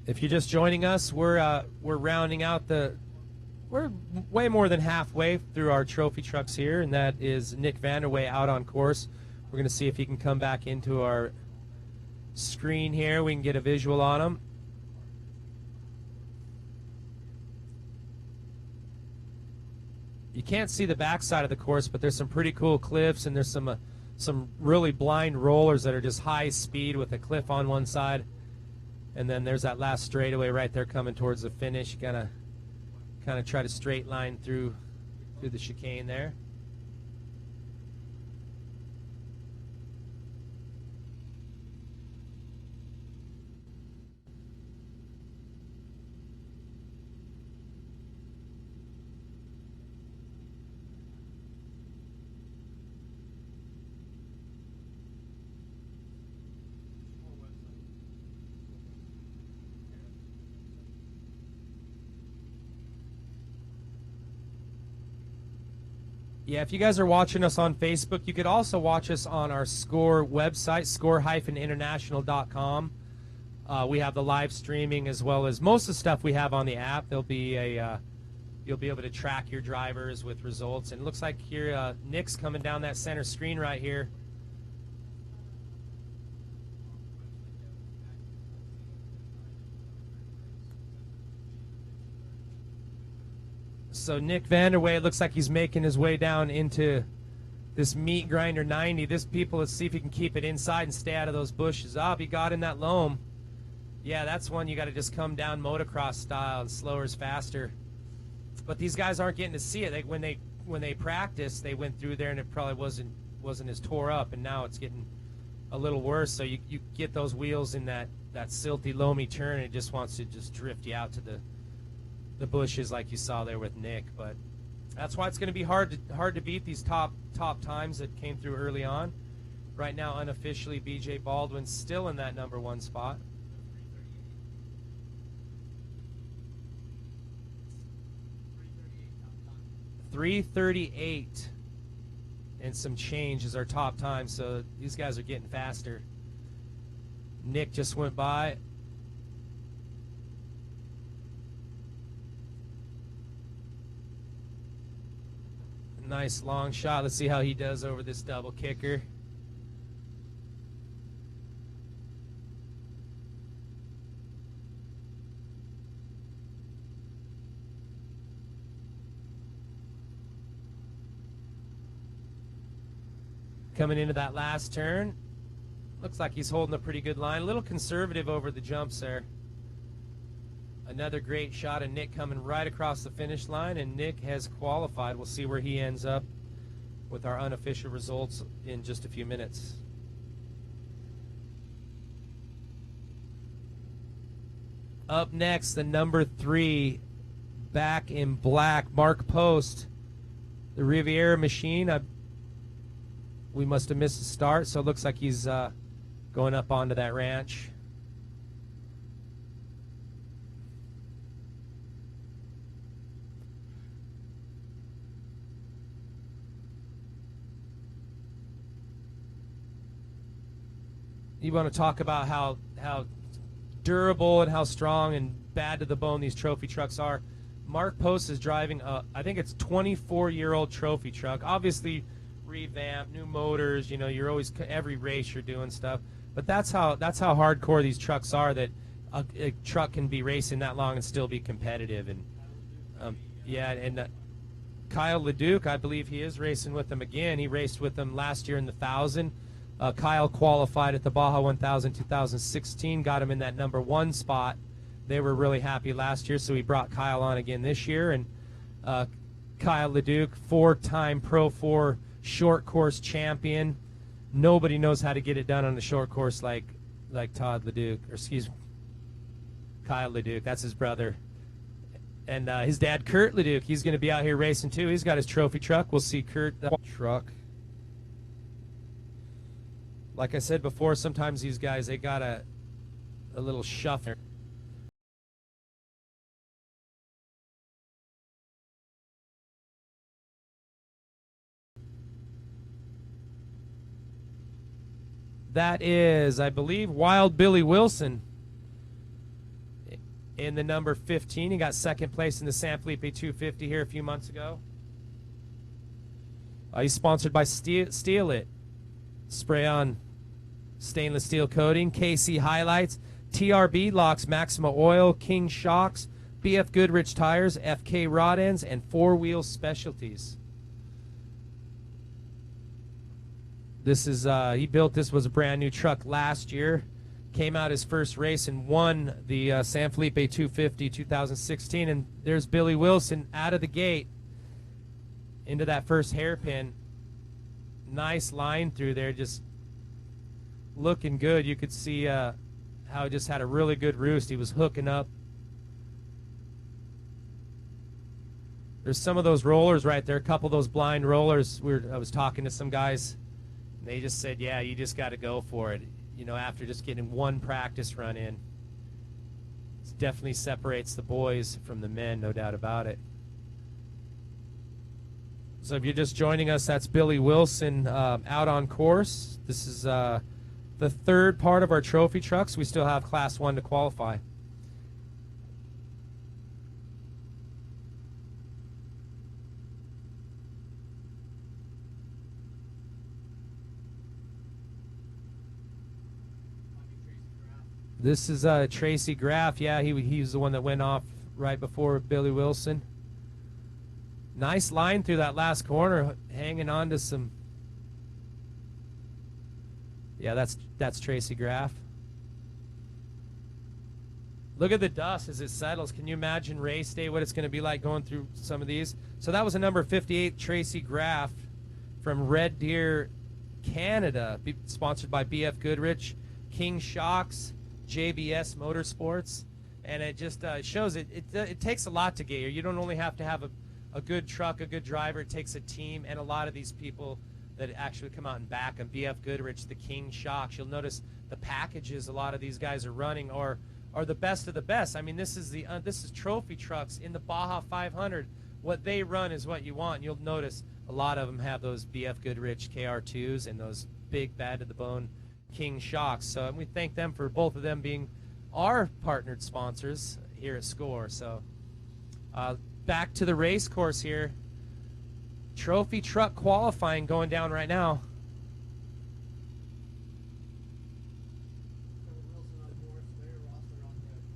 If you're just joining us, we're rounding out we're way more than halfway through our trophy trucks here, and that is Nick Vanderway out on course. We're going to see if he can come back into our screen here. We can get a visual on him. You can't see the backside of the course, but there's some pretty cool cliffs, and there's some really blind rollers that are just high speed with a cliff on one side. And then there's that last straightaway right there coming towards the finish. You gotta kind of try to straight line through the chicane there. Yeah, if you guys are watching us on Facebook, you could also watch us on our Score website, score-international.com. We have the live streaming as well as most of the stuff we have on the app. There'll be you'll be able to track your drivers with results. And it looks like here Nick's coming down that center screen right here. So Nick Vanderway, it looks like he's making his way down into this meat grinder 90. This people, let's see if he can keep it inside and stay out of those bushes. Oh, he got in that loam. Yeah, that's one you got to just come down motocross style, and slower is faster. But these guys aren't getting to see it. When they practice, they went through there and it probably wasn't as tore up, and now it's getting a little worse. So you get those wheels in that silty, loamy turn, and it just wants to just drift you out to the bushes like you saw there with Nick. But that's why it's going to be hard to beat these top times that came through early on. Right now, unofficially, B.J. Baldwin's still in that number one spot. 3:38 and some change is our top time, so these guys are getting faster. Nick just went by. Nice long shot. Let's see how he does over this double kicker. Coming into that last turn. Looks like he's holding a pretty good line. A little conservative over the jumps there. Another great shot of Nick coming right across the finish line, and Nick has qualified. We'll see where he ends up with our unofficial results in just a few minutes. Up next, the number 3, back in black, Mark Post, the Riviera machine. We must have missed the start, so it looks like he's going up onto that ranch. You want to talk about how durable and how strong and bad to the bone these trophy trucks are. Mark Post is driving I think it's 24-year-old trophy truck. Obviously revamped, new motors, you know, you're always, every race you're doing stuff. But that's how hardcore these trucks are, that a truck can be racing that long and still be competitive. And Kyle Leduc, I believe he is racing with them again. He raced with them last year in the 1,000. Kyle qualified at the Baja 1000 2016, got him in that number 1 spot. They were really happy last year, so we brought Kyle on again this year. And Kyle Leduc, 4-time Pro 4 short course champion. Nobody knows how to get it done on the short course like Todd Leduc, or excuse me, Kyle Leduc. That's his brother. And his dad, Kurt Leduc, he's going to be out here racing too. He's got his trophy truck. We'll see Kurt truck. Like I said before, sometimes these guys, they got a little shuffle. That is, I believe, Wild Billy Wilson in the number 15. He got second place in the San Felipe 250 here a few months ago. He's sponsored by Steel It. Spray on stainless steel coating, KC Highlights, TRB Locks, Maxima Oil, King Shocks, BF Goodrich Tires, FK Rod Ends, and 4-Wheel Specialties. This is he built this, was a brand new truck last year. Came out his first race and won the San Felipe 250 2016. And there's Billy Wilson out of the gate into that first hairpin. Nice line through there, just looking good. You could see how he just had a really good roost. He was hooking up. There's some of those rollers right there, a couple of those blind rollers. I was talking to some guys. They just said, yeah, you just got to go for it. You know, after just getting one practice run in. It definitely separates the boys from the men, no doubt about it. So if you're just joining us, that's Billy Wilson out on course. This is the third part of our trophy trucks. We still have Class 1 to qualify. This is Tracy Graff. Yeah, he was the one that went off right before Billy Wilson. Nice line through that last corner, hanging on to some. Yeah, that's Tracy Graff. Look at the dust as it settles. Can you imagine race day, what it's going to be like going through some of these? So that was a number 58, Tracy Graff from Red Deer, Canada, sponsored by BF Goodrich, King Shocks, JBS Motorsports, and it just shows it takes a lot to get here. You don't only have to have a good truck, a good driver. It takes a team, and a lot of these people that actually come out and back them. BF Goodrich, the King Shocks. You'll notice the packages a lot of these guys are running are the best of the best. I mean, this is trophy trucks in the Baja 500. What they run is what you want. And you'll notice a lot of them have those BF Goodrich KR2s and those big bad to the bone King Shocks. So and we thank them for both of them being our partnered sponsors here at SCORE. So back to the race course here. Trophy truck qualifying going down right now.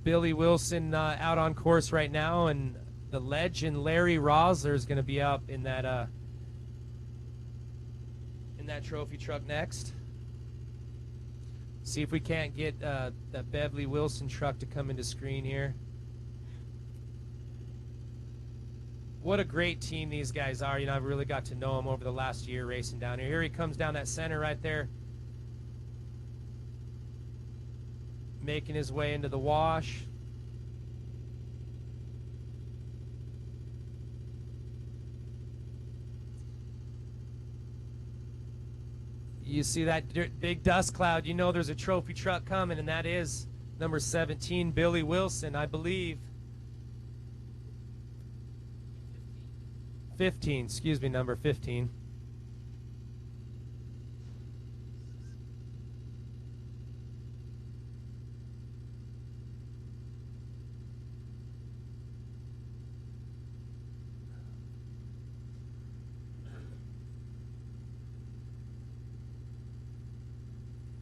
Billy Wilson out on course right now, and the legend Larry Rosler is going to be up in that trophy truck next. See if we can't get that Beverly Wilson truck to come into screen here. What a great team these guys are. You know, I've really got to know them over the last year racing down here. Here he comes down that center right there, making his way into the wash. You see that big dust cloud, you know there's a trophy truck coming, and that is number 17, Billy Wilson, I believe. 15, excuse me, number 15.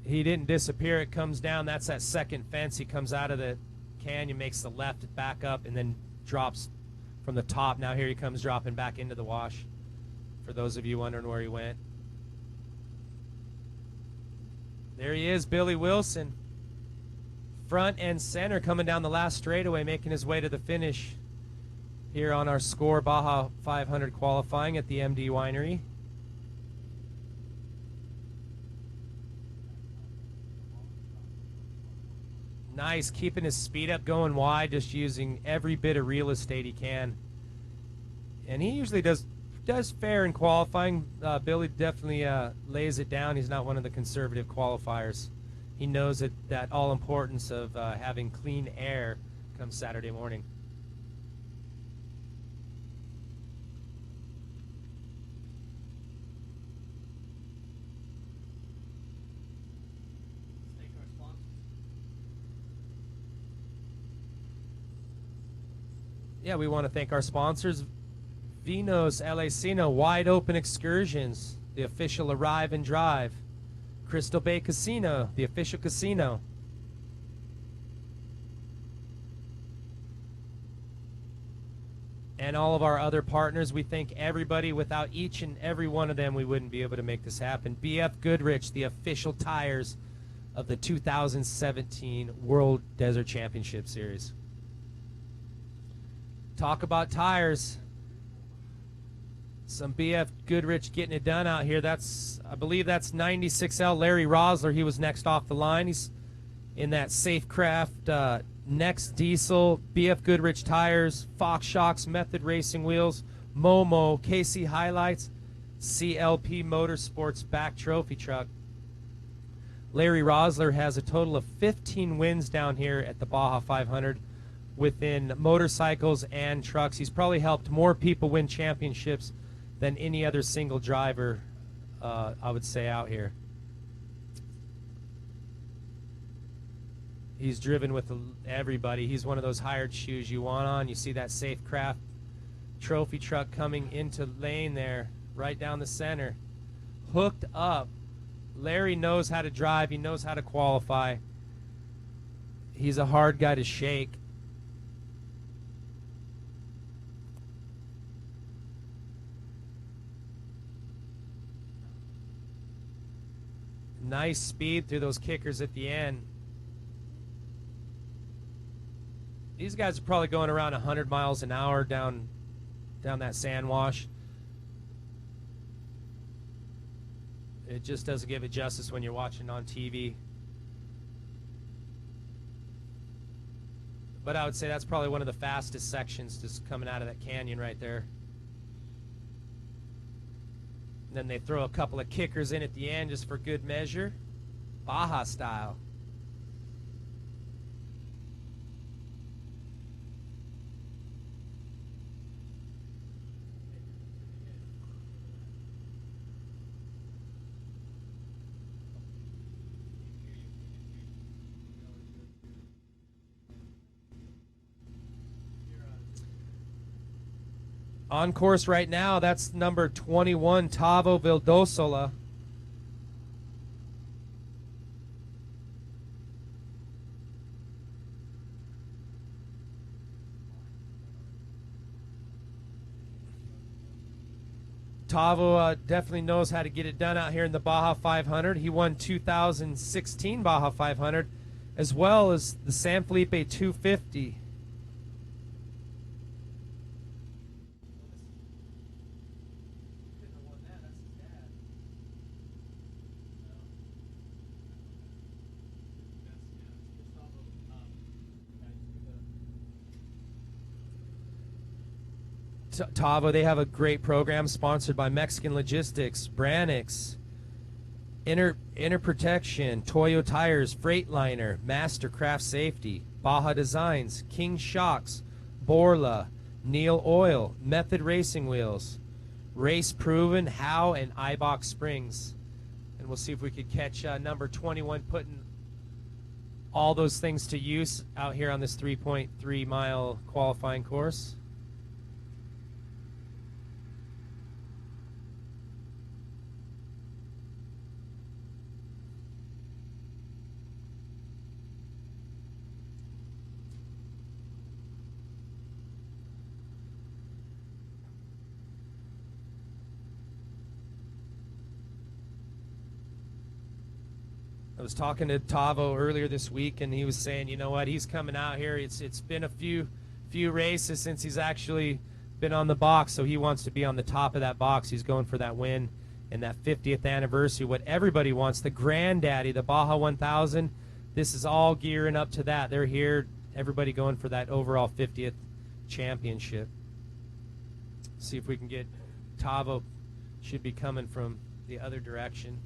He didn't disappear. It comes down. That's that second fence. He comes out of the canyon, makes the left back up, and then drops from the top. Now here he comes dropping back into the wash, for those of you wondering where he went. There he is, Billy Wilson. Front and center coming down the last straightaway, making his way to the finish here on our Score Baja 500 qualifying at the MD Winery. Nice, keeping his speed up, going wide, just using every bit of real estate he can. And he usually does fair in qualifying. Billy definitely lays it down. He's not one of the conservative qualifiers. He knows that all importance of having clean air come Saturday morning. Yeah, we want to thank our sponsors. Vinos El Cino, Wide Open Excursions, the official Arrive and Drive. Crystal Bay Casino, the official casino. And all of our other partners, we thank everybody. Without each and every one of them, we wouldn't be able to make this happen. BF Goodrich, the official tires of the 2017 World Desert Championship Series. Talk about tires. Some BF Goodrich getting it done out here. I believe that's 96L Larry Rosler. He was next off the line. He's in that Safecraft Next Diesel, BF Goodrich tires, Fox Shocks, Method Racing wheels, Momo, KC Highlights, CLP Motorsports back trophy truck. Larry Rosler has a total of 15 wins down here at the Baja 500 within motorcycles and trucks. He's probably helped more people win championships than any other single driver, I would say, out here. He's driven with everybody. He's one of those hired shoes you want on. You see that Safecraft trophy truck coming into lane there, right down the center. Hooked up. Larry knows how to drive. He knows how to qualify. He's a hard guy to shake. Nice speed through those kickers at the end. These guys are probably going around 100 miles an hour down that sand wash. It just doesn't give it justice when you're watching on TV. But I would say that's probably one of the fastest sections just coming out of that canyon right there. And then they throw a couple of kickers in at the end just for good measure. Baja style. On course right now, that's number 21, Tavo Vildosola. Tavo definitely knows how to get it done out here in the Baja 500. He won 2016 Baja 500 as well as the San Felipe 250. Tavo, they have a great program sponsored by Mexican Logistics, Branix, Inner Protection, Toyo Tires, Freightliner, Mastercraft Safety, Baja Designs, King Shocks, Borla, Neil Oil, Method Racing Wheels, Race Proven, Howe, and Ibach Springs. And we'll see if we could catch number 21 putting all those things to use out here on this 3.3 mile qualifying course. was talking to Tavo earlier this week, and he was saying, you know what, he's coming out here. It's been a few races since he's actually been on the box, so he wants to be on the top of that box. He's going for that win and that 50th anniversary, what everybody wants, the granddaddy, the Baja 1000. This is all gearing up to that. They're here, everybody going for that overall 50th championship. See if we can get Tavo. Should be coming from the other direction.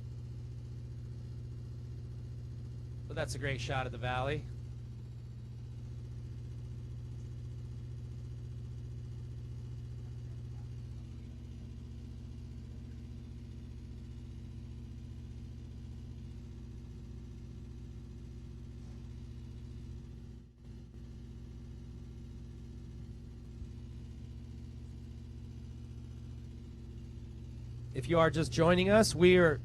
But that's a great shot of the valley. If you are just joining us, we are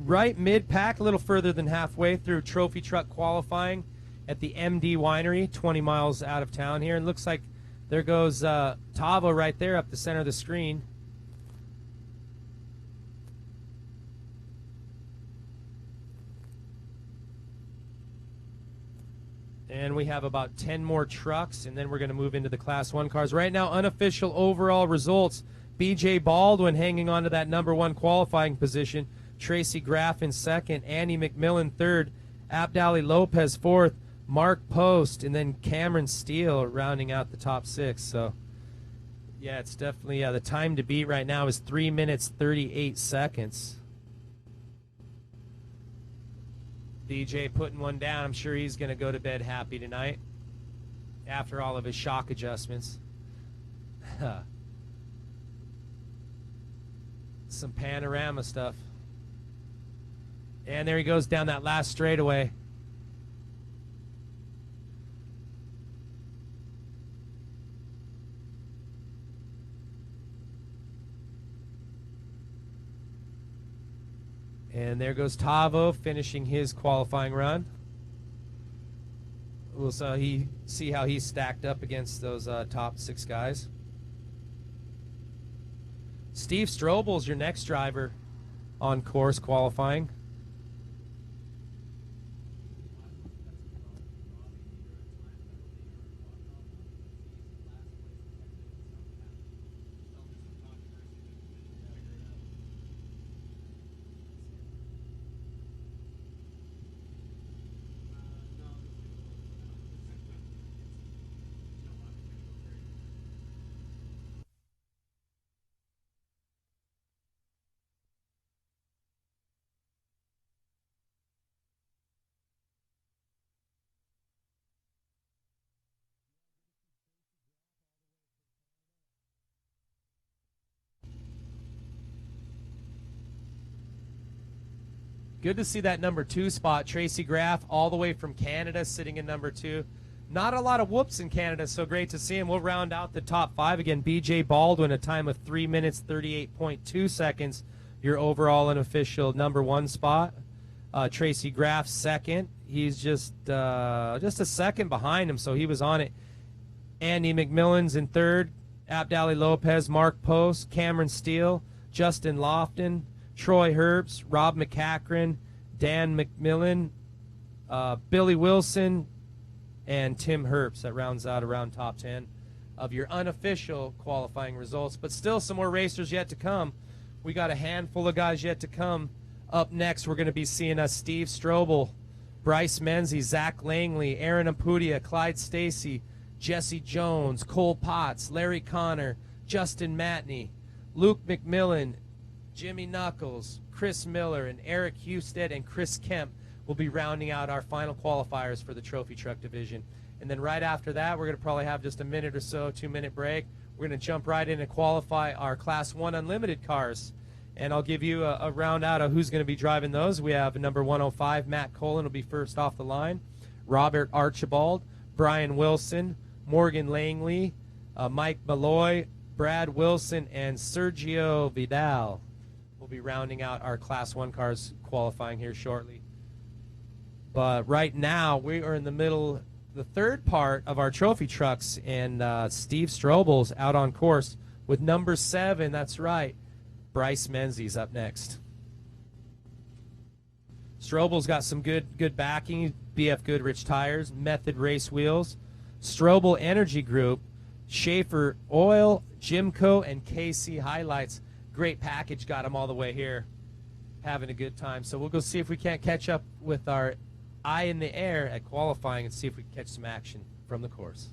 right mid-pack, a little further than halfway through trophy truck qualifying at the MD Winery, 20 miles out of town here. And looks like there goes Tavo right there up the center of the screen. And we have about 10 more trucks, and then we're going to move into the Class 1 cars. Right now, unofficial overall results. B.J. Baldwin hanging on to that #1 qualifying position. Tracy Graff in second. Andy McMillan third. Abdali Lopez fourth. Mark Post, and then Cameron Steele rounding out the top 6. So, yeah, it's definitely the time to beat right now is 3 minutes, 38 seconds. DJ putting one down. I'm sure he's going to go to bed happy tonight after all of his shock adjustments. Some panorama stuff. And there he goes down that last straightaway. And there goes Tavo finishing his qualifying run. We'll see how he's stacked up against those top 6 guys. Steve Strobel's your next driver on course qualifying. Good to see that #2 spot. Tracy Graff all the way from Canada sitting in #2. Not a lot of whoops in Canada, so great to see him. We'll round out the top 5 again. B.J. Baldwin, a time of 3 minutes, 38.2 seconds. Your overall unofficial #1 spot. Tracy Graff second. He's just a second behind him, so he was on it. Andy McMillan's in third. Abdali Lopez, Mark Post, Cameron Steele, Justin Lofton, Troy Herbst, Rob McCachran, Dan McMillan, Billy Wilson, and Tim Herbst. That rounds out around top 10 of your unofficial qualifying results. But still some more racers yet to come. We got a handful of guys yet to come. Up next, we're going to be seeing Steve Strobel, Bryce Menzies, Zach Langley, Aaron Apudia, Clyde Stacy, Jesse Jones, Cole Potts, Larry Connor, Justin Matney, Luke McMillan, Jimmy Knuckles, Chris Miller, and Eric Husted and Chris Kemp will be rounding out our final qualifiers for the trophy truck division. And then right after that, we're going to probably have just a minute or so, 2-minute break. We're going to jump right in and qualify our Class 1 Unlimited cars. And I'll give you a round out of who's going to be driving those. We have number 105, Matt Colin will be first off the line. Robert Archibald, Brian Wilson, Morgan Langley, Mike Malloy, Brad Wilson, and Sergio Vidal. We'll be rounding out our Class 1 cars qualifying here shortly. But right now, we are in the middle, the third part of our trophy trucks, and Steve Strobel's out on course with number 7, that's right, Bryce Menzies up next. Strobel's got some good backing. BF Goodrich tires, Method race wheels, Strobel Energy Group, Schaefer Oil, Jimco, and KC Highlights. Great package, got them all the way here. Having a good time. So we'll go see if we can't catch up with our eye in the air at qualifying and see if we can catch some action from the course.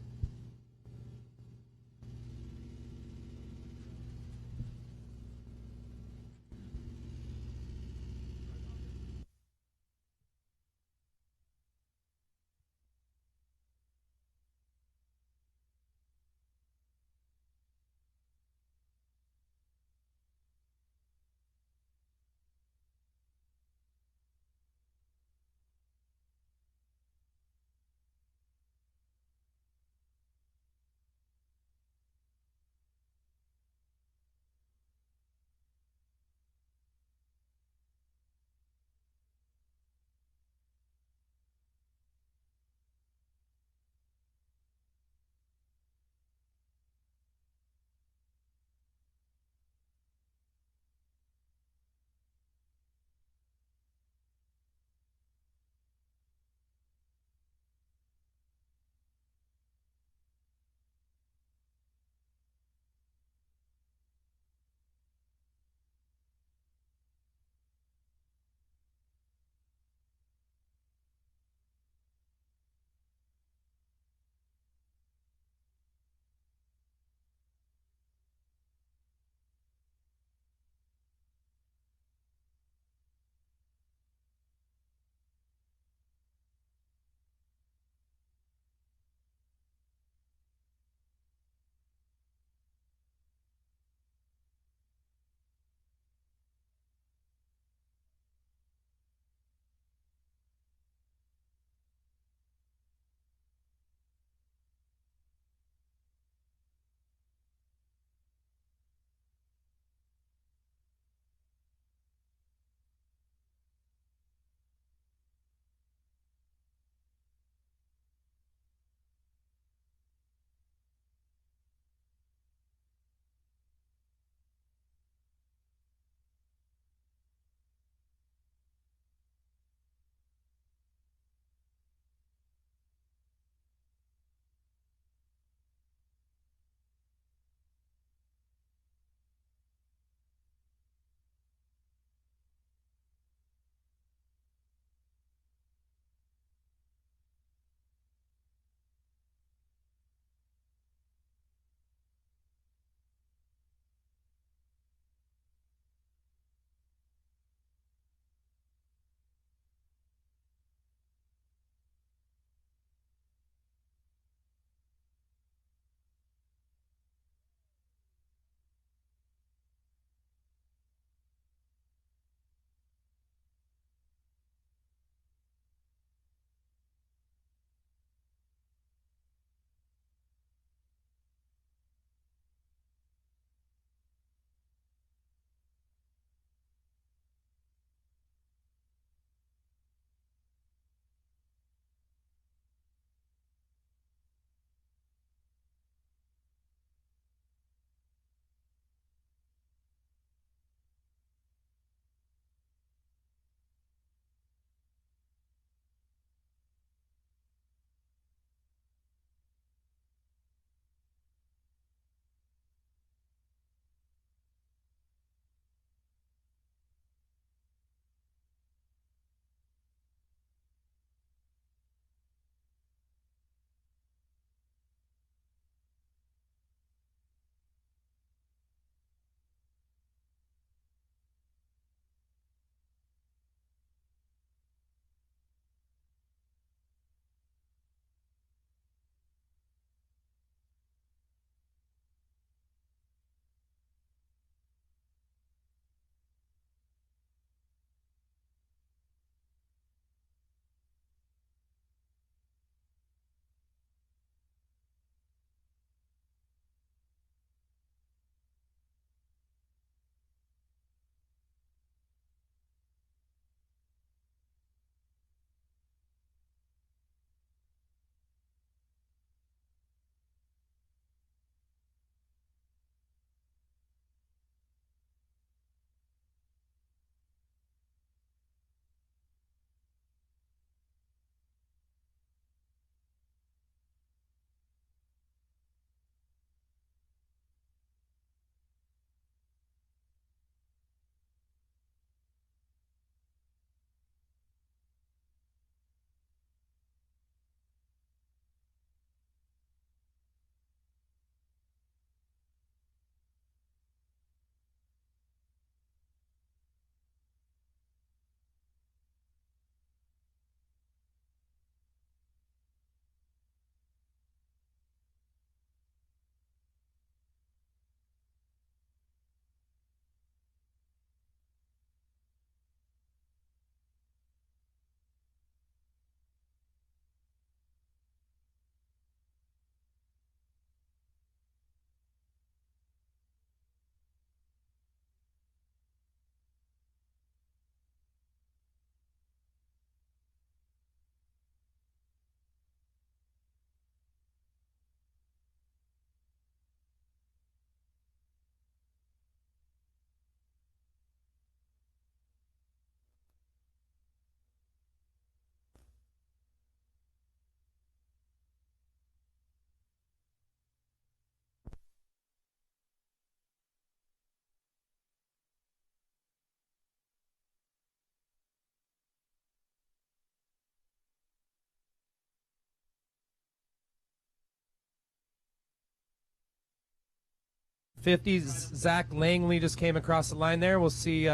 50. Zach Langley just came across the line there. We'll see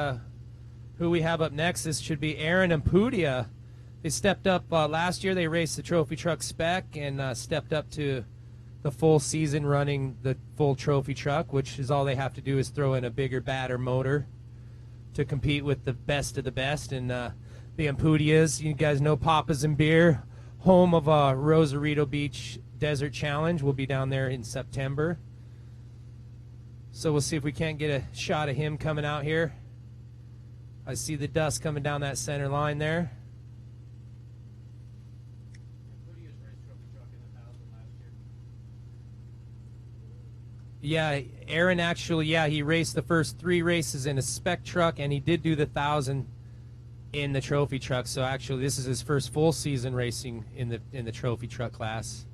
who we have up next. This should be Aaron and Pudia. They stepped up last year. They raced the trophy truck spec and stepped up to the full season running the full trophy truck, which is all they have to do is throw in a bigger, badder motor to compete with the best of the best. And the Ampudias, you guys know Papa's and Beer, home of Rosarito Beach Desert Challenge. We'll be down there in September. So we'll see if we can't get a shot of him coming out here. I see the dust coming down that center line there. Yeah, Aaron actually, he raced the first 3 races in a spec truck, and he did do the 1,000 in the trophy truck. So actually, this is his first full season racing in the trophy truck class.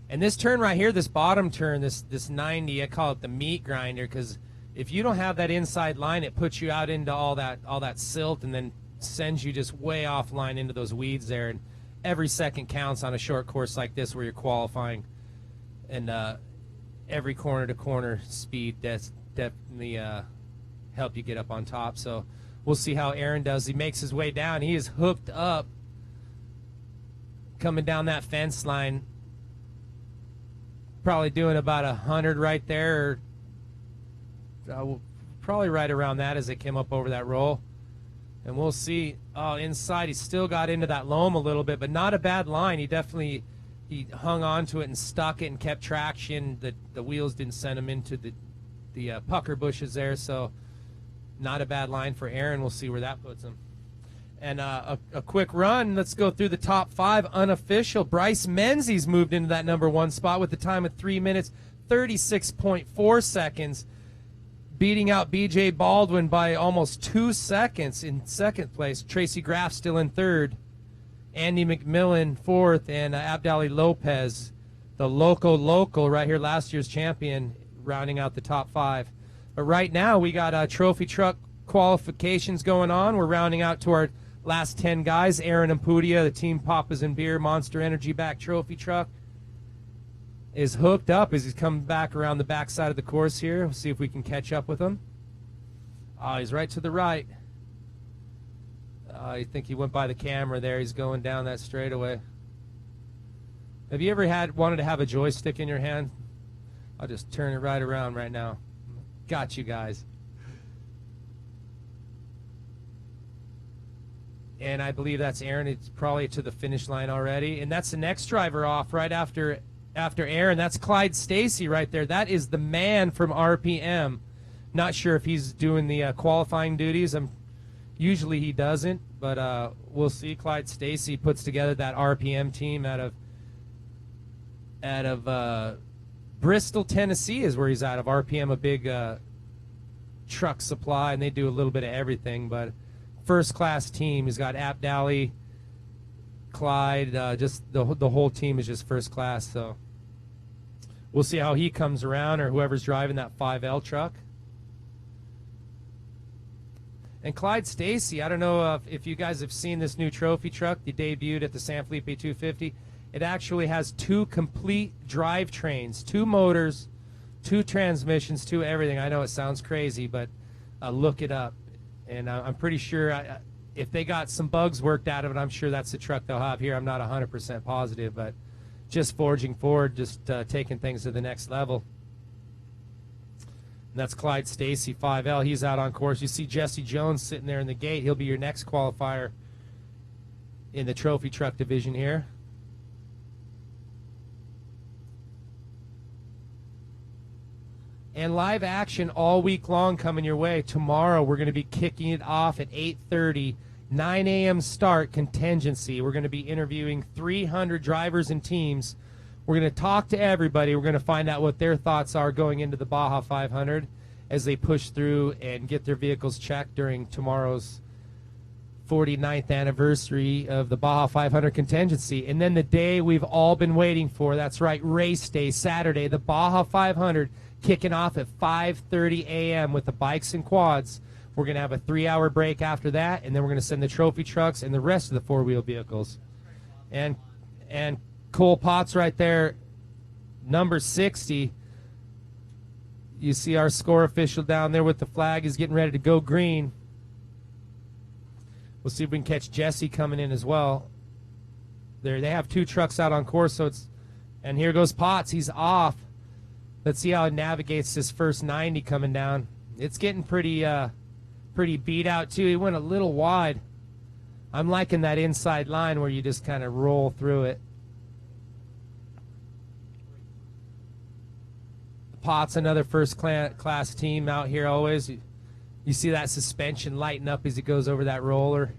And this turn right here, this bottom turn, this 90, I call it the meat grinder, because if you don't have that inside line, it puts you out into all that silt, and then sends you just way offline into those weeds there. And every second counts on a short course like this where you're qualifying, and every corner-to-corner speed definitely help you get up on top. So we'll see how Aaron does. He makes his way down. He is hooked up coming down that fence line, probably doing about 100 right there, or probably right around that as they came up over that roll. And we'll see. Oh, inside he still got into that loam a little bit, but not a bad line. He hung on to it and stuck it and kept traction. The wheels didn't send him into the pucker bushes there, so not a bad line for Aaron. We'll see where that puts him. And a quick run. Let's go through the top 5. Unofficial. Bryce Menzies moved into that number 1 spot with the time of 3 minutes, 36.4 seconds, beating out B.J. Baldwin by almost 2 seconds in second place. Tracy Graff still in third. Andy McMillan fourth, and Abdali Lopez, the local right here, last year's champion, rounding out the top 5. But right now we got trophy truck qualifications going on. We're rounding out to our last 10 guys. Aaron Ampudia, the Team Papas and Beer Monster Energy back trophy truck, is hooked up as he's coming back around the back side of the course here. We'll see if we can catch up with him. He's right to the right. I think he went by the camera there. He's going down that straightaway. Have you ever wanted to have a joystick in your hand? I'll just turn it right around right now. Got you guys. And I believe that's Aaron. It's probably to the finish line already. And that's the next driver off right after Aaron. That's Clyde Stacy right there. That is the man from RPM. Not sure if he's doing the qualifying duties. Usually he doesn't, but we'll see. Clyde Stacy puts together that RPM team out of Bristol, Tennessee is where he's out of. RPM, a big truck supply, and they do a little bit of everything, but first-class team. He's got Abdali, Clyde, just the whole team is just first class. So we'll see how he comes around, or whoever's driving that 5L truck. And Clyde Stacy, I don't know if you guys have seen this new trophy truck. They debuted at the San Felipe 250. It actually has 2 complete drivetrains, 2 motors, 2 transmissions, 2 everything. I know it sounds crazy, but look it up. And I'm pretty sure if they got some bugs worked out of it, I'm sure that's the truck they'll have here. I'm not 100% positive, but just forging forward, just taking things to the next level. And that's Clyde Stacy, 5L. He's out on course. You see Jesse Jones sitting there in the gate. He'll be your next qualifier in the trophy truck division here. And live action all week long coming your way. Tomorrow we're going to be kicking it off at 8:30, 9 a.m. start, contingency. We're going to be interviewing 300 drivers and teams. We're going to talk to everybody. We're going to find out what their thoughts are going into the Baja 500 as they push through and get their vehicles checked during tomorrow's 49th anniversary of the Baja 500 contingency. And then the day we've all been waiting for, that's right, race day, Saturday, the Baja 500 kicking off at 5:30 a.m. with the bikes and quads. We're going to have a 3-hour break after that, and then we're going to send the trophy trucks and the rest of the 4-wheel vehicles. And Cole Potts right there, number 60. You see our score official down there with the flag is getting ready to go green. We'll see if we can catch Jesse coming in as well. There, they have 2 trucks out on course, so it's, and here goes Potts. He's off. Let's see how it navigates this first 90 coming down. It's getting pretty beat out too. He went a little wide. I'm liking that inside line where you just kind of roll through it. Potts, another first class team out here always. You see that suspension lighten up as he goes over that roller.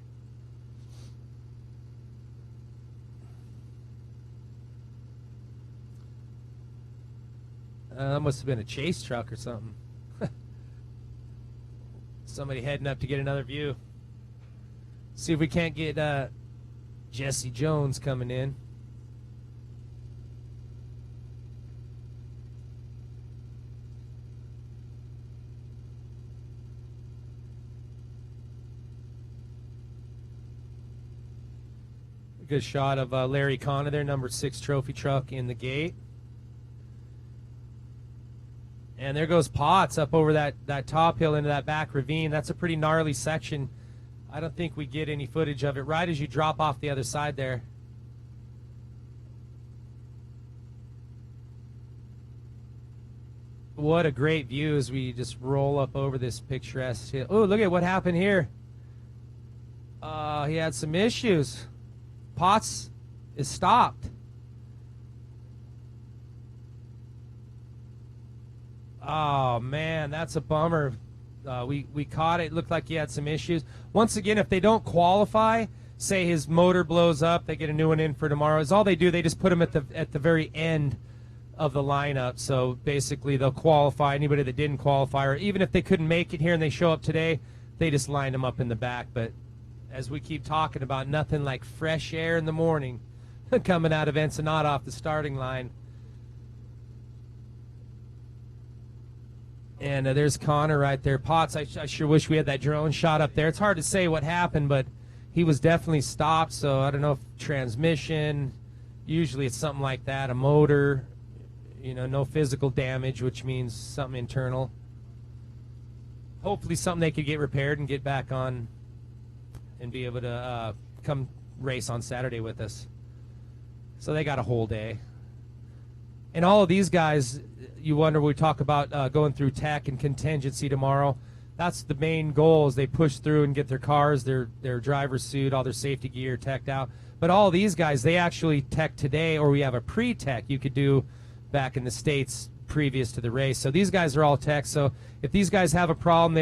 That must have been a chase truck or something. Somebody heading up to get another view. See if we can't get Jesse Jones coming in. Good shot of Larry Connor there, number 6 trophy truck in the gate. And there goes Potts up over that top hill into that back ravine. That's a pretty gnarly section. I don't think we get any footage of it right as you drop off the other side there. What a great view as we just roll up over this picturesque hill. Oh, look at what happened here. He had some issues. Potts is stopped. Oh, man, that's a bummer. We caught it. It looked like he had some issues. Once again, if they don't qualify, say his motor blows up, they get a new one in for tomorrow. Is all they do. They just put him at the very end of the lineup. So basically they'll qualify anybody that didn't qualify, or even if they couldn't make it here and they show up today, they just line them up in the back. But as we keep talking about, nothing like fresh air in the morning coming out of Ensenada off the starting line. And there's Connor right there. Potts, I sure wish we had that drone shot up there. It's hard to say what happened, but he was definitely stopped. So I don't know if transmission, usually it's something like that, a motor, no physical damage, which means something internal. Hopefully something they could get repaired and get back on and be able to come race on Saturday with us. So they got a whole day. And all of these guys, you wonder, we talk about going through tech and contingency tomorrow. That's the main goal, is they push through and get their cars, their driver's suit, all their safety gear teched out. But all of these guys, they actually tech today, or we have a pre-tech you could do back in the States previous to the race. So these guys are all tech. So if these guys have a problem,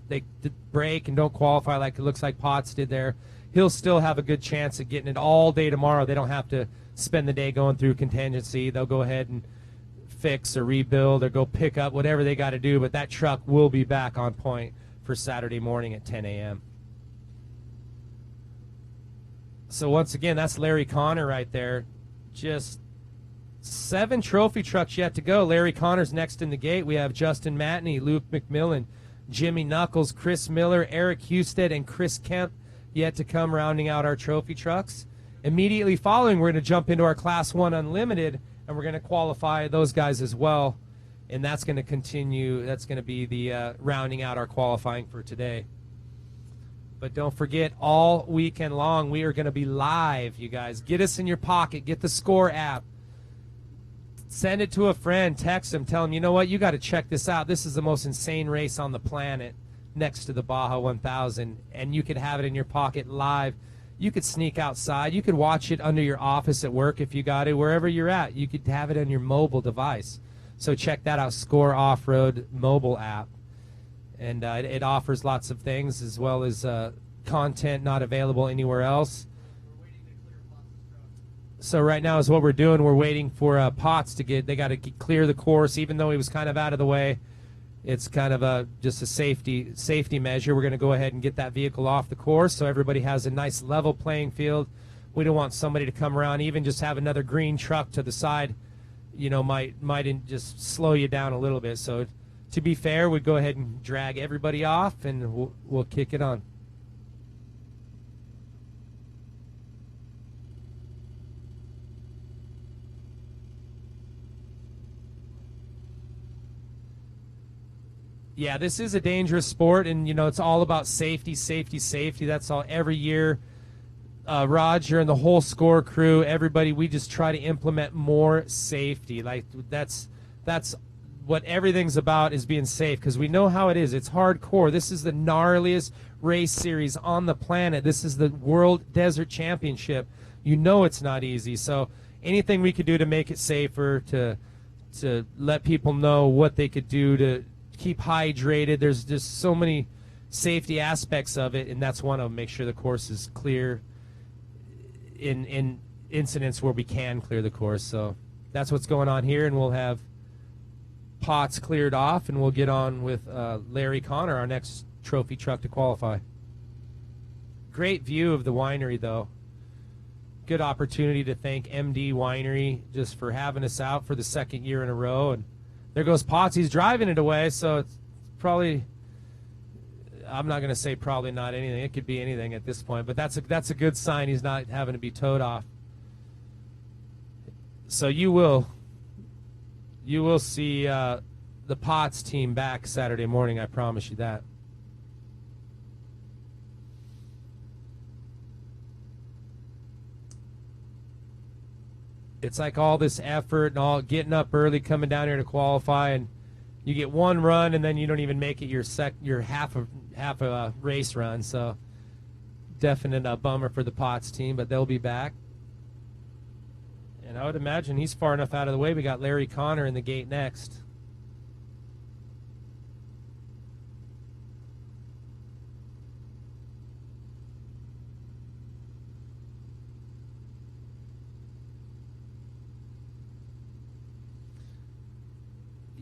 they break and don't qualify like it looks like Potts did there, he'll still have a good chance of getting it all day tomorrow. They don't have to spend the day going through contingency. They'll go ahead and fix or rebuild or go pick up whatever they got to do, but that truck will be back on point for Saturday morning at 10 a.m. So once again, that's Larry Connor right there. Just 7 trophy trucks yet to go. Larry Connor's next in the gate. We have Justin Matney, Luke McMillan, Jimmy Knuckles, Chris Miller, Eric Husted, and Chris Kemp yet to come, rounding out our trophy trucks. Immediately following, we're going to jump into our Class 1 Unlimited, and we're going to qualify those guys as well. And that's going to continue. That's going to be the rounding out our qualifying for today. But don't forget, all weekend long, we are going to be live, you guys. Get us in your pocket. Get the Score app. Send it to a friend. Text them. Tell them, you know what? You got to check this out. This is the most insane race on the planet next to the Baja 1000. And you could have it in your pocket live. You could sneak outside. You could watch it under your office at work if you got it. Wherever you're at, you could have it on your mobile device. So check that out, Score Off-Road mobile app. And it offers lots of things, as well as content not available anywhere else. So right now is what we're doing. We're waiting for Potts to get. They got to clear the course, even though he was kind of out of the way. It's kind of just a safety measure. We're going to go ahead and get that vehicle off the course so everybody has a nice level playing field. We don't want somebody to come around, even just have another green truck to the side, might just slow you down a little bit. So to be fair, we'd go ahead and drag everybody off, and we'll kick it on. Yeah, this is a dangerous sport, and you know it's all about safety, safety, safety. That's all every year. Roger and the whole score crew, everybody, we just try to implement more safety. Like that's what everything's about, is being safe, because we know how it is. It's hardcore. This is the gnarliest race series on the planet. This is the World Desert Championship. You know it's not easy. So anything we could do to make it safer, to let people know what they could do to keep hydrated. There's just so many safety aspects of it, and that's one of them. Make sure the course is clear in incidents where we can clear the course. So that's what's going on here, and we'll have pots cleared off, and we'll get on with Larry Connor, our next trophy truck to qualify. Great view of the winery, though. Good opportunity to thank MD Winery just for having us out for the second year in a row. And there goes Potts. He's driving it away, so it's probably, I'm not going to say probably not anything. It could be anything at this point, but that's a good sign he's not having to be towed off. So you will see the Potts team back Saturday morning, I promise you that. It's like all this effort and all getting up early, coming down here to qualify, and you get one run, and then you don't even make it your half a race run. So definite bummer for the Potts team, but they'll be back. And I would imagine he's far enough out of the way. We got Larry Connor in the gate next.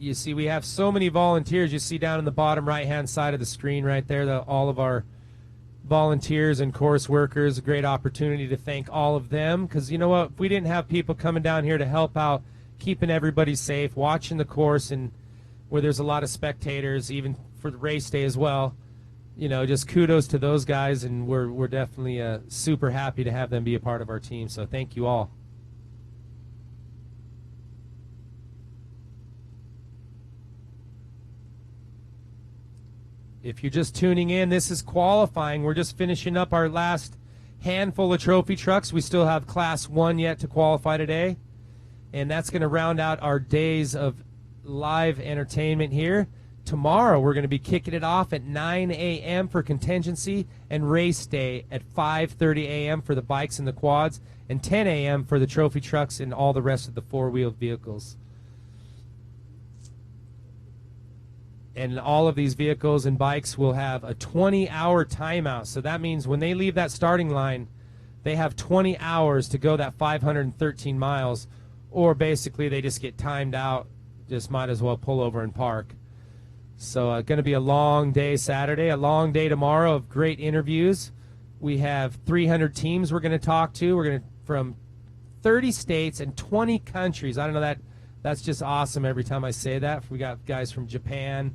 You see, we have so many volunteers. You see down in the bottom right-hand side of the screen right there, all of our volunteers and course workers. A great opportunity to thank all of them, because you know what? If we didn't have people coming down here to help out, keeping everybody safe, watching the course, and where there's a lot of spectators, even for the race day as well, you know, just kudos to those guys, and we're definitely super happy to have them be a part of our team. So thank you all. If you're just tuning in, this is qualifying. We're just finishing up our last handful of trophy trucks. We still have Class 1 yet to qualify today. And that's going to round out our days of live entertainment here. Tomorrow we're going to be kicking it off at 9 a.m. for contingency, and race day at 5:30 a.m. for the bikes and the quads, and 10 a.m. for the trophy trucks and all the rest of the four-wheeled vehicles. And all of these vehicles and bikes will have a 20-hour timeout. So that means when they leave that starting line, they have 20 hours to go that 513 miles, or basically they just get timed out, just might as well pull over and park. So going to be a long day Saturday, a long day tomorrow of great interviews. We have 300 teams we're going to talk to. We're going to from 30 states and 20 countries. I don't know, that's just awesome every time I say that. We got guys from Japan,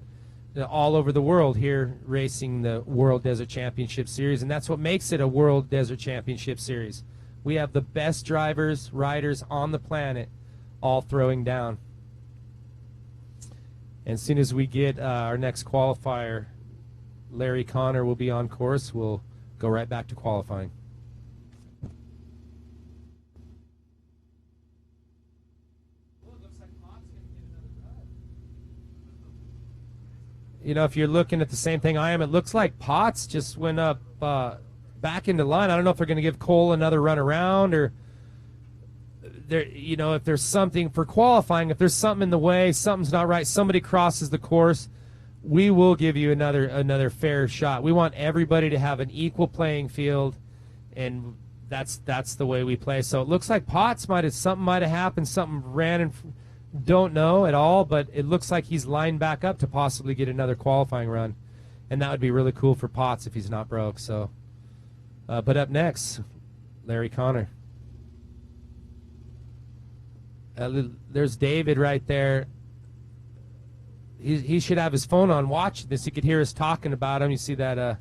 all over the world here racing the World Desert Championship Series, and that's what makes it a World Desert Championship Series. We have the best drivers, riders on the planet all throwing down. And as soon as we get our next qualifier, Larry Connor will be on course. We'll go right back to qualifying. You know, if you're looking at the same thing I am, it looks like Potts just went up back into line. I don't know if they're going to give Cole another run around, or there, you know, if there's something for qualifying, if there's something in the way, something's not right, somebody crosses the course, we will give you another fair shot. We want everybody to have an equal playing field, and that's the way we play. So it looks like Potts something might have happened, something ran in. Don't know at all, but it looks like he's lined back up to possibly get another qualifying run, and that would be really cool for Potts if he's not broke. So, but up next, Larry Connor. There's David right there. He should have his phone on watching this. You could hear us talking about him. You see that?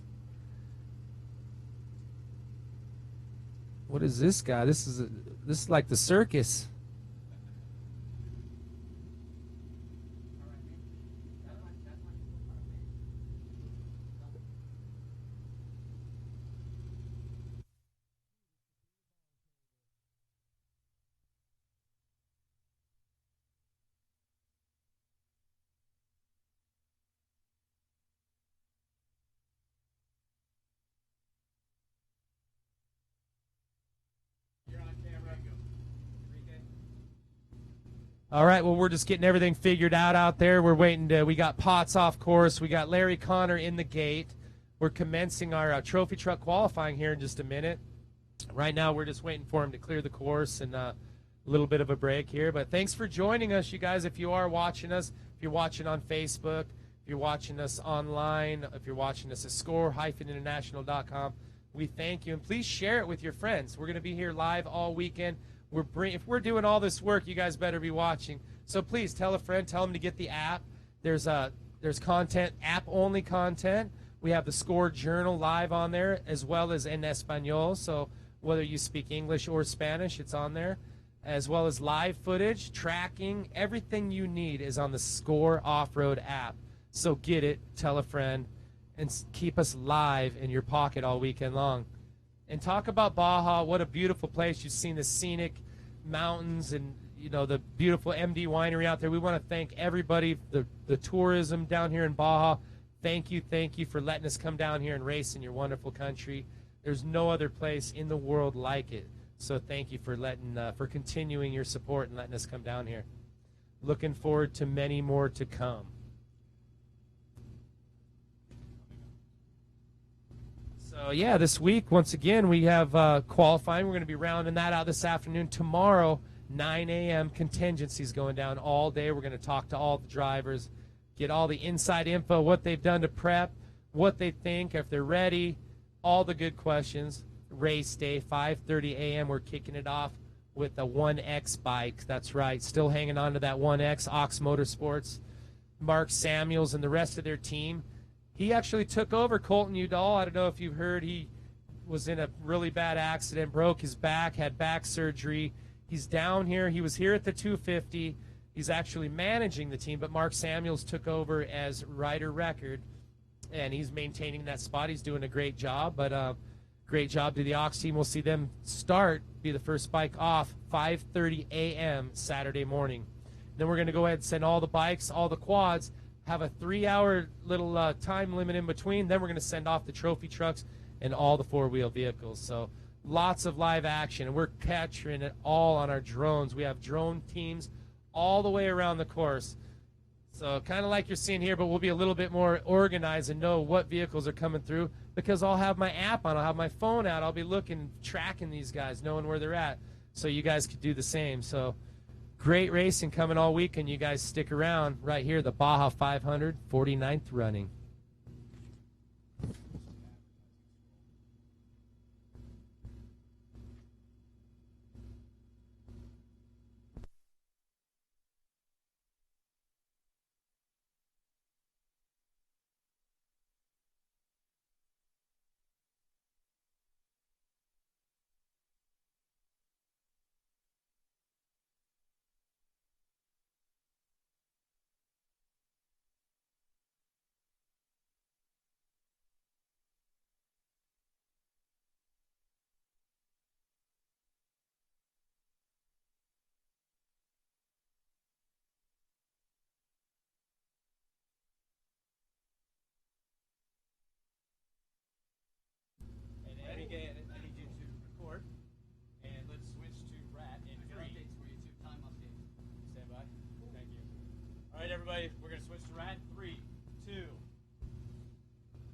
What is this guy? This is like the circus. All right, well, we're just getting everything figured out there. We're waiting to, we got Potts off course. We got Larry Connor in the gate. We're commencing our trophy truck qualifying here in just a minute. Right now, we're just waiting for him to clear the course and a little bit of a break here. But thanks for joining us, you guys. If you are watching us, if you're watching on Facebook, if you're watching us online, if you're watching us at score-international.com, we thank you. And please share it with your friends. We're going to be here live all weekend. If we're doing all this work, you guys better be watching. So please tell a friend, tell them to get the app. There's content, app-only content. We have the Score Journal live on there, as well as in Espanol. So whether you speak English or Spanish, it's on there, as well as live footage, tracking. Everything you need is on the Score Off-Road app. So get it, tell a friend, and keep us live in your pocket all weekend long. And talk about Baja. What a beautiful place. You've seen the scenic mountains and, you know, the beautiful MD winery out there. We want to thank everybody, the tourism down here in Baja. Thank you for letting us come down here and race in your wonderful country. There's no other place in the world like it. So thank you for for continuing your support and letting us come down here. Looking forward to many more to come. So, yeah, this week, once again, we have qualifying. We're going to be rounding that out this afternoon. Tomorrow, 9 a.m., contingencies going down all day. We're going to talk to all the drivers, get all the inside info, what they've done to prep, what they think, if they're ready, all the good questions. Race day, 5:30 a.m., we're kicking it off with a 1X bike. That's right, still hanging on to that 1X, Ox Motorsports. Mark Samuels and the rest of their team. He actually took over Colton Udall. I don't know if you've heard, he was in a really bad accident, broke his back, had back surgery. He's down here. He was here at the 250. He's actually managing the team, but Mark Samuels took over as rider record, and he's maintaining that spot. He's doing a great job, but great job to the Ox team. We'll see them be the first bike off, 5:30 a.m. Saturday morning. Then we're going to go ahead and send all the bikes, all the quads, have a 3-hour little time limit in between. Then we're going to send off the trophy trucks and all the four-wheel vehicles. So lots of live action, and we're capturing it all on our drones. We have drone teams all the way around the course. So kind of like you're seeing here, but we'll be a little bit more organized and know what vehicles are coming through, because I'll have my app on. I'll have my phone out. I'll be looking, tracking these guys, knowing where they're at, so you guys could do the same. So great racing coming all week, and you guys stick around right here, the Baja 500, 49th running. I need you to record, and let's switch to Rat and Green. Updates for you too. Time updates. Stand by. Thank you. All right, everybody, we're going to switch to Rat. 3, 2.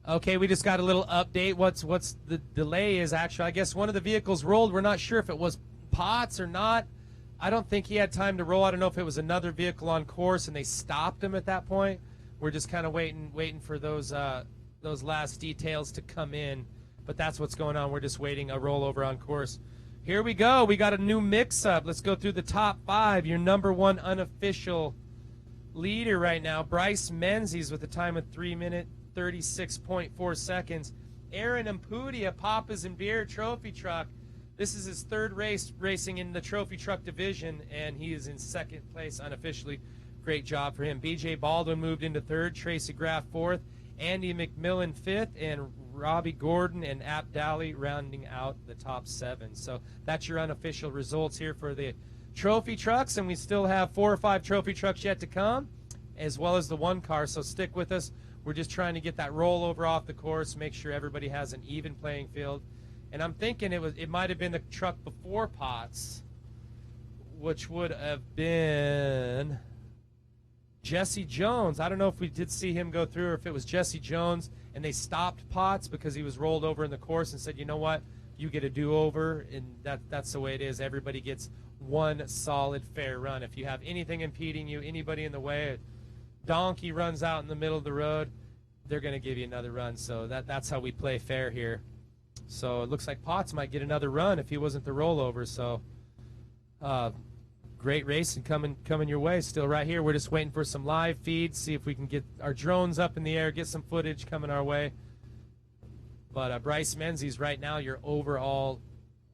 Okay, we just got a little update. What's the delay is actually, I guess one of the vehicles rolled. We're not sure if it was Potts or not. I don't think he had time to roll. I don't know if it was another vehicle on course and they stopped him at that point. We're just kind of waiting for those last details to come in. But that's what's going on. We're just waiting a rollover on course. Here we go. We got a new mix-up. Let's go through the top 5. Your number 1 unofficial leader right now, Bryce Menzies, with a time of 3 minutes, 36.4 seconds. Aaron Ampudia, Papa's and Beer Trophy Truck. This is his 3rd race racing in the Trophy Truck division, and he is in 2nd place unofficially. Great job for him. BJ Baldwin moved into 3rd, Tracy Graff 4th, Andy McMillan 5th, and Robbie Gordon and Abdali rounding out the top 7. So that's your unofficial results here for the trophy trucks, and we still have 4 or 5 trophy trucks yet to come, as well as the 1 car. So stick with us. We're just trying to get that rollover off the course, make sure everybody has an even playing field. And I'm thinking it might have been the truck before Potts which would have been Jesse Jones. I don't know if we did see him go through or if it was Jesse Jones and they stopped Potts because he was rolled over in the course and said, you know what, you get a do-over, and that's the way it is. Everybody gets one solid fair run. If you have anything impeding you, anybody in the way, a donkey runs out in the middle of the road, they're going to give you another run. So that's how we play fair here. So it looks like Potts might get another run if he wasn't the rollover. So great racing coming your way still right here. We're just waiting for some live feeds, see if we can get our drones up in the air, get some footage coming our way. But Bryce Menzies right now your overall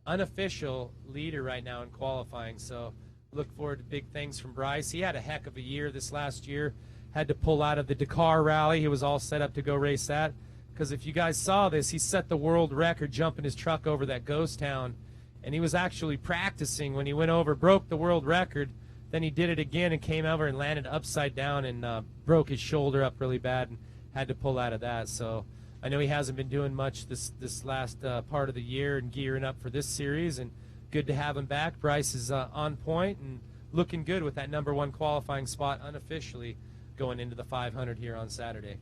unofficial leader right now in qualifying. So look forward to big things from Bryce. He had a heck of a year this last year. Had to pull out of the Dakar rally. He was all set up to go race that. Because if you guys saw this, he set the world record jumping his truck over that ghost town. And he was actually practicing when he went over, broke the world record. Then he did it again and came over and landed upside down and broke his shoulder up really bad and had to pull out of that. So I know he hasn't been doing much this last part of the year and gearing up for this series. And good to have him back. Bryce is on point and looking good with that #1 qualifying spot unofficially going into the 500 here on Saturday.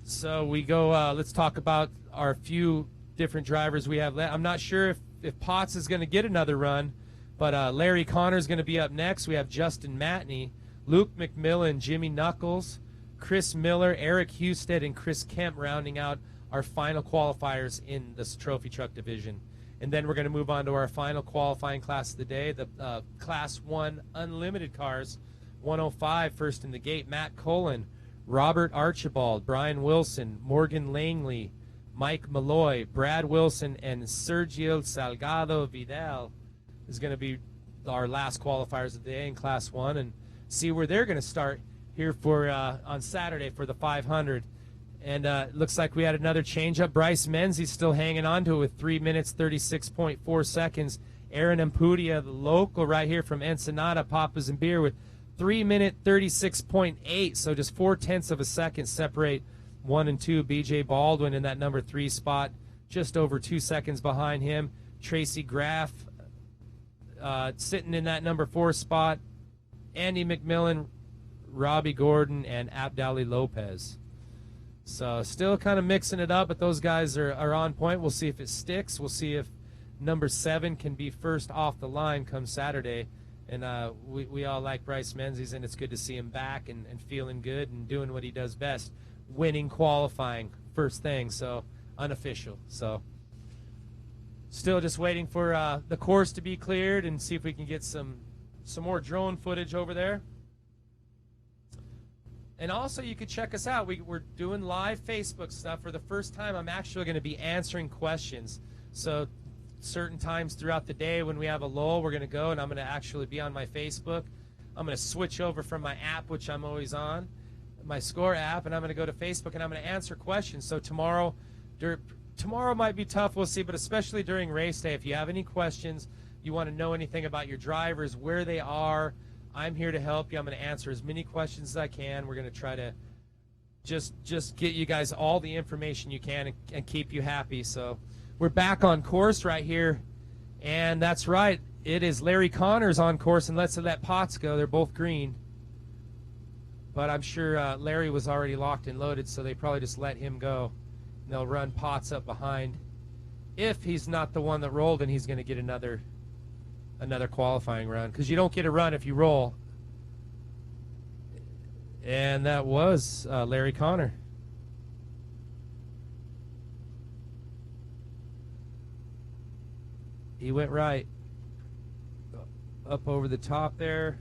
So we go, let's talk about our few different drivers we have left. I'm not sure if Potts is going to get another run, but Larry Connor is going to be up next. We have Justin Matney, Luke McMillan, Jimmy Knuckles, Chris Miller, Eric Husted, and Chris Kemp rounding out our final qualifiers in this trophy truck division. And then we're going to move on to our final qualifying class of the day, the Class 1 Unlimited Cars, 105 first in the gate, Matt Cullen, Robert Archibald, Brian Wilson, Morgan Langley, Mike Malloy, Brad Wilson, and Sergio Salgado Vidal is going to be our last qualifiers of the day in Class 1, and see where they're going to start here for on Saturday for the 500. And it looks like we had another change-up. Bryce Menzies still hanging on to it with 3 minutes, 36.4 seconds. Aaron Ampudia, the local right here from Ensenada, Papas and Beer with 3 minute 36.8. So just 0.4 of a second separate 1 and 2. BJ Baldwin in that #3 spot, just over 2 seconds behind him. Tracy Graff sitting in that #4 spot. Andy McMillan, Robbie Gordon, and Abdali Lopez. So still kind of mixing it up, but those guys are on point. We'll see if it sticks. We'll see if #7 can be first off the line come Saturday. And we all like Bryce Menzies, and it's good to see him back and feeling good and doing what he does best, winning qualifying first thing, so unofficial. So still just waiting for the course to be cleared and see if we can get some more drone footage over there. And also, you could check us out. We're doing live Facebook stuff. For the first time, I'm actually going to be answering questions. So certain times throughout the day when we have a lull, we're going to go, and I'm going to actually be on my Facebook. I'm going to switch over from my app, which I'm always on, my Score app, and I'm going to go to Facebook, and I'm going to answer questions. So tomorrow might be tough, we'll see, but especially during race day, if you have any questions, you want to know anything about your drivers, where they are, I'm here to help you. I'm going to answer as many questions as I can. We're going to try to just get you guys all the information you can and keep you happy. So we're back on course right here, and that's right. It is Larry Connors on course, and let's let Potts go. They're both green. But I'm sure Larry was already locked and loaded, so they probably just let him go. And they'll run Potts up behind. If he's not the one that rolled, then he's going to get another qualifying run, because you don't get a run if you roll. And that was Larry Connor. He went right up over the top there.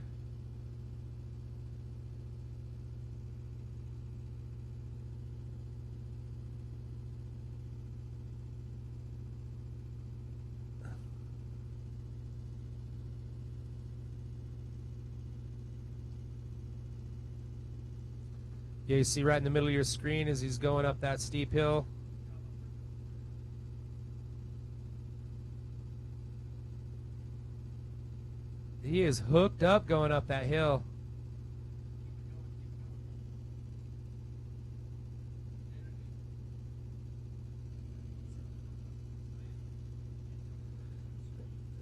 Yeah, you see right in the middle of your screen as he's going up that steep hill. He is hooked up going up that hill.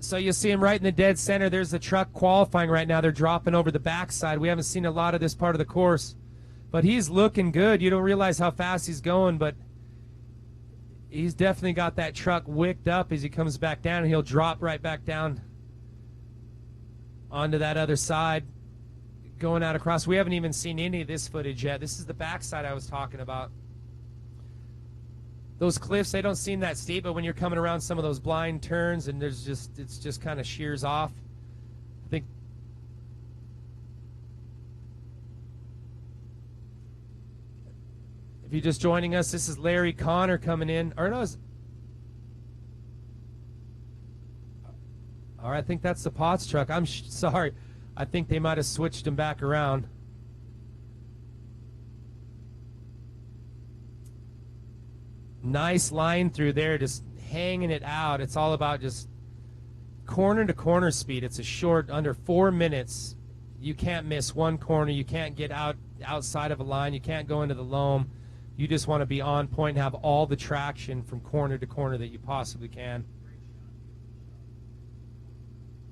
So you see him right in the dead center. There's the truck qualifying right now. They're dropping over the backside. We haven't seen a lot of this part of the course, but he's looking good. You don't realize how fast he's going, but he's definitely got that truck wicked up as he comes back down, and he'll drop right back down onto that other side, going out across. We haven't even seen any of this footage yet. This is the backside I was talking about. Those cliffs, they don't seem that steep, but when you're coming around some of those blind turns and it's just kind of shears off. I think if you're just joining us, this is Larry Connor coming in. Or no, all right, I think that's the Potts truck. I'm sorry. I think they might have switched him back around. Nice line through there, just hanging it out. It's all about just corner to corner speed. It's a short, under 4 minutes. You can't miss one corner. You can't get outside of a line. You can't go into the loam. You just want to be on point and have all the traction from corner to corner that you possibly can.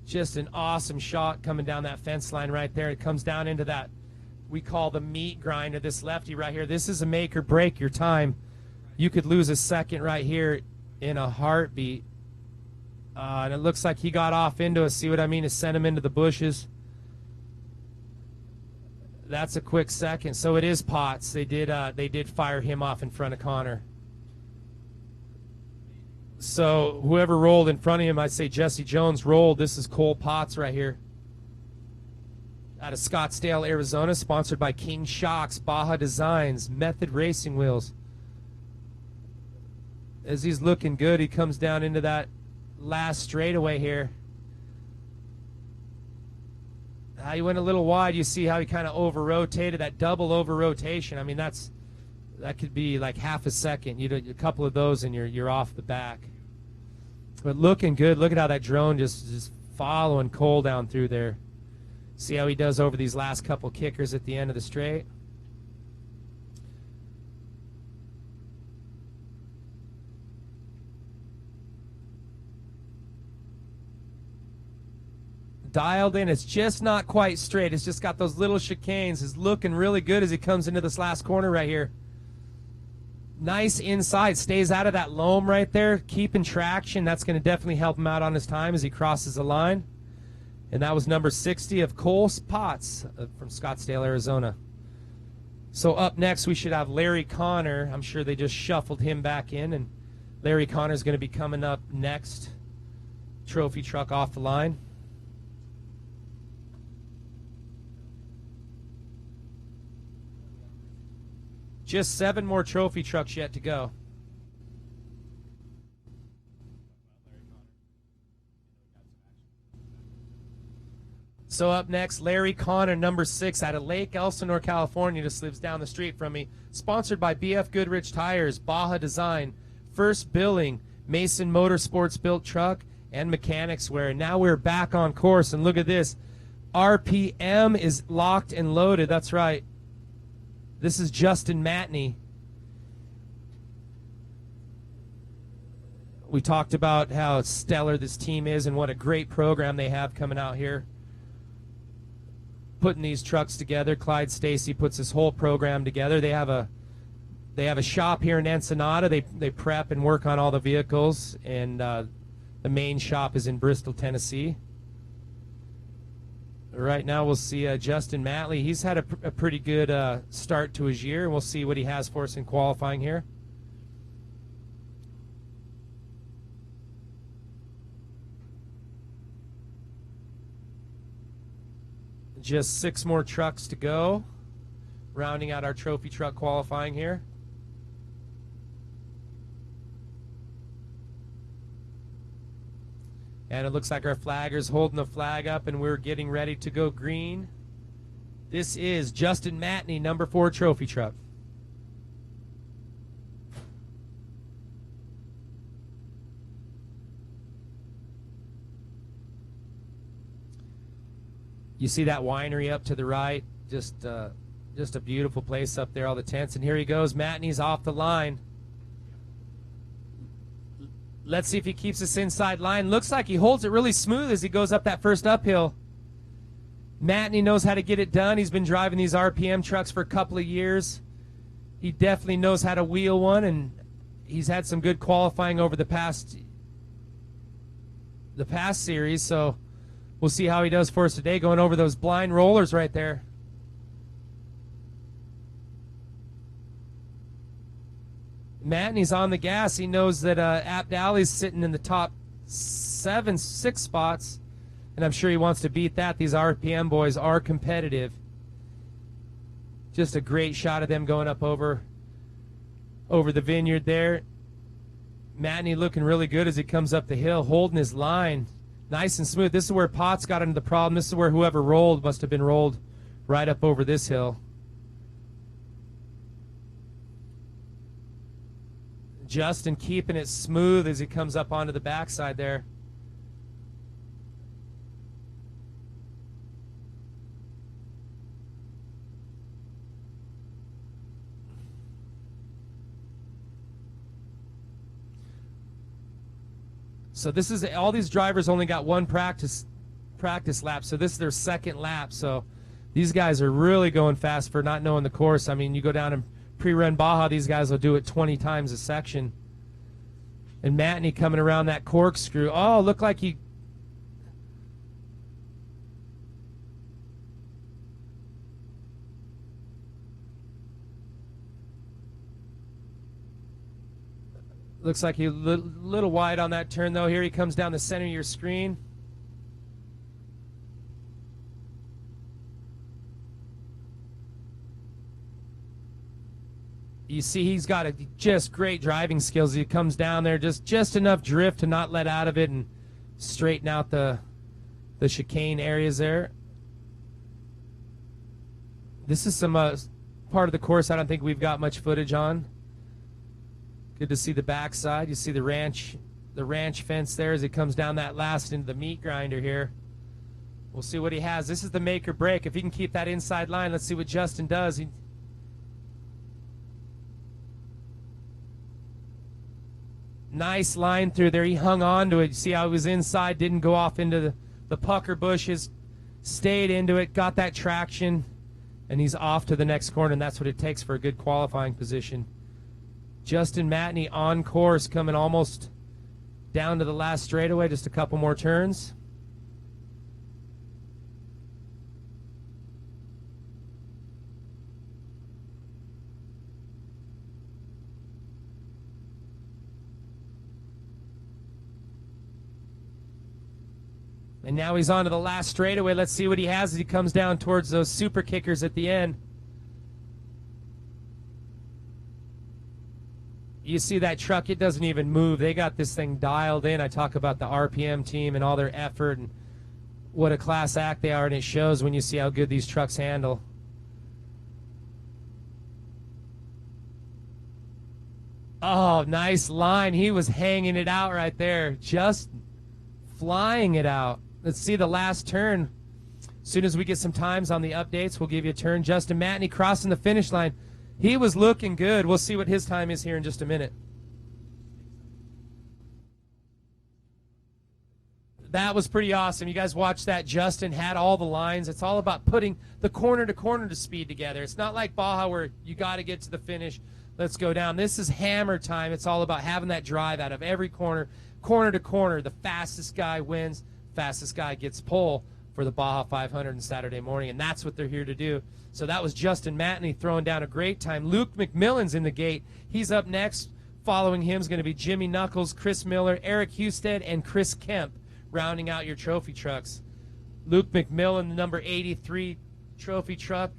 Just an awesome shot coming down that fence line right there. It comes down into that we call the meat grinder, this lefty right here. This is a make or break your time. You could lose a second right here in a heartbeat. And it looks like he got off into us. See what I mean? To send him into the bushes. That's a quick second. So it is Potts. They did fire him off in front of Connor. So whoever rolled in front of him, I'd say Jesse Jones rolled. This is Cole Potts right here. Out of Scottsdale, Arizona, sponsored by King Shocks, Baja Designs, Method Racing Wheels. As he's looking good, he comes down into that last straightaway here. He went a little wide. You see how he kind of over-rotated, that double over-rotation. I mean, that could be like half a second. You do a couple of those and you're off the back. But looking good. Look at how that drone just following Cole down through there. See how he does over these last couple kickers at the end of the straight. Dialed in. It's just not quite straight. It's just got those little chicanes. It's looking really good as he comes into this last corner right here. Nice inside. Stays out of that loam right there. Keeping traction. That's going to definitely help him out on his time as he crosses the line. And that was number 60 of Cole Potts from Scottsdale, Arizona. So up next we should have Larry Connor. I'm sure they just shuffled him back in. And Larry Connor is going to be coming up next. Trophy truck off the line. Just 7 more trophy trucks yet to go. So up next, Larry Connor, number 6, out of Lake Elsinore, California, just lives down the street from me. Sponsored by BF Goodrich Tires, Baja Design, First Billing, Mason Motorsports Built Truck, and Mechanics Wear. Now we're back on course, and look at this. RPM is locked and loaded. That's right. This is Justin Matney. We talked about how stellar this team is and what a great program they have coming out here. Putting these trucks together. Clyde Stacy puts this whole program together. They have a shop here in Ensenada. They prep and work on all the vehicles, and the main shop is in Bristol, Tennessee. Right now we'll see Justin Matley. He's had a pretty good start to his year, and we'll see what he has for us in qualifying here. Just 6 more trucks to go, rounding out our trophy truck qualifying here. And it looks like our flagger's holding the flag up, and we're getting ready to go green. This is Justin Matney, number 4 trophy truck. You see that winery up to the right? Just a beautiful place up there, all the tents. And here he goes. Matney's off the line. Let's see if he keeps this inside line. Looks like he holds it really smooth as he goes up that first uphill. Matney knows how to get it done. He's been driving these RPM trucks for a couple of years. He definitely knows how to wheel one, and he's had some good qualifying over the past series, so we'll see how he does for us today, going over those blind rollers right there. Matney's on the gas. He knows that Abdali's sitting in the top 6 spots, and I'm sure he wants to beat that. These RPM boys are competitive. Just a great shot of them going up over the vineyard there. Matney looking really good as he comes up the hill, holding his line nice and smooth. This is where Potts got into the problem. This is where whoever rolled must have been rolled right up over this hill. Justin keeping it smooth as he comes up onto the backside there. So this is, all these drivers only got one practice lap, so this is their second lap. So these guys are really going fast for not knowing the course. I mean, you go down and pre-run Baja, these guys will do it 20 times a section. And Matney coming around that corkscrew. Oh, looked like he... Looks like he's a little wide on that turn, though. Here he comes down the center of your screen. You see he's got just great driving skills. He comes down there, just enough drift to not let out of it and straighten out the chicane areas there. This is some part of the course I don't think we've got much footage on. Good to see the backside. You see the ranch fence there as he comes down that last into the meat grinder here. We'll see what he has. This is the make or break. If he can keep that inside line, let's see what Justin does. Nice line through there. He hung on to it. You see how he was inside, didn't go off into the pucker bushes, stayed into it, got that traction, and he's off to the next corner, and that's what it takes for a good qualifying position. Justin Matney on course, coming almost down to the last straightaway, just a couple more turns. And now he's on to the last straightaway. Let's see what he has as he comes down towards those super kickers at the end. You see that truck, it doesn't even move. They got this thing dialed in. I talk about the RPM team and all their effort and what a class act they are, and it shows when you see how good these trucks handle. Oh, nice line. He was hanging it out right there, just flying it out. Let's see the last turn. As soon as we get some times on the updates, we'll give you a turn. Justin Matney crossing the finish line. He was looking good. We'll see what his time is here in just a minute. That was pretty awesome. You guys watched that. Justin had all the lines. It's all about putting the corner to speed together. It's not like Baja where you got to get to the finish. Let's go down. This is hammer time. It's all about having that drive out of every corner to corner. The fastest guy wins. Fastest guy gets pole for the Baja 500 on Saturday morning, and that's what they're here to do. So that was Justin Matney throwing down a great time. Luke McMillan's in the gate. He's up next. Following him is going to be Jimmy Knuckles, Chris Miller, Eric Husted, and Chris Kemp, rounding out your trophy trucks. Luke McMillan, the number 83 trophy truck.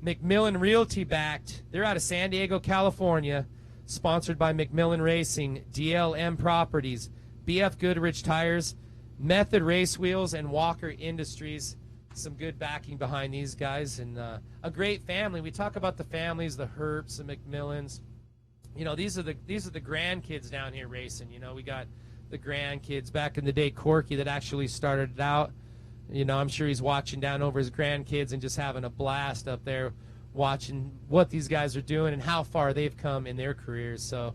McMillan Realty backed. They're out of San Diego, California, sponsored by McMillan Racing, DLM Properties, BF Goodrich Tires, Method Race Wheels, and Walker Industries. Some good backing behind these guys, and a great family. We talk about the families, the Herps, the McMillans. You know, these are the grandkids down here racing. You know, we got the grandkids back in the day. Corky that actually started it out. You know, I'm sure he's watching down over his grandkids and just having a blast up there, watching what these guys are doing and how far they've come in their careers. So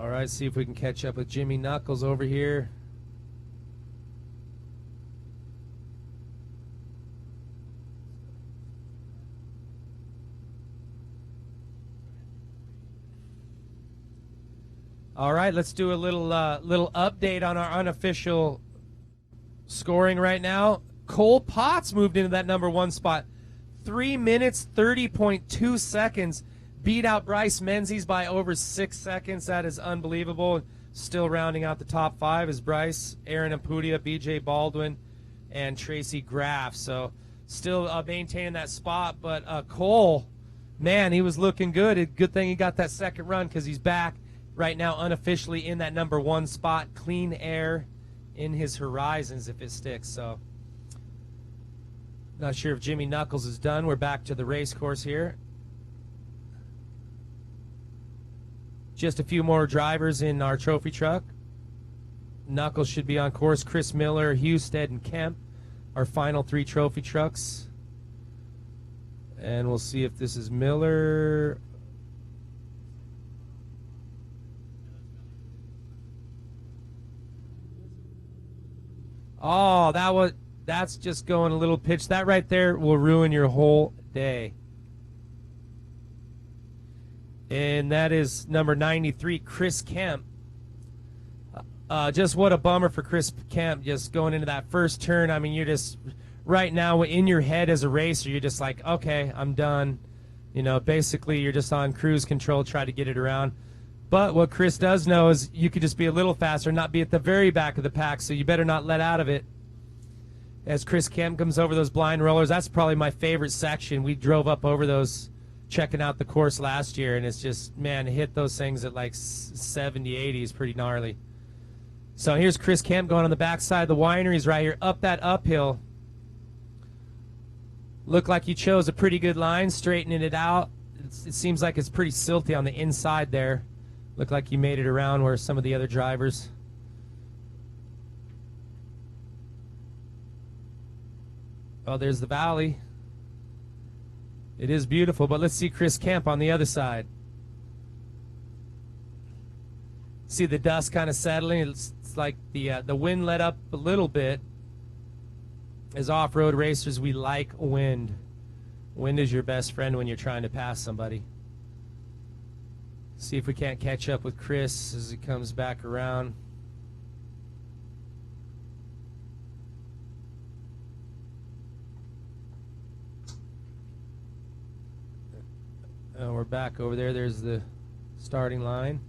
All right, see if we can catch up with Jimmy Knuckles over here. All right, let's do a little update on our unofficial scoring right now. Cole Potts moved into that number 1 spot. 3 minutes, 30.2 seconds. Beat out Bryce Menzies by over 6 seconds. That is unbelievable. Still rounding out the top 5 is Bryce, Aaron Ampudia, BJ Baldwin, and Tracy Graff. So still maintaining that spot. But Cole, man, he was looking good. Good thing he got that second run because he's back right now unofficially in that number 1 spot. Clean air in his horizons if it sticks. So not sure if Jimmy Knuckles is done. We're back to the race course here. Just a few more drivers in our trophy truck. Knuckles should be on course. Chris Miller, Husted, and Kemp, our final 3 trophy trucks. And we'll see if this is Miller. Oh, that's just going a little pitch. That right there will ruin your whole day. And that is number 93, Chris Kemp. Just what a bummer for Chris Kemp, just going into that first turn. I mean, you're just, right now in your head as a racer, you're just like, okay, I'm done. You know, basically you're just on cruise control, try to get it around. But what Chris does know is you could just be a little faster, not be at the very back of the pack, so you better not let out of it. As Chris Kemp comes over those blind rollers, that's probably my favorite section. We drove up over those checking out the course last year, and it's just, man, hit those things at like 70, 80 is pretty gnarly. So here's Chris Kemp going on the backside of the wineries right here, up that uphill. Looked like he chose a pretty good line, straightening it out. It seems like it's pretty silty on the inside there. Looked like he made it around where some of the other drivers. Oh, there's the valley. It is beautiful, but let's see Chris Kemp on the other side. See the dust kind of settling. It's like the wind let up a little bit. As off-road racers, we like wind. Wind is your best friend when you're trying to pass somebody. See if we can't catch up with Chris as he comes back around. We're back over there. There's the starting line.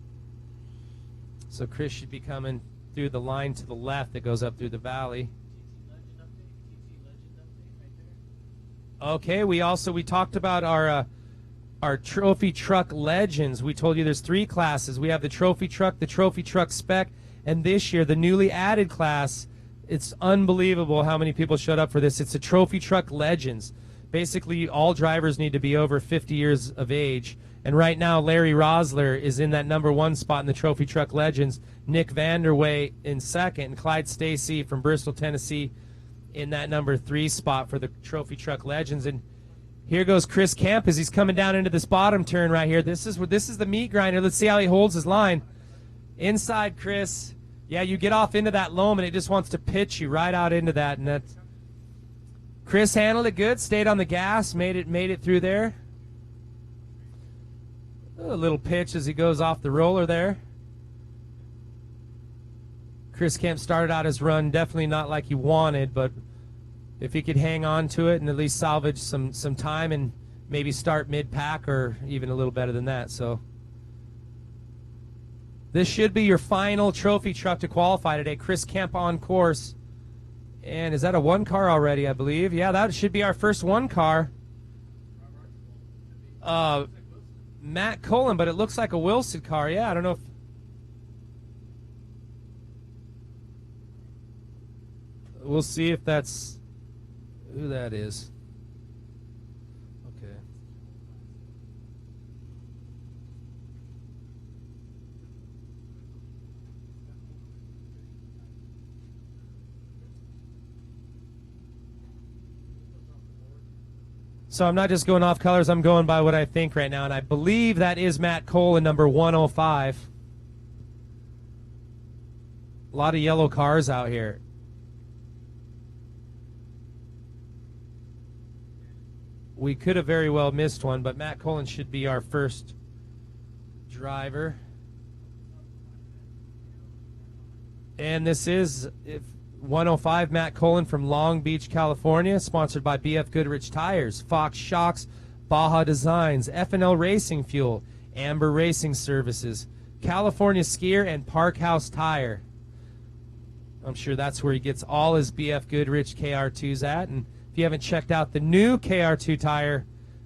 So Chris should be coming through the line to the left that goes up through the valley. Okay, we talked about our trophy truck legends. We told you there's 3 classes. We have the trophy truck spec, and this year the newly added class. It's unbelievable how many people showed up for this. It's the trophy truck legends. Basically, all drivers need to be over 50 years of age. And right now, Larry Rosler is in that number 1 spot in the Trophy Truck Legends. Nick Vanderway in second. And Clyde Stacy from Bristol, Tennessee in that number 3 spot for the Trophy Truck Legends. And here goes Chris Kemp as he's coming down into this bottom turn right here. This is the meat grinder. Let's see how he holds his line. Inside, Chris. Yeah, you get off into that loam, and it just wants to pitch you right out into that. And that's... Chris handled it good, stayed on the gas, made it through there. A little pitch as he goes off the roller there. Chris Kemp started out his run definitely not like he wanted, but if he could hang on to it and at least salvage some time and maybe start mid-pack or even a little better than that. So this should be your final trophy truck to qualify today. Chris Kemp on course. And is that a 1 car already, I believe? Yeah, that should be our first 1 car. Matt Cullen, but it looks like a Wilson car. Yeah, I don't know if... We'll see if that's who that is. Okay. So I'm not just going off colors, I'm going by what I think right now, and I believe that is Matt Cole in number 105. A lot of yellow cars out here. We could have very well missed one, but Matt Cullen should be our first driver. And this is 105 Matt Cullen from Long Beach, California, sponsored by BF Goodrich Tires, Fox Shocks, Baja Designs, F&L Racing Fuel, Amber Racing Services, California Skier, and Park House Tire. I'm sure that's where he gets all his BF Goodrich KR2s at. And if you haven't checked out the new KR2 tire,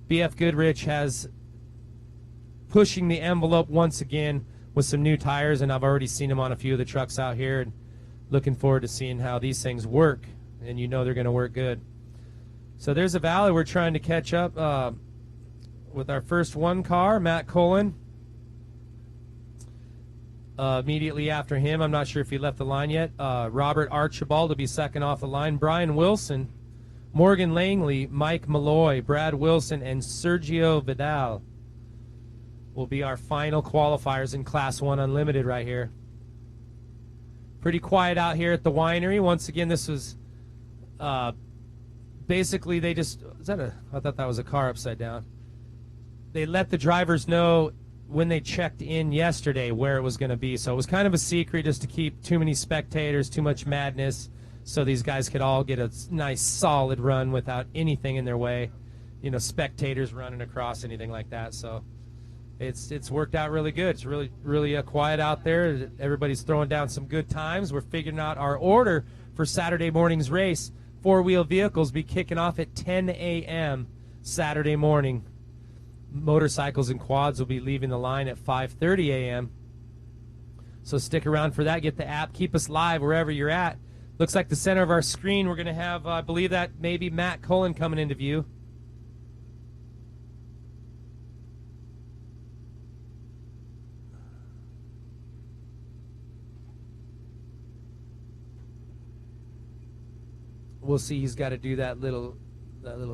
BF Goodrich has pushing the envelope once again with some new tires, and I've already seen them on a few of the trucks out here, and looking forward to seeing how these things work, and you know they're going to work good. So there's a valley we're trying to catch up with our first one car, Matt Cullen. Immediately after him, I'm not sure if he left the line yet, Robert Archibald will be second off the line. Brian Wilson, Morgan Langley, Mike Malloy, Brad Wilson, and Sergio Vidal will be our final qualifiers in Class 1 Unlimited right here. Pretty quiet out here at the winery. Once again, this was basically they just, I thought that was a car upside down. They let the drivers know when they checked in yesterday where it was going to be. So it was kind of a secret just to keep too many spectators, too much madness, so these guys could all get a nice solid run without anything in their way, you know, spectators running across, anything like that. So it's worked out really good. It's really quiet out there. Everybody's throwing down some good times. We're figuring out our order for Saturday morning's race. Four-wheel vehicles be kicking off at 10 a.m. Saturday morning. Motorcycles and quads will be leaving the line at 5:30 a.m. So stick around for that. Get the app. Keep us live wherever you're at. Looks like the center of our screen, we're going to have, I believe that maybe Matt Cullen coming into view. We'll see. He's got to do that little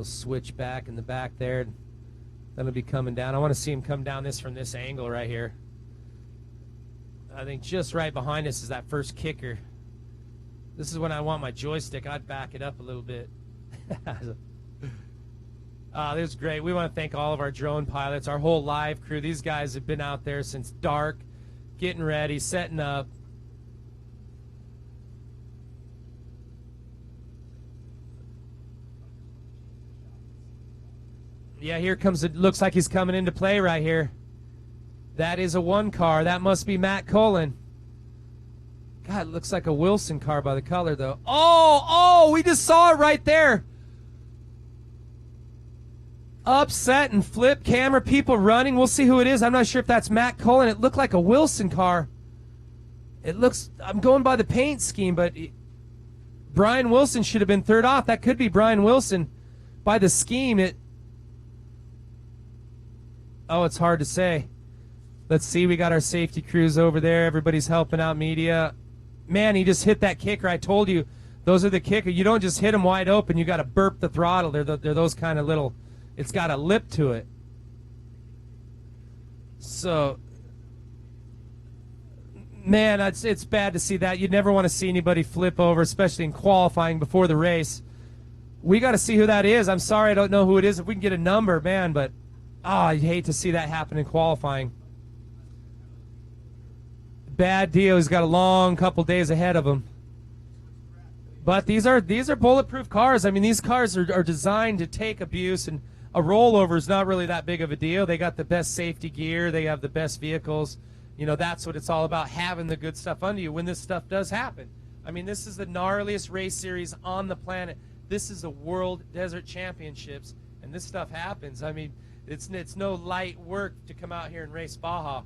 switch back in the back there. That'll be coming down. I want to see him come down this from this angle right here. I think just right behind us is that first kicker. This is when I want my joystick. I'd back it up a little bit. This is great. We want to thank all of our drone pilots, our whole live crew. These guys have been out there since dark, getting ready, setting up. Yeah, here comes it. Looks like he's coming into play right here. That is a one car. That must be Matt Cullen. God, it looks like a Wilson car by the color, though. Oh, we just saw it right there. Upset and flip camera, people running. We'll see who it is. I'm not sure if that's Matt Cullen. It looked like a Wilson car. It looks, I'm going by the paint scheme, but Brian Wilson should have been third off. That could be Brian Wilson by the scheme. It's hard to say. Let's see. We got our safety crews over there. Everybody's helping out media. Man, he just hit that kicker. I told you, those are the kicker. You don't just hit them wide open. You got to burp the throttle. They're those kind of little, it's got a lip to it. So, man, it's bad to see that. You'd never want to see anybody flip over, especially in qualifying before the race. We got to see who that is. I'm sorry I don't know who it is. If we can get a number, man, but I hate to see that happen in qualifying. Bad deal. He's got a long couple days ahead of him. But these are bulletproof cars. I mean, these cars are designed to take abuse, and a rollover is not really that big of a deal. They got the best safety gear. They have the best vehicles. You know, that's what it's all about, having the good stuff under you when this stuff does happen. I mean, this is the gnarliest race series on the planet. This is the World Desert Championships, and this stuff happens. I mean, it's no light work to come out here and race Baja.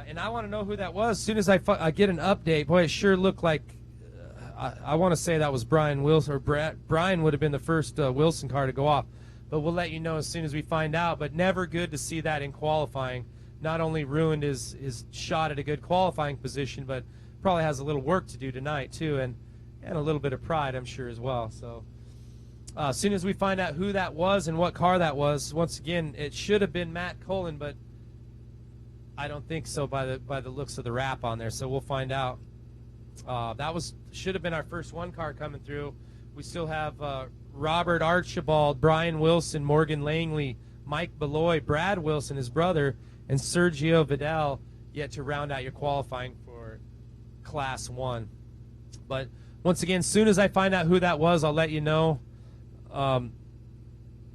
And I want to know who that was. As soon as I get an update, boy, it sure looked like, I want to say that was Brian Wilson, or Brian would have been the first Wilson car to go off. But we'll let you know as soon as we find out. But never good to see that in qualifying. Not only ruined his shot at a good qualifying position, but probably has a little work to do tonight too, and a little bit of pride, I'm sure, as well. So as soon as we find out who that was and what car that was, once again, it should have been Matt Cullen, but I don't think so by the looks of the wrap on there. So we'll find out. Should have been our first one car coming through. We still have Robert Archibald, Brian Wilson, Morgan Langley, Mike Beloy, Brad Wilson, his brother, and Sergio Vidal yet to round out your qualifying for Class 1. But once again, as soon as I find out who that was, I'll let you know.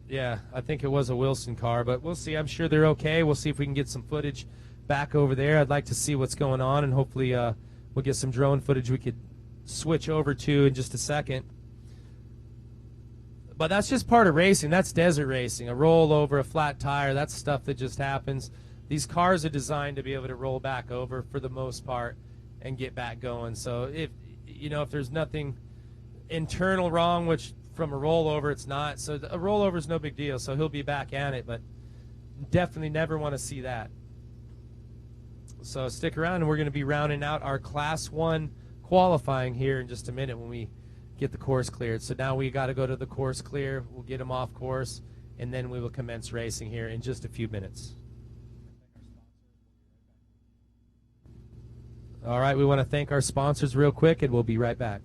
Yeah, I think it was a Wilson car, but we'll see. I'm sure they're okay. We'll see if we can get some footage back over there. I'd like to see what's going on, and hopefully we'll get some drone footage we could switch over to in just a second. But that's just part of racing. That's desert racing. A rollover, a flat tire, that's stuff that just happens. These cars are designed to be able to roll back over for the most part and get back going. So if there's nothing internal wrong, which from a rollover it's not, so a rollover is no big deal. So he'll be back at it, but definitely never want to see that. So stick around, and we're going to be rounding out our Class 1 qualifying here in just a minute when we get the course cleared. So now we got to go to the course clear. We'll get them off course, and then we will commence racing here in just a few minutes. All right, we want to thank our sponsors real quick, and we'll be right back.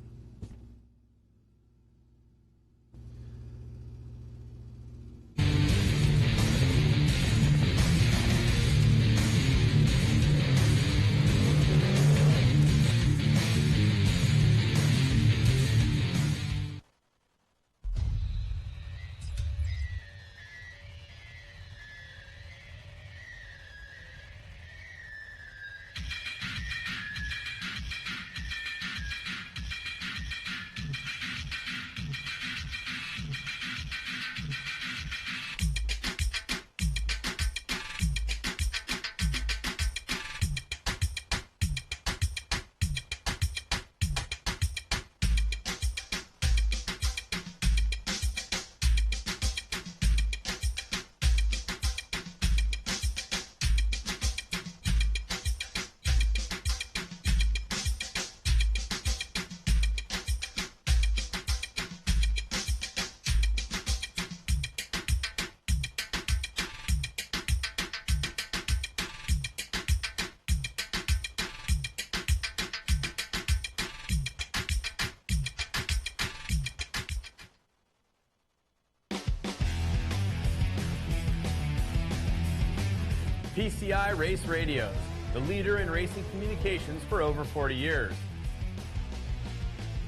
PCI Race Radios, the leader in racing communications for over 40 years.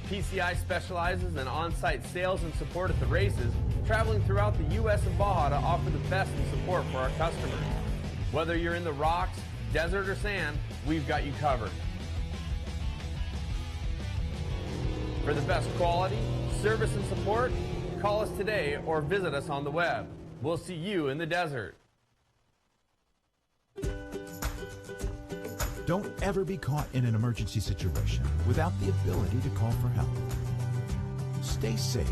PCI specializes in on-site sales and support at the races, traveling throughout the U.S. and Baja to offer the best in support for our customers. Whether you're in the rocks, desert, or sand, we've got you covered. For the best quality, service, and support, call us today or visit us on the web. We'll see you in the desert. Don't ever be caught in an emergency situation without the ability to call for help. Stay safe.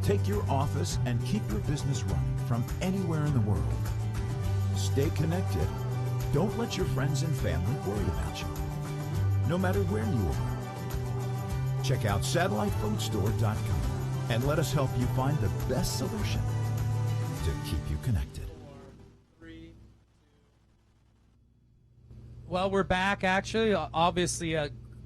Take your office and keep your business running from anywhere in the world. Stay connected. Don't let your friends and family worry about you, no matter where you are. Check out satellitefoodstore.com and let us help you find the best solution to keep you connected. Well, we're back, actually. Obviously,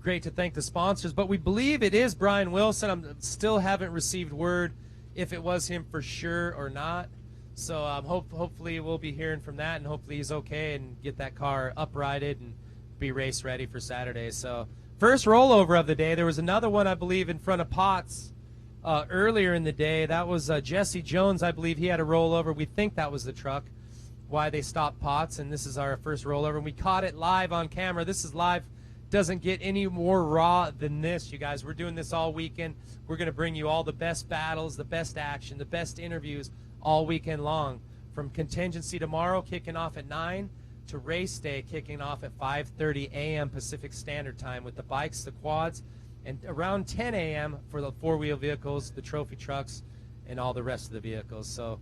great to thank the sponsors, but we believe it is Brian Wilson. I still haven't received word if it was him for sure or not. So hopefully we'll be hearing from that, and hopefully he's okay and get that car uprighted and be race ready for Saturday. So first rollover of the day. There was another one, I believe, in front of Potts earlier in the day. That was Jesse Jones, I believe. He had a rollover. We think that was the truck. Why they stopped Potts, and this is our first rollover, and we caught it live on camera. This is live. Doesn't get any more raw than this, you guys. We're doing this all weekend. We're going to bring you all the best battles, the best action, the best interviews all weekend long, from contingency tomorrow kicking off at 9 to race day kicking off at 5:30 a.m. Pacific Standard Time with the bikes, the quads, and around 10 a.m. for the four-wheel vehicles, the trophy trucks, and all the rest of the vehicles. So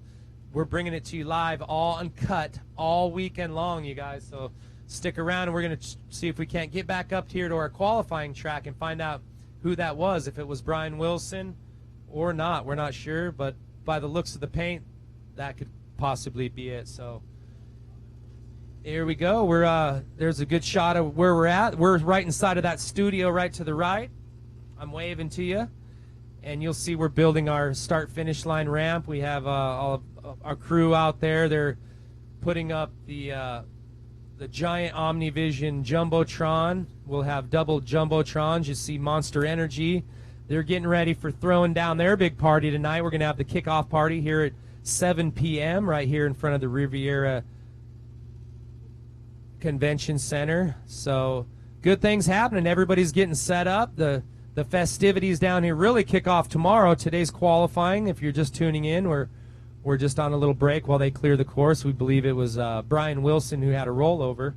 we're bringing it to you live, all uncut, all weekend long, you guys. So stick around, and we're going to see if we can't get back up here to our qualifying track and find out who that was, if it was Brian Wilson or not. We're not sure, but by the looks of the paint, that could possibly be it. So Here we go. There's a good shot of where we're at. We're right inside of that studio right to the right. I'm waving to you. And you'll see we're building our start-finish line ramp. We have all of our crew out there. They're putting up the giant OmniVision Jumbotron. We'll have double Jumbotrons. You see Monster Energy. They're getting ready for throwing down their big party tonight. We're going to have the kickoff party here at 7 p.m. right here in front of the Riviera Convention Center. So good things happening. Everybody's getting set up. The festivities down here really kick off tomorrow. Today's qualifying. If you're just tuning in, we're just on a little break while they clear the course. We believe it was Brian Wilson who had a rollover.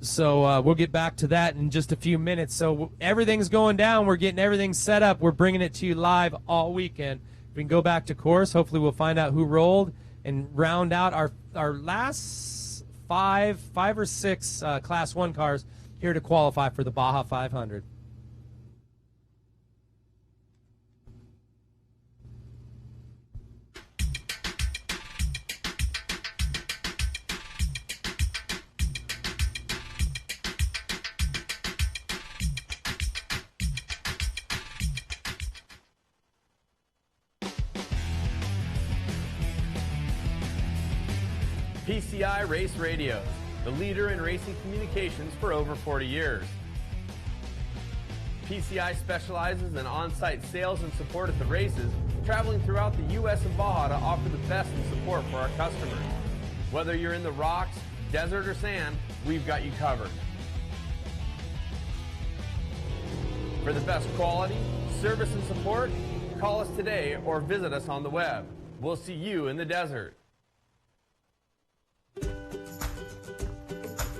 So we'll get back to that in just a few minutes. So everything's going down. We're getting everything set up. We're bringing it to you live all weekend. We can go back to course. Hopefully we'll find out who rolled and round out our last five or six Class 1 cars here to qualify for the Baja 500. PCI Race Radios, the leader in racing communications for over 40 years. PCI specializes in on-site sales and support at the races, traveling throughout the U.S. and Baja to offer the best in support for our customers. Whether you're in the rocks, desert, or sand, we've got you covered. For the best quality, service, and support, call us today or visit us on the web. We'll see you in the desert.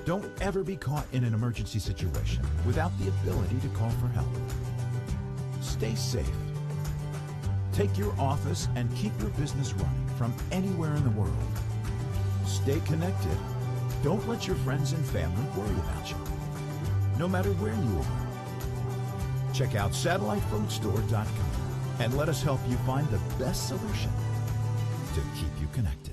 Don't ever be caught in an emergency situation without the ability to call for help. Stay safe. Take your office and keep your business running from anywhere in the world. Stay connected. Don't let your friends and family worry about you, no matter where you are. Check out satellitephonestore.com and let us help you find the best solution to keep you connected.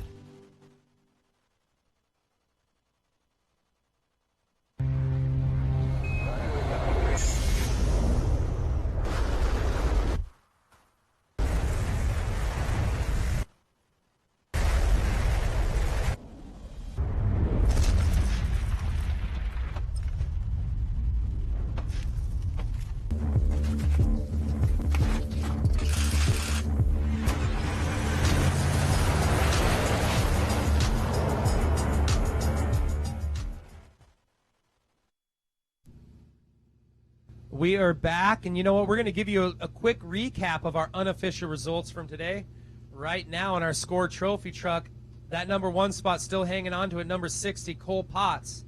We are back, and you know what? We're going to give you a quick recap of our unofficial results from today. Right now on our score trophy truck, that #1 spot still hanging on to it, number 60, Cole Potts.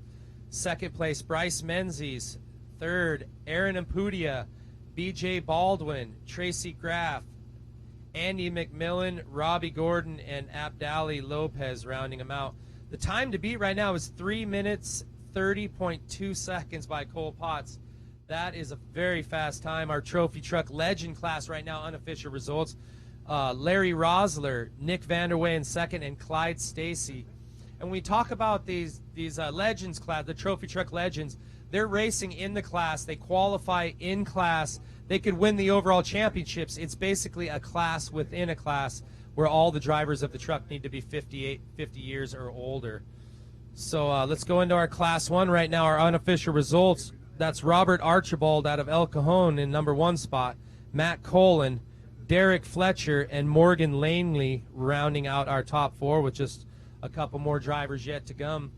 Second place, Bryce Menzies. Third, Aaron Impudia, BJ Baldwin, Tracy Graff, Andy McMillan, Robbie Gordon, and Abdali Lopez rounding them out. The time to beat right now is 3 minutes, 30.2 seconds by Cole Potts. That is a very fast time. Our trophy truck legend class right now, unofficial results. Larry Rosler, Nick Vanderway in second, and Clyde Stacy. And when we talk about these legends class, the trophy truck legends, they're racing in the class. They qualify in class. They could win the overall championships. It's basically a class within a class where all the drivers of the truck need to be 50 years or older. So let's go into our Class 1 right now, our unofficial results. That's Robert Archibald out of El Cajon in #1 spot, Matt Colin, Derek Fletcher, and Morgan Langley rounding out our top 4 with just a couple more drivers yet to come.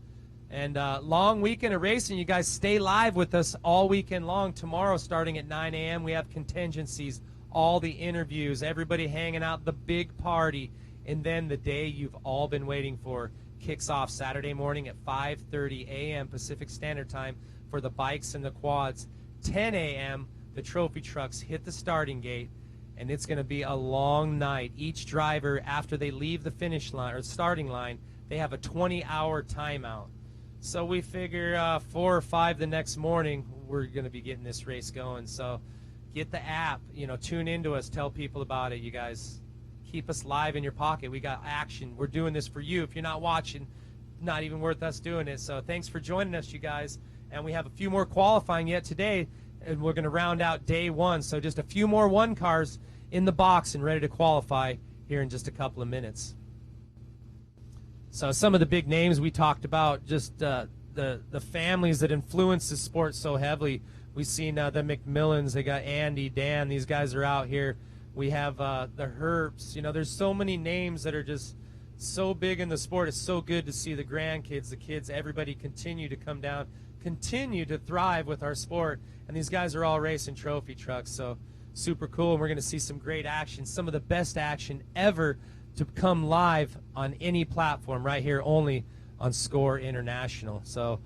And long weekend of racing. You guys stay live with us all weekend long. Tomorrow starting at 9 a.m. we have contingencies, all the interviews, everybody hanging out, the big party. And then the day you've all been waiting for kicks off Saturday morning at 5:30 a.m. Pacific Standard Time for the bikes and the quads. 10 a.m. the trophy trucks hit the starting gate, and it's going to be a long night. Each driver, after they leave the finish line or starting line, they have a 20-hour timeout. So we figure 4 or 5 the next morning, we're going to be getting this race going. So get the app, tune into us, tell people about it. You guys keep us live in your pocket. We got action. We're doing this for you. If you're not watching, not even worth us doing it. So thanks for joining us, you guys. And we have a few more qualifying yet today, and we're going to round out day one. So just a few more one cars in the box and ready to qualify here in just a couple of minutes. So some of the big names we talked about, just the families that influence the sport so heavily. We've seen the McMillans. They got Andy, Dan. These guys are out here. We have the Herps. You know, there's so many names that are just so big in the sport. It's so good to see the grandkids, the kids, everybody continue to come down, continue to thrive with our sport. And these guys are all racing trophy trucks, so super cool. And we're going to see some great action, some of the best action ever to come live on any platform right here only on Score International. So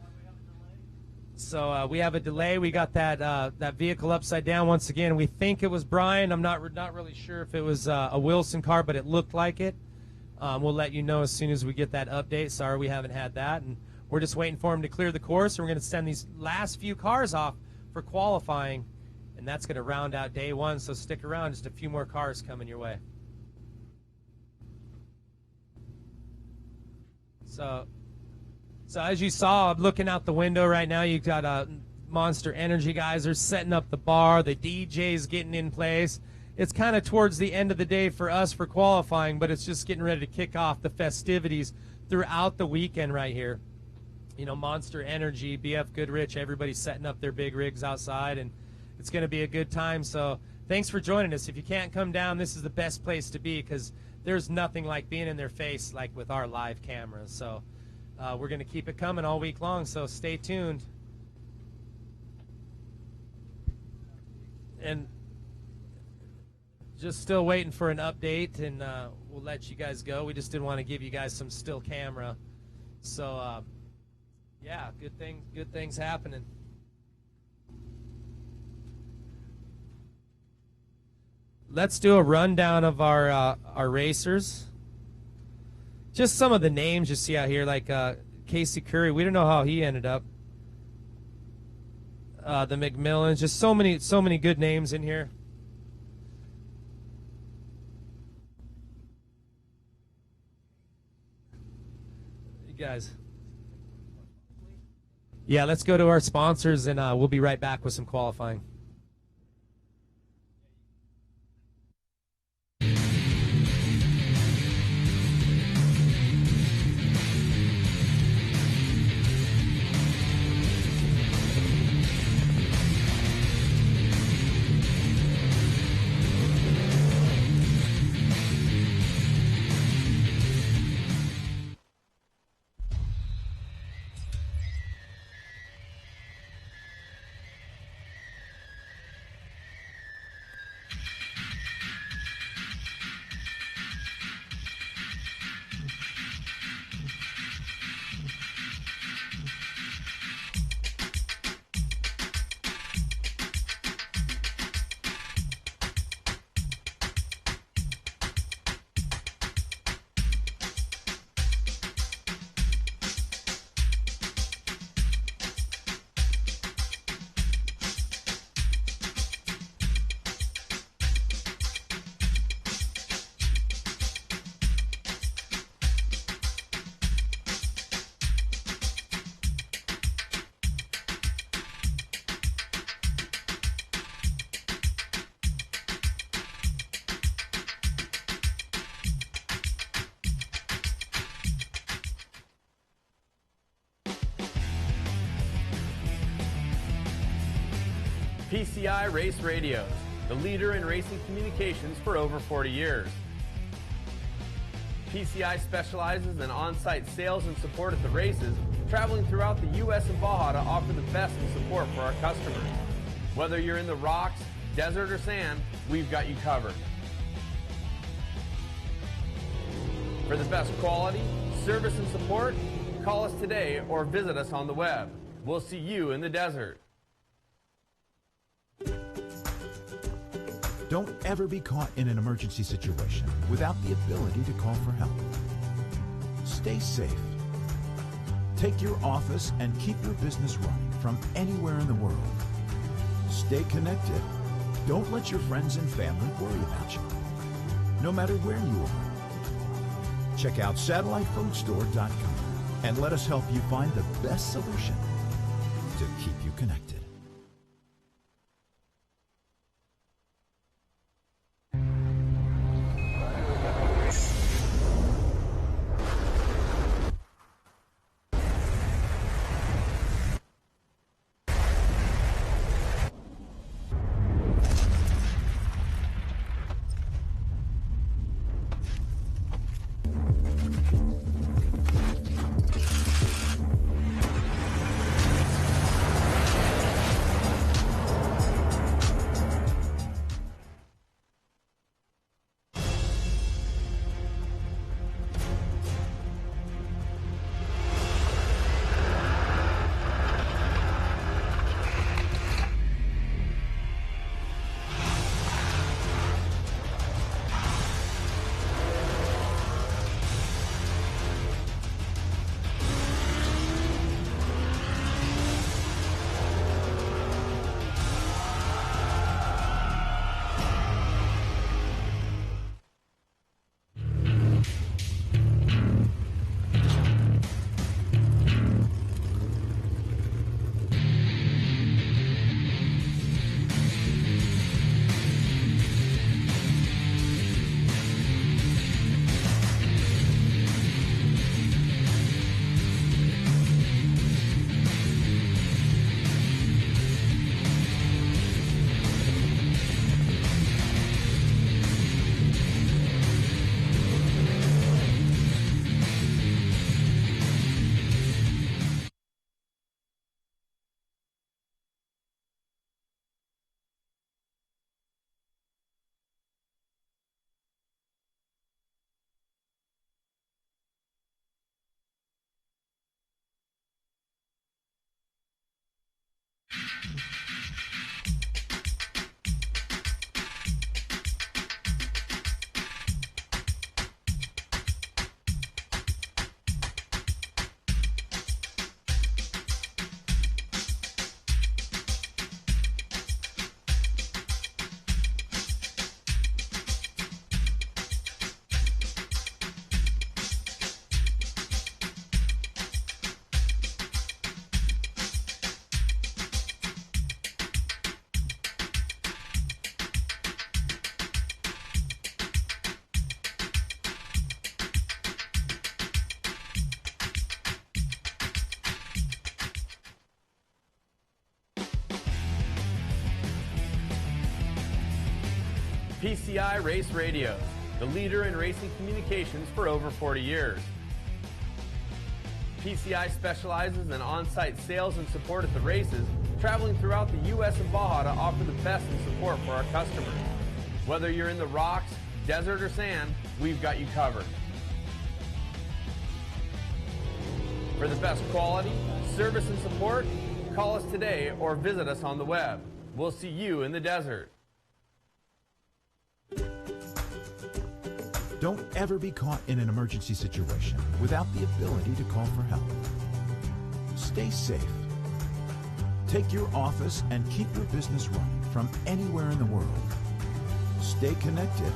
we have a delay. We got that vehicle upside down once again. We think it was Brian. I'm not really sure if it was a Wilson car, but it looked like it. We'll let you know as soon as we get that update. Sorry we haven't had that. And we're just waiting for him to clear the course. And we're going to send these last few cars off for qualifying, and that's going to round out day one. So stick around. Just a few more cars coming your way. So as you saw, I'm looking out the window right now. You've got Monster Energy guys are setting up the bar. The DJ's getting in place. It's kind of towards the end of the day for us for qualifying, but it's just getting ready to kick off the festivities throughout the weekend right here. You know, Monster Energy, BF Goodrich, everybody's setting up their big rigs outside, and it's going to be a good time. So thanks for joining us. If you can't come down, this is the best place to be because there's nothing like being in their face like with our live cameras. So we're going to keep it coming all week long, so stay tuned. And just still waiting for an update, and we'll let you guys go. We just didn't want to give you guys some still camera. So, yeah, good things happening. Let's do a rundown of our racers. Just some of the names you see out here, like Casey Curry. We don't know how he ended up. The McMillans. Just so many good names in here. You guys. Yeah, let's go to our sponsors, and we'll be right back with some qualifying. PCI Race Radios, the leader in racing communications for over 40 years. PCI specializes in on-site sales and support at the races, traveling throughout the U.S. and Baja to offer the best in support for our customers. Whether you're in the rocks, desert, or sand, we've got you covered. For the best quality, service, and support, call us today or visit us on the web. We'll see you in the desert. Don't ever be caught in an emergency situation without the ability to call for help. Stay safe. Take your office and keep your business running from anywhere in the world. Stay connected. Don't let your friends and family worry about you. no matter where you are. Check out satellitefoodstore.com and let us help you find the best solution to keep you connected. PCI Race Radio, the leader in racing communications for over 40 years. PCI specializes in on-site sales and support at the races, traveling throughout the U.S. and Baja to offer the best in support for our customers. Whether you're in the rocks, desert, or sand, we've got you covered. For the best quality, service, and support, call us today or visit us on the web. We'll see you in the desert. Don't ever be caught in an emergency situation without the ability to call for help. Stay safe. Take your office and keep your business running from anywhere in the world. Stay connected.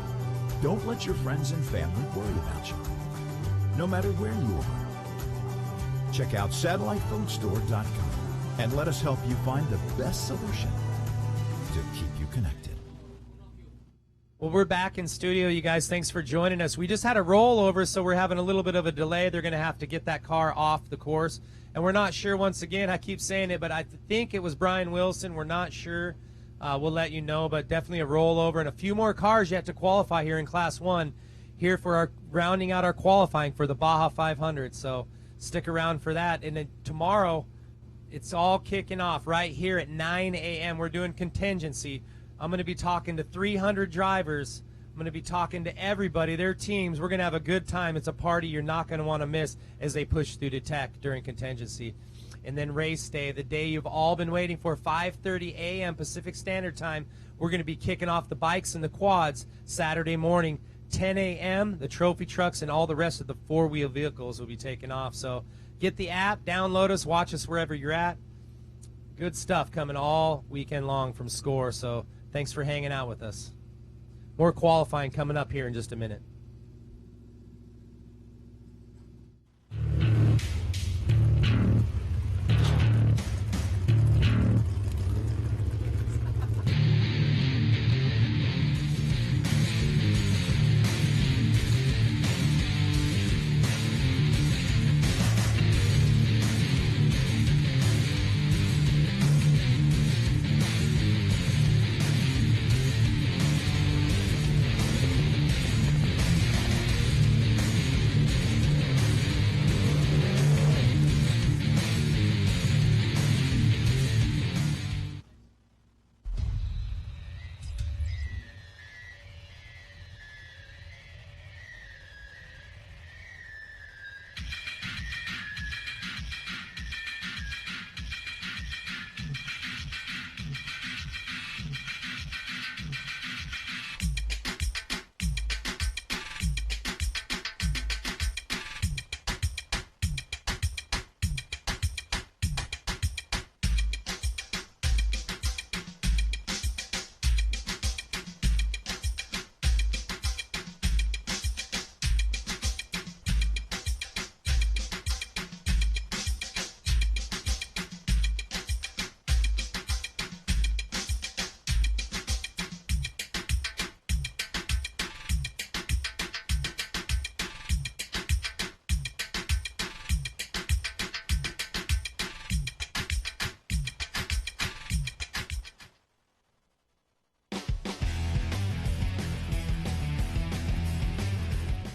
Don't let your friends and family worry about you, no matter where you are. Check out satellitefoodstore.com and let us help you find the best solution to keep you connected. Well, we're back in studio, you guys. Thanks for joining us. We just had a rollover, so we're having a little bit of a delay. They're going to have to get that car off the course. And we're not sure, once again, I keep saying it, but I think it was Brian Wilson. We're not sure. We'll let you know, but definitely a rollover. And a few more cars yet to qualify here in Class 1 here for our rounding out our qualifying for the Baja 500. So stick around for that. And then tomorrow, it's all kicking off right here at 9 a.m. We're doing contingency. I'm going to be talking to 300 drivers. I'm going to be talking to everybody, their teams. We're going to have a good time. It's a party you're not going to want to miss as they push through to tech during contingency. And then race day, the day you've all been waiting for, 5:30 a.m. Pacific Standard Time. We're going to be kicking off the bikes and the quads Saturday morning, 10 a.m. The trophy trucks and all the rest of the four-wheel vehicles will be taking off. So get the app, download us, watch us wherever you're at. Good stuff coming all weekend long from SCORE. So thanks for hanging out with us. More qualifying coming up here in just a minute.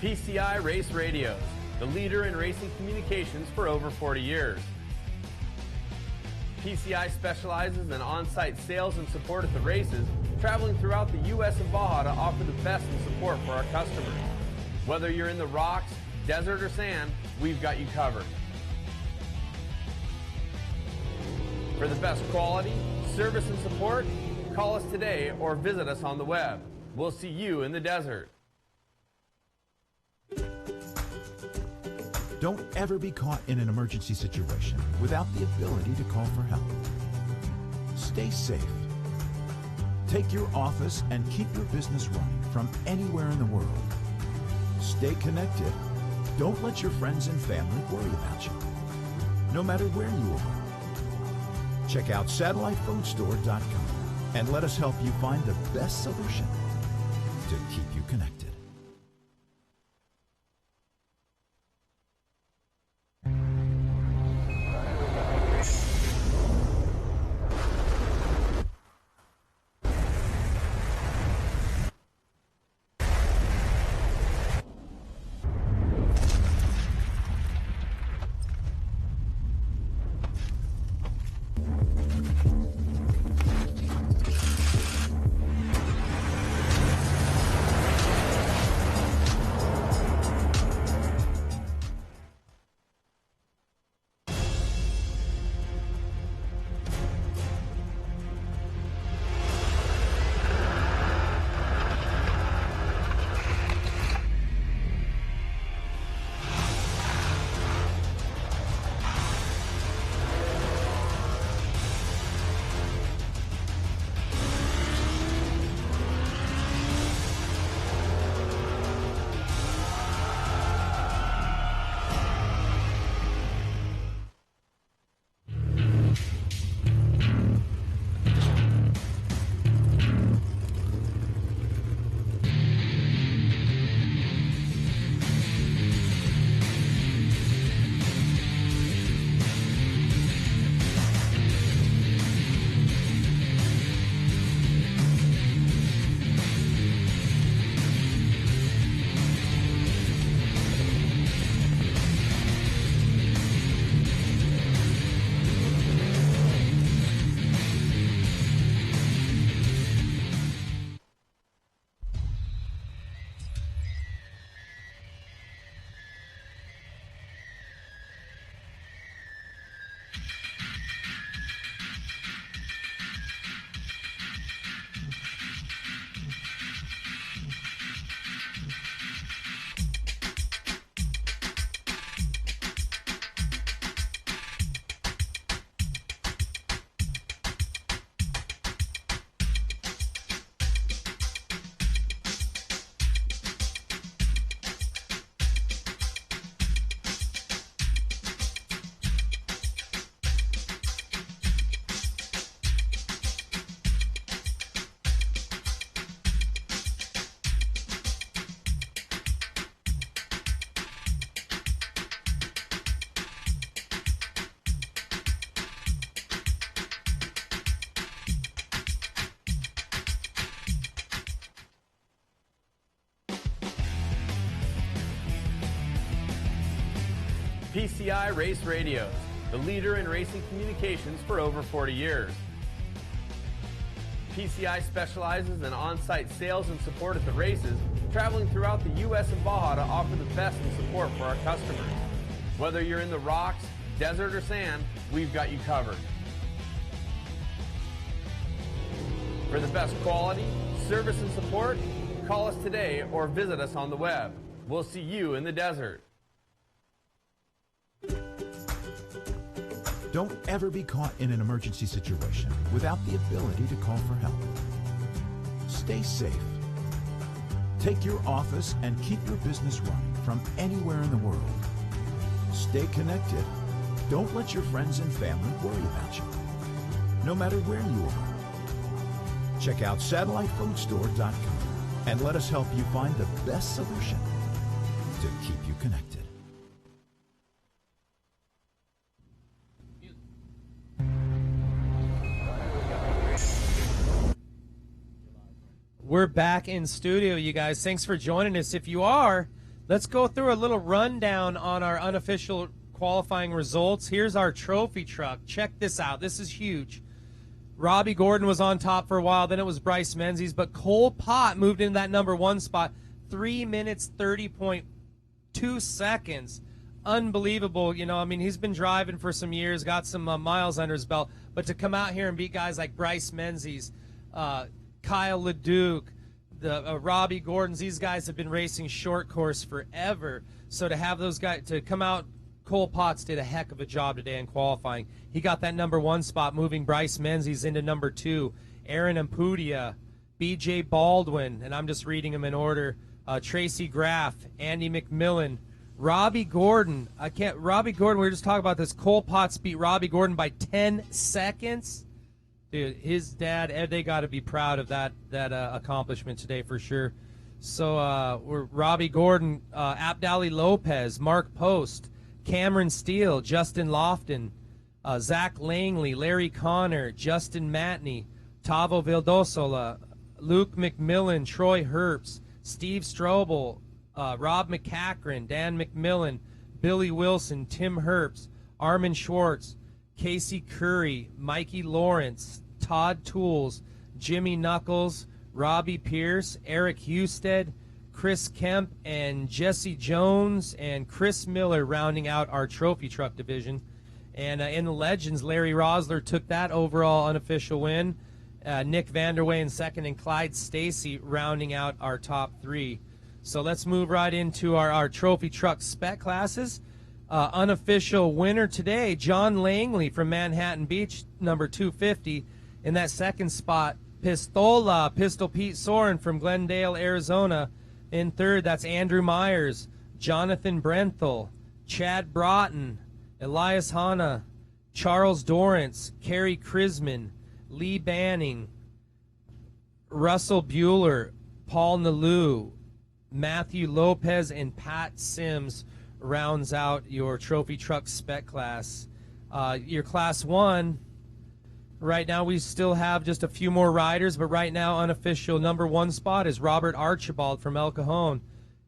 PCI Race Radios, the leader in racing communications for over 40 years. PCI specializes in on-site sales and support at the races, traveling throughout the U.S. and Baja to offer the best in support for our customers. Whether you're in the rocks, desert, or sand, we've got you covered. For the best quality, service, and support, call us today or visit us on the web. We'll see you in the desert. Don't ever be caught in an emergency situation without the ability to call for help. Stay safe. Take your office and keep your business running from anywhere in the world. Stay connected. Don't let your friends and family worry about you, no matter where you are. Check out satellitephonestore.com and let us help you find the best solution to keep you connected. PCI Race Radios, the leader in racing communications for over 40 years. PCI specializes in on-site sales and support at the races, traveling throughout the U.S. and Baja to offer the best in support for our customers. Whether you're in the rocks, desert, or sand, we've got you covered. For the best quality, service, and support, call us today or visit us on the web. We'll see you in the desert. Don't ever be caught in an emergency situation without the ability to call for help. Stay safe. Take your office and keep your business running from anywhere in the world. Stay connected. Don't let your friends and family worry about you, no matter where you are. Check out satellitefoodstore.com and let us help you find the best solution to keep you connected. We're back in studio, you guys. Thanks for joining us. If you are, let's go through a little rundown on our unofficial qualifying results. Here's our trophy truck. Check this out. This is huge. Robbie Gordon was on top for a while. Then it was Bryce Menzies. But Cole Pott moved into that number one spot. 3 minutes, 30.2 seconds. Unbelievable. You know, I mean, he's been driving for some years, got some miles under his belt. But to come out here and beat guys like Bryce Menzies, Kyle LeDuc, the Robbie Gordons, these guys have been racing short course forever. So to have those guys to come out, Cole Potts did a heck of a job today in qualifying. He got that number one spot, moving Bryce Menzies into number two. Aaron Ampudia, B.J. Baldwin, and I'm just reading them in order. Tracy Graff, Andy McMillan, Robbie Gordon. Robbie Gordon, we were just talking about this. Cole Potts beat Robbie Gordon by 10 seconds. Dude, his dad, they got to be proud of that accomplishment today for sure. So we're Robbie Gordon, Abdali Lopez, Mark Post, Cameron Steele, Justin Lofton, Zach Langley, Larry Connor, Justin Matney, Tavo Vildosola, Luke McMillan, Troy Herbst, Steve Strobel, Rob McCachran, Dan McMillan, Billy Wilson, Tim Herbst, Armin Schwartz, Casey Curry, Mikey Lawrence, Todd Tools, Jimmy Knuckles, Robbie Pierce, Eric Husted, Chris Kemp, and Jesse Jones, and Chris Miller rounding out our trophy truck division. And in the Legends, Larry Rosler took that overall unofficial win. Nick Vanderway in second, and Clyde Stacy rounding out our top three. So let's move right into our trophy truck spec classes. Unofficial winner today, John Langley from Manhattan Beach, number 250. In that second spot, Pistol Pete Soren from Glendale, Arizona. In third, that's Andrew Myers, Jonathan Brenthal, Chad Broughton, Elias Hanna, Charles Dorrance, Kerry Krisman, Lee Banning, Russell Bueller, Paul Nalu, Matthew Lopez, and Pat Sims rounds out your trophy truck spec class. Your class one, right now we still have just a few more riders, but right now unofficial number one spot is Robert Archibald from El Cajon,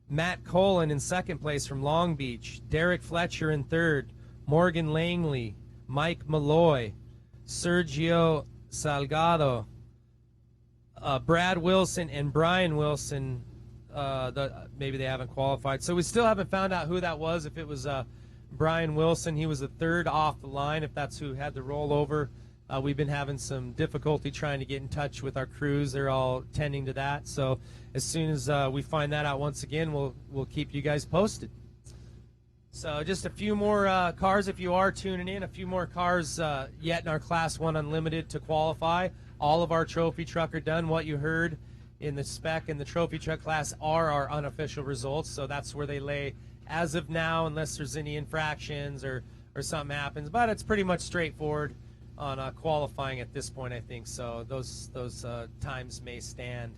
Matt Colin in second place from Long Beach, Derek Fletcher in third, Morgan Langley, Mike Malloy, Sergio Salgado, Brad Wilson, and Brian Wilson. Maybe they haven't qualified, so we still haven't found out who that was. If it was Brian Wilson, he was the third off the line, if that's who had the rollover. We've been having some difficulty trying to get in touch with our crews. They're all tending to that, so as soon as we find that out, once again, we'll keep you guys posted. So just a few more cars, if you are tuning in, a few more cars yet in our Class 1 Unlimited to qualify. All of our trophy truck are done. What you heard in the spec and the trophy truck class are our unofficial results, so that's where they lay as of now, unless there's any infractions or something happens. But it's pretty much straightforward on qualifying at this point, I think. So those times may stand.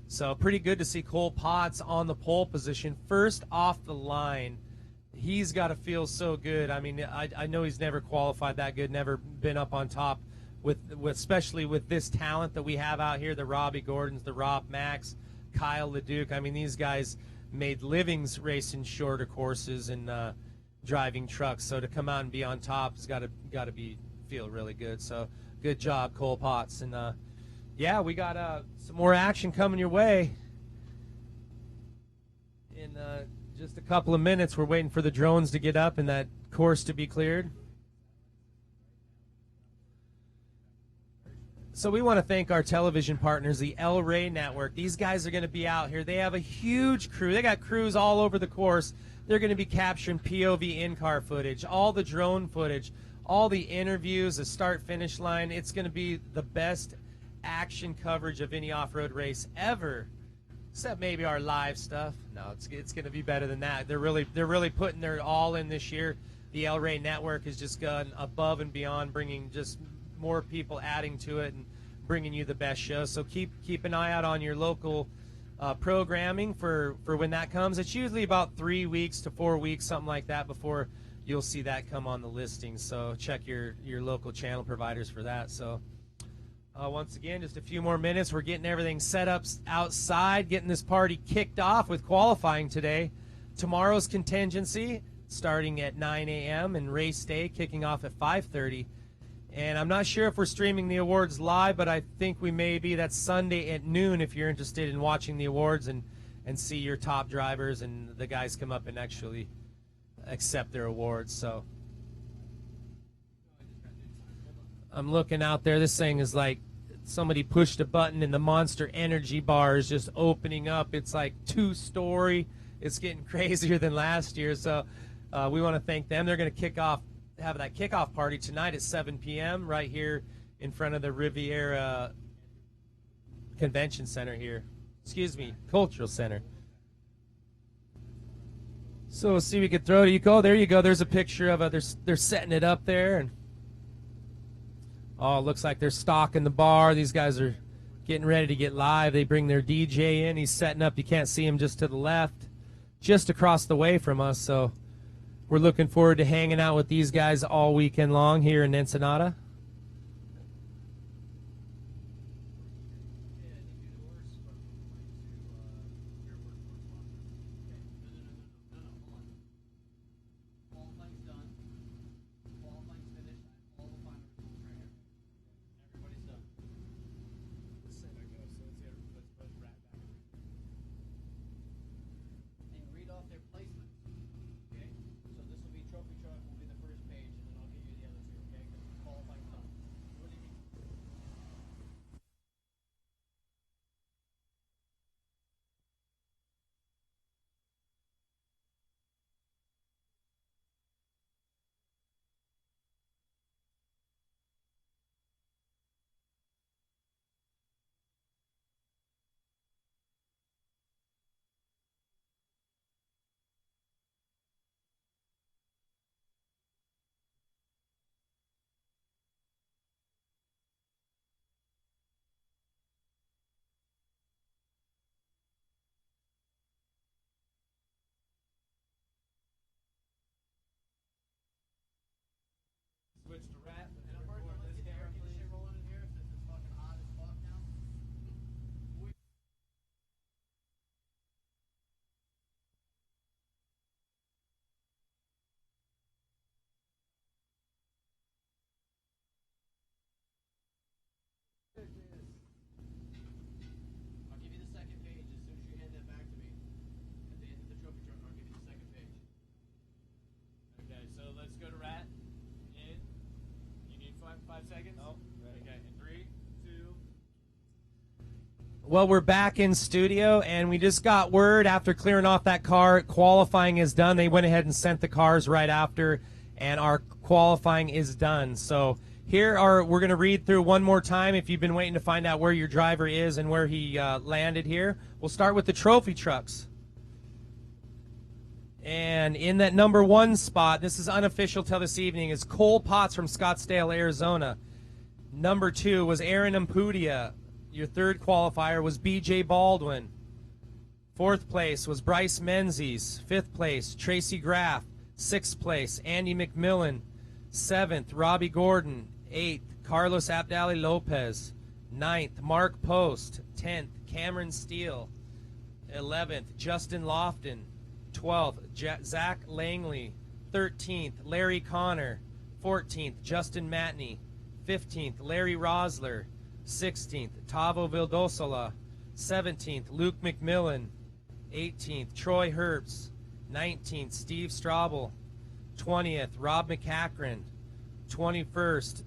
So pretty good to see Cole Potts on the pole position, first off the line. He's got to feel so good. I mean, I know he's never qualified that good, never been up on top. With especially with this talent that we have out here, the Robbie Gordons, the Rob Max, Kyle LeDuc. I mean, these guys made livings racing shorter courses, and driving trucks. So to come out and be on top has got to feel really good. So good job, Cole Potts. And yeah, we got some more action coming your way. In just a couple of minutes, we're waiting for the drones to get up and that course to be cleared. So we want to thank our television partners, the El Rey Network. These guys are going to be out here. They have a huge crew. They got crews all over the course. They're going to be capturing POV in-car footage, all the drone footage, all the interviews, the start-finish line. It's going to be the best action coverage of any off-road race ever, except maybe our live stuff. No, it's going to be better than that. They're really putting their all in this year. The El Rey Network has just gone above and beyond, bringing just more people adding to it and bringing you the best show. So keep an eye out on your local programming for when that comes. It's usually about 3 weeks to 4 weeks, something like that, before you'll see that come on the listing. So check your local channel providers for that. So once again, just a few more minutes. We're getting everything set up outside, getting this party kicked off with qualifying today. Tomorrow's contingency starting at 9 a.m. and race day kicking off at 5:30. And I'm not sure if we're streaming the awards live, but I think we may be. That's Sunday at noon if you're interested in watching the awards and see your top drivers and the guys come up and actually accept their awards. So I'm looking out there. This thing is like somebody pushed a button and the Monster Energy bar is just opening up. It's like 2-story. It's getting crazier than last year. So we want to thank them. They're going to have that kickoff party tonight at 7 p.m. right here in front of the Riviera Convention Center here. Excuse me, Cultural Center. So we'll see if we can throw it. You go. There you go. There's a picture of they're setting it up there, and it looks like they're stocking the bar. These guys are getting ready to get live. They bring their DJ in. He's setting up. You can't see him just to the left, just across the way from us. So we're looking forward to hanging out with these guys all weekend long here in Ensenada. Switch to rap. I'll give you the second page as soon as you hand that back to me. At the end of the trophy truck, I'll give you the second page. Okay, so let's go to rat. You need 5 seconds? Oh, right. Okay, in 3, 2. Well, we're back in studio, and we just got word after clearing off that car, qualifying is done. They went ahead and sent the cars right after, and our qualifying is done. So we're going to read through one more time if you've been waiting to find out where your driver is and where he landed here. We'll start with the trophy trucks. And in that number 1 spot, this is unofficial till this evening, is Cole Potts from Scottsdale, Arizona. Number 2 was Aaron Ampudia. Your third qualifier was B.J. Baldwin. 4th place was Bryce Menzies. 5th place, Tracy Graff. 6th place, Andy McMillan. 7th, Robbie Gordon. 8th, Carlos Abdali Lopez. 9th, Mark Post. 10th, Cameron Steele. 11th, Justin Lofton. 12th, Zach Langley. 13th, Larry Connor. 14th, Justin Matney. 15th, Larry Rosler. 16th, Tavo Vildosola. 17th, Luke McMillan. 18th, Troy Herbst. 19th, Steve Straubel. 20th, Rob McCachran. 21st,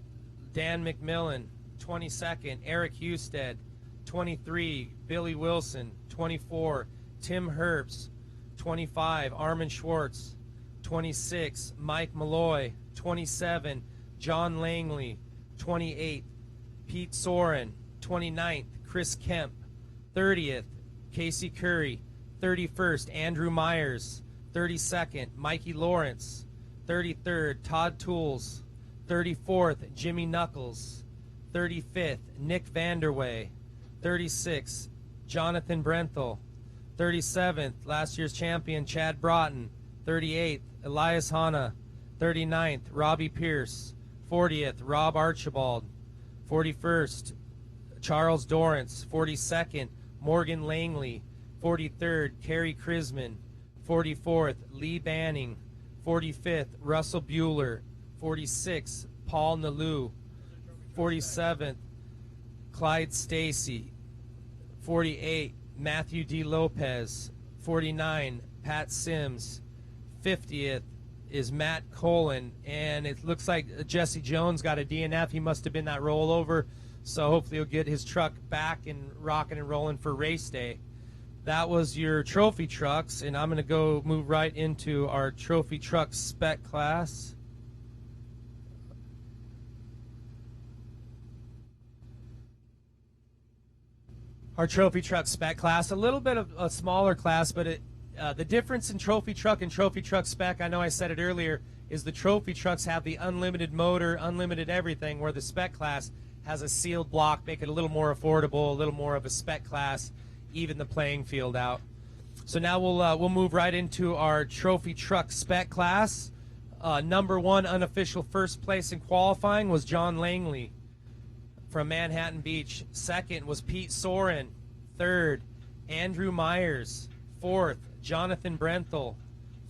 Dan McMillan. 22nd, Eric Husted. 23, Billy Wilson. 24, Tim Herbst. 25, Armin Schwartz. 26, Mike Malloy. 27, John Langley. 28, Pete Soren. 29th, Chris Kemp. 30th, Casey Curry. 31st, Andrew Myers. 32nd, Mikey Lawrence. 33rd, Todd Tools. 34th, Jimmy Knuckles. 35th, Nick Vanderway. 36th, Jonathan Brenthal. 37th, last year's champion, Chad Broughton. 38th, Elias Hanna. 39th, Robbie Pierce. 40th, Rob Archibald. 41st, Charles Dorrance. 42nd, Morgan Langley. 43rd, Kerry Krisman. 44th, Lee Banning. 45th, Russell Bueller. 46th, Paul Nalou. 47th, Clyde Stacy. 48, Matthew D. Lopez. 49, Pat Sims. 50th is Matt Colin, and it looks like Jesse Jones got a DNF. He must have been that rollover, so hopefully he'll get his truck back and rocking and rolling for race day. That was your trophy trucks, and I'm going to go move right into our trophy truck spec class. Our trophy truck spec class, a little bit of a smaller class, but the difference in trophy truck and trophy truck spec, I know I said it earlier, is the trophy trucks have the unlimited motor, unlimited everything, where the spec class has a sealed block, make it a little more affordable, a little more of a spec class, even the playing field out. So now we'll move right into our trophy truck spec class. Number 1 unofficial first place in qualifying was John Langley from Manhattan Beach. Second was Pete Soren. Third, Andrew Myers. Fourth, Jonathan Brenthal.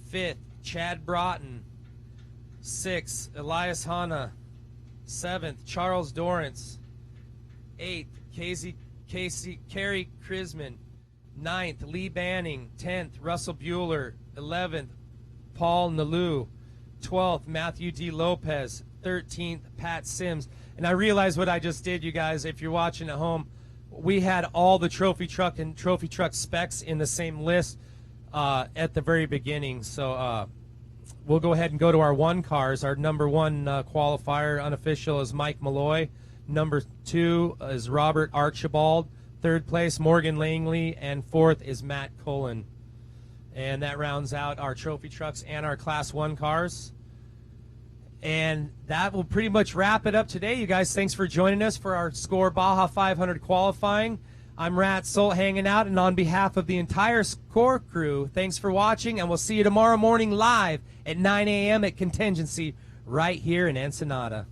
Fifth, Chad Broughton. Sixth, Elias Hanna. Seventh, Charles Dorrance. Eighth, Kerry Krisman. 9th, Lee Banning. 10th, Russell Bueller. 11th, Paul Nalou. 12th, Matthew D. Lopez. 13th, Pat Sims. And I realize what I just did, you guys, if you're watching at home. We had all the trophy truck and trophy truck specs in the same list at the very beginning. So we'll go ahead and go to our 1 cars. Our number 1 qualifier, unofficial, is Mike Malloy. Number 2 is Robert Archibald. 3rd place, Morgan Langley. And 4th is Matt Cullen. And that rounds out our trophy trucks and our Class 1 cars. And that will pretty much wrap it up today, you guys. Thanks for joining us for our SCORE Baja 500 qualifying. I'm Rat Solt hanging out, and on behalf of the entire SCORE crew, thanks for watching, and we'll see you tomorrow morning live at 9 a.m. at Contingency right here in Ensenada.